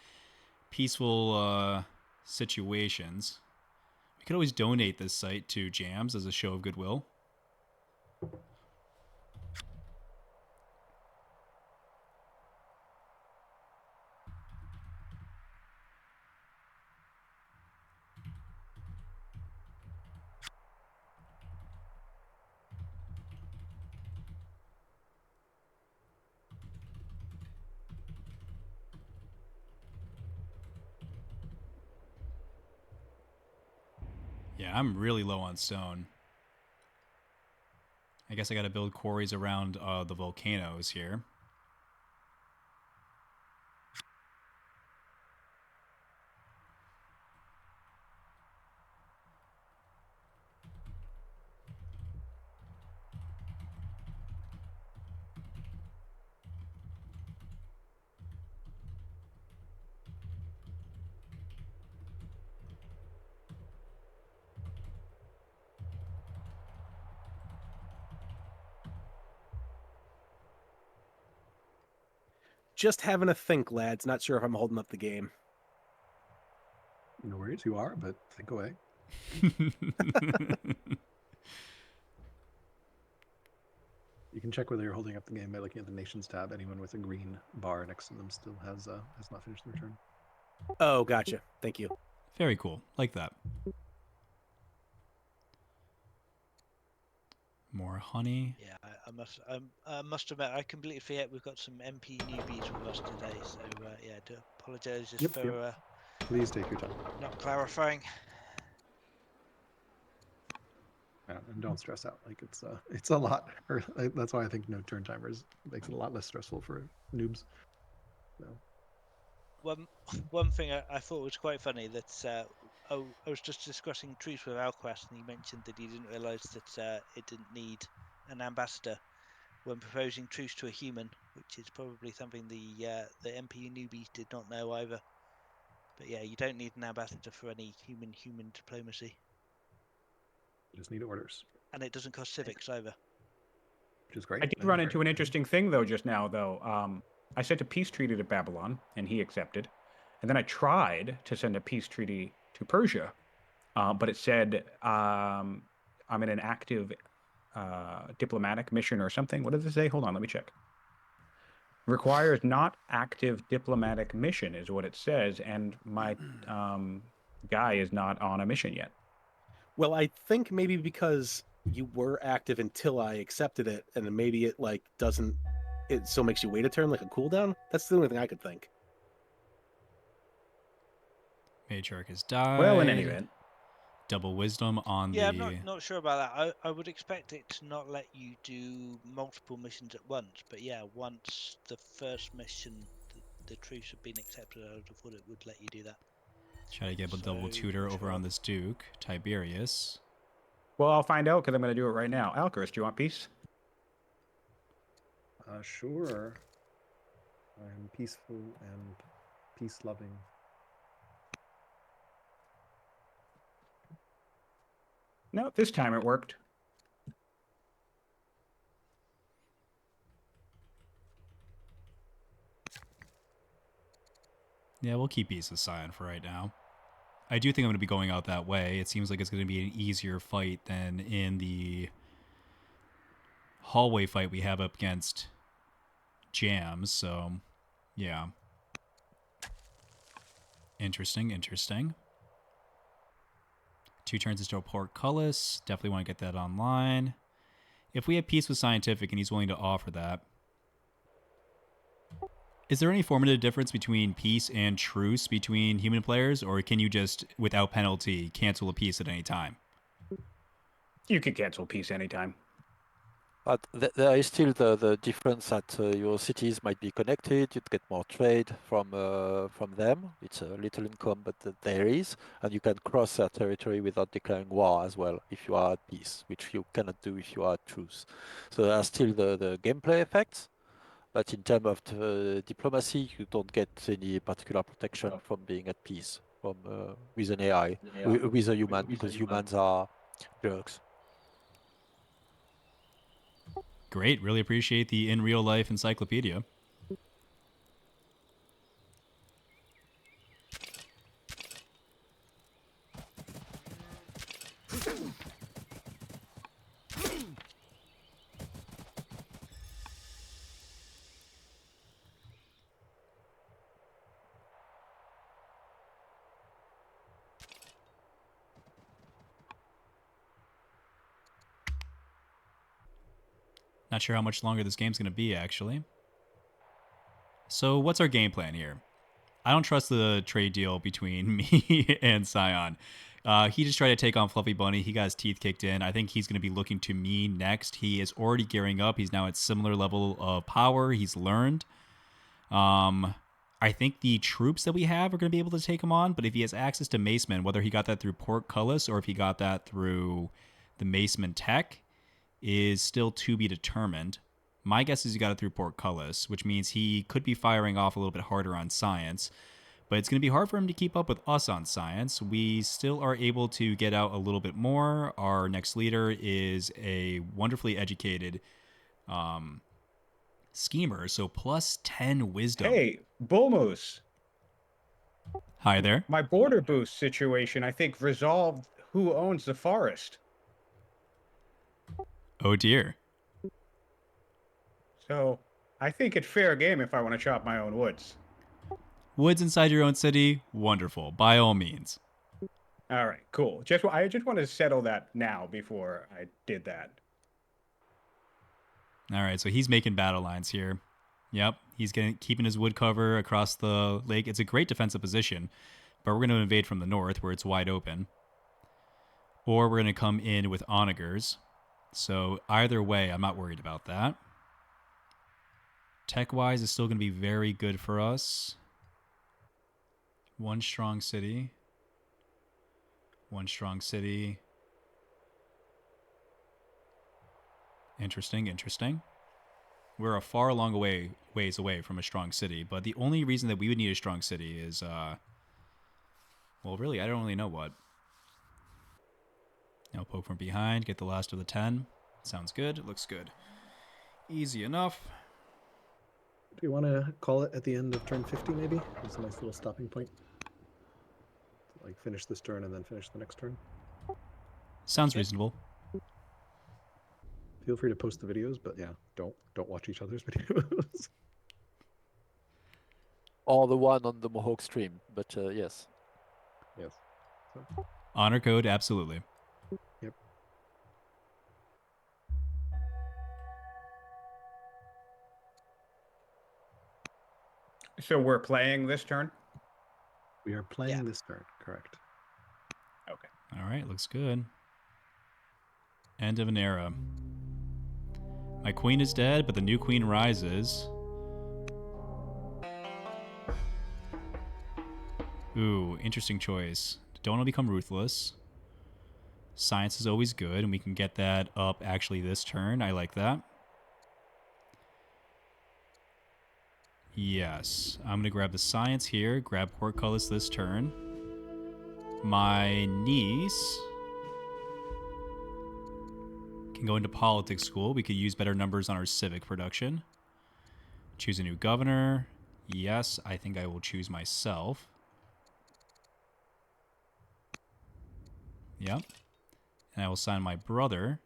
peaceful situations. We could always donate this site to Jams as a show of goodwill. Yeah, I'm really low on stone. I guess I gotta build quarries around the volcanoes here. Just having a think, lads. Not sure if I'm holding up the game. No worries, you are, but think away. You can check whether you're holding up the game by looking at the Nations tab. Anyone with a green bar next to them still has not finished their turn. Oh, gotcha. Thank you. Very cool. Like that. More honey. Yeah, I must admit, I completely forget we've got some MP newbies with us today. So yeah, I do apologise just for Please take your time. Not clarifying. Yeah, and don't stress out. Like it's a lot. That's why I think no turn timers makes it a lot less stressful for noobs. So. One thing I thought was quite funny that I was just discussing truce with Alquest, and he mentioned that he didn't realise that it didn't need an ambassador when proposing truce to a human, which is probably something the MPU newbies did not know either. But yeah, you don't need an ambassador for any human diplomacy, You just need orders, and it doesn't cost civics either. which is great. I did run into an interesting thing though just now though. I sent a peace treaty to Babylon and he accepted, and then I tried to send a peace treaty to Persia, but it said I'm in an active diplomatic mission or something. What does it say? Hold on, let me check. Requires not active diplomatic mission is what it says, and my guy is not on a mission yet. Well, I think maybe because you were active until I accepted it, and then maybe it like doesn't. It still makes you wait a turn, like a cooldown. That's the only thing I could think. Matriarch has died. Well, in any event, Double wisdom on Yeah, the. I'm not sure about that. I would expect it to not let you do multiple missions at once, but yeah, once the first mission, the truce had been accepted, I would have thought it would let you do that. Try to get a double So, tutor over sure. on this Duke, Tiberius. well, I'll find out because I'm going to do it right now. Alchers, do you want peace? Sure. I'm peaceful and peace-loving. No, this time it worked. Yeah, we'll keep peace with Scion for right now. I do think I'm going to be going out that way. It seems like it's going to be an easier fight than in the hallway fight we have up against Jams, so yeah. Interesting. 2 turns is to a portcullis. Definitely want to get that online. If we have peace with Scientific and he's willing to offer that. Is there any formative difference between peace and truce between human players, or can you just, without penalty, cancel a peace at any time? You could cancel peace anytime. But there is still the difference that your cities might be connected. You'd get more trade from them. It's a little income, but there is, and you can cross their territory without declaring war as well if you are at peace, which you cannot do if you are at truce. So there are still the gameplay effects, but in terms of diplomacy, you don't get any particular protection from being at peace from with an AI, with a human, because humans are jerks. Great. Really appreciate the in real life encyclopedia. Not sure how much longer this game's going to be, actually. So what's our game plan here? I don't trust the trade deal between me and Scion. He just tried to take on Fluffy Bunny. He got his teeth kicked in. I think he's going to be looking to me next. He is already gearing up. He's now at similar level of power. He's learned. I think the troops that we have are going to be able to take him on, but if he has access to Maceman, whether he got that through Portcullis or if he got that through the Maceman tech, is still to be determined. My guess is he got it through Portcullis, which means he could be firing off a little bit harder on Science, but it's going to be hard for him to keep up with us on Science. We still are able to get out a little bit more. Our next leader is a wonderfully educated schemer, so plus 10 wisdom. Hey, Bull Moose. Hi there. My border boost situation, I think, resolved who owns the forest. Oh dear. So I think it's fair game if I want to chop my own woods. Woods inside your own city, wonderful, by all means. All right, cool. I just want to settle that now before I did that. All right, so he's making battle lines here. Yep, he's keeping his wood cover across the lake. It's a great defensive position, but we're going to invade from the north where it's wide open. Or we're going to come in with onagers. So either way, I'm not worried about that. Tech-wise, is still going to be very good for us. One strong city. One strong city. Interesting, interesting. We're a far long ways away from a strong city, but the only reason that we would need a strong city is, well, really, I don't really know what. Now poke from behind, get the last of the 10. Sounds good, looks good. Easy enough. Do you want to call it at the end of turn 50, maybe? It's a nice little stopping point. Like, finish this turn and then finish the next turn. Sounds reasonable. Feel free to post the videos, but yeah, don't watch each other's videos. Or the one on the Mohawk stream, but yes. Yes. So, Honor code, absolutely. yep. So we're playing this turn? We are playing this turn, correct. Okay. All right, looks good. End of an era. My queen is dead, but the new queen rises. Ooh, interesting choice. Don't want to become ruthless. Science is always good, and we can get that up actually this turn. I like that. Yes, I'm going to grab the science here, grab portcullis this turn. My niece can go into politics school. We could use better numbers on our civic production. Choose a new governor. Yes, I think I will choose myself. Yep. And I will sign my brother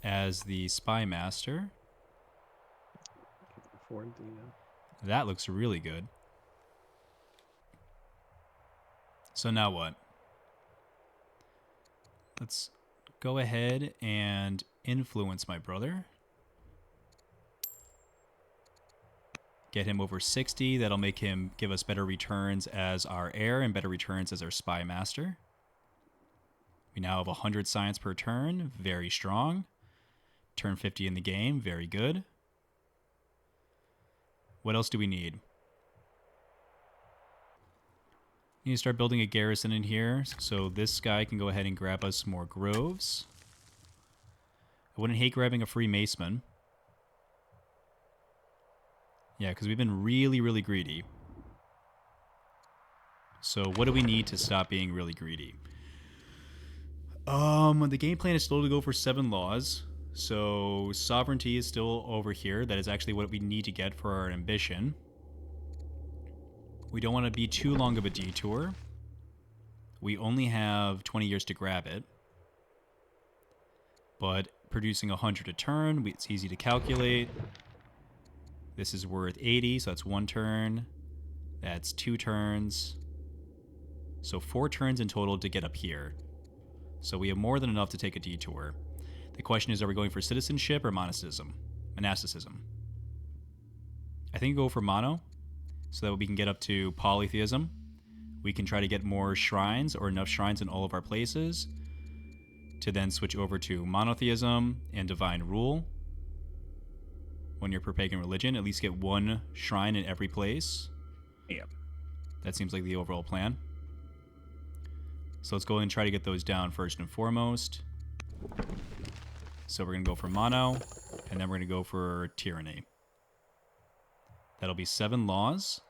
as the spy master. Afford the, That looks really good. So now what? Let's go ahead and influence my brother. Get him over 60. That'll make him give us better returns as our heir and better returns as our spy master. We now have 100 science per turn. Very strong. Turn 50 in the game. Very good. What else do we need? We need to start building a garrison in here. So this guy can go ahead and grab us more groves. I wouldn't hate grabbing a free maceman. Yeah, because we've been really, really greedy. So what do we need to stop being really greedy? The game plan is still to go for 7 laws. So sovereignty is still over here. That is actually what we need to get for our ambition. We don't want to be too long of a detour. We only have 20 years to grab it. But producing 100 a turn, it's easy to calculate. This is worth 80, so that's 1 turn. That's 2 turns. So 4 turns in total to get up here. So we have more than enough to take a detour. The question is, are we going for citizenship or monasticism? Monasticism. I think go for mono, so that we can get up to polytheism. We can try to get more shrines or enough shrines in all of our places to then switch over to monotheism and divine rule. When you're per pagan religion, at least get 1 shrine in every place. Yep. That seems like the overall plan. So let's go and try to get those down first and foremost. So we're going to go for mono, and then we're going to go for tyranny. That'll be 7 laws.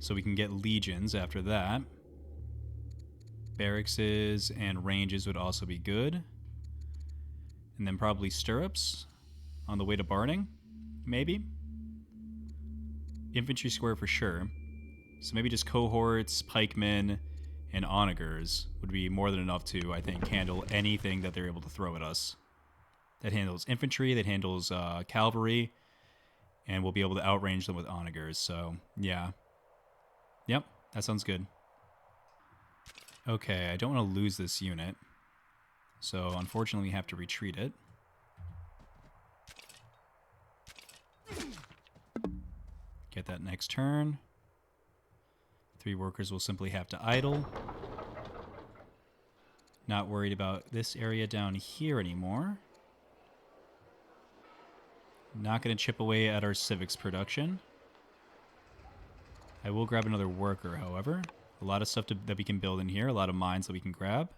So we can get legions after that. Barracks and ranges would also be good. And then probably stirrups on the way to Barding, maybe. Infantry square for sure. So maybe just cohorts, pikemen, and onagers would be more than enough to, I think, handle anything that they're able to throw at us. That handles infantry, that handles cavalry, and we'll be able to outrange them with onagers. So, yeah. Yep, that sounds good. Okay, I don't want to lose this unit. So, unfortunately, we have to retreat it. get that next turn. 3 workers will simply have to idle. Not worried about this area down here anymore. Not going to chip away at our civics production. I will grab another worker, however. A lot of stuff that we can build in here. A lot of mines that we can grab.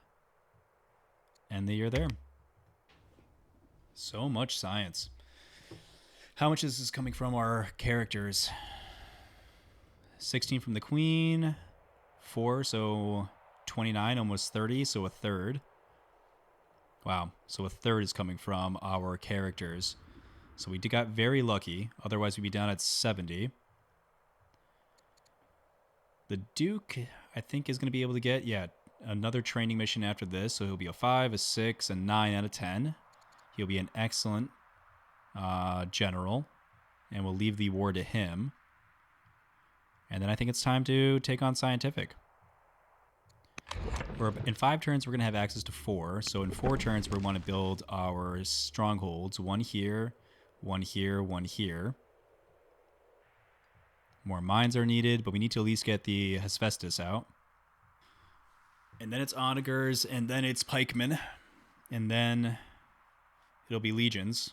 And you're there. So much science. How much is this coming from our characters? 16 from the queen. 4, so 29, almost 30, so a third. Wow, so a third is coming from our characters. So we got very lucky. Otherwise, we'd be down at 70. The Duke, I think, is going to be able to get, another training mission after this. So he'll be a 5, a 6, a 9 out of 10. He'll be an excellent general. And we'll leave the war to him. And then I think it's time to take on Scientific. In 5 turns, we're going to have access to 4. So in 4 turns, we want to build our strongholds. 1 here, 1 here, 1 here. More mines are needed, but we need to at least get the Hephaestus out. And then it's onagers, and then it's pikemen. And then it'll be legions.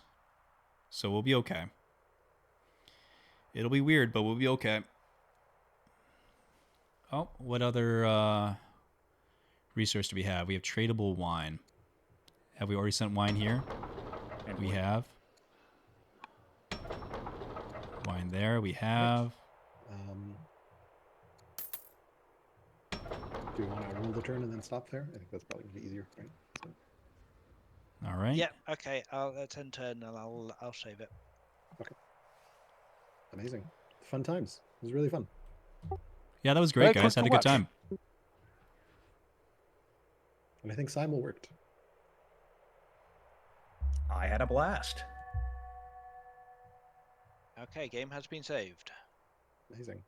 So we'll be okay. It'll be weird, but we'll be okay. Oh, what other resource do we have? We have tradable wine. Have we already sent wine here? And We have. Wine there, we have. Do you want to roll the turn and then stop there? I think that's probably going to be easier, right? So, All right. Yeah, okay. Let's end turn and I'll save it. amazing. Fun times. It was really fun. Yeah, that was great, Very guys. cool Had to a good watch. time. And I think Simul worked. I had a blast. Okay, game has been saved. Amazing.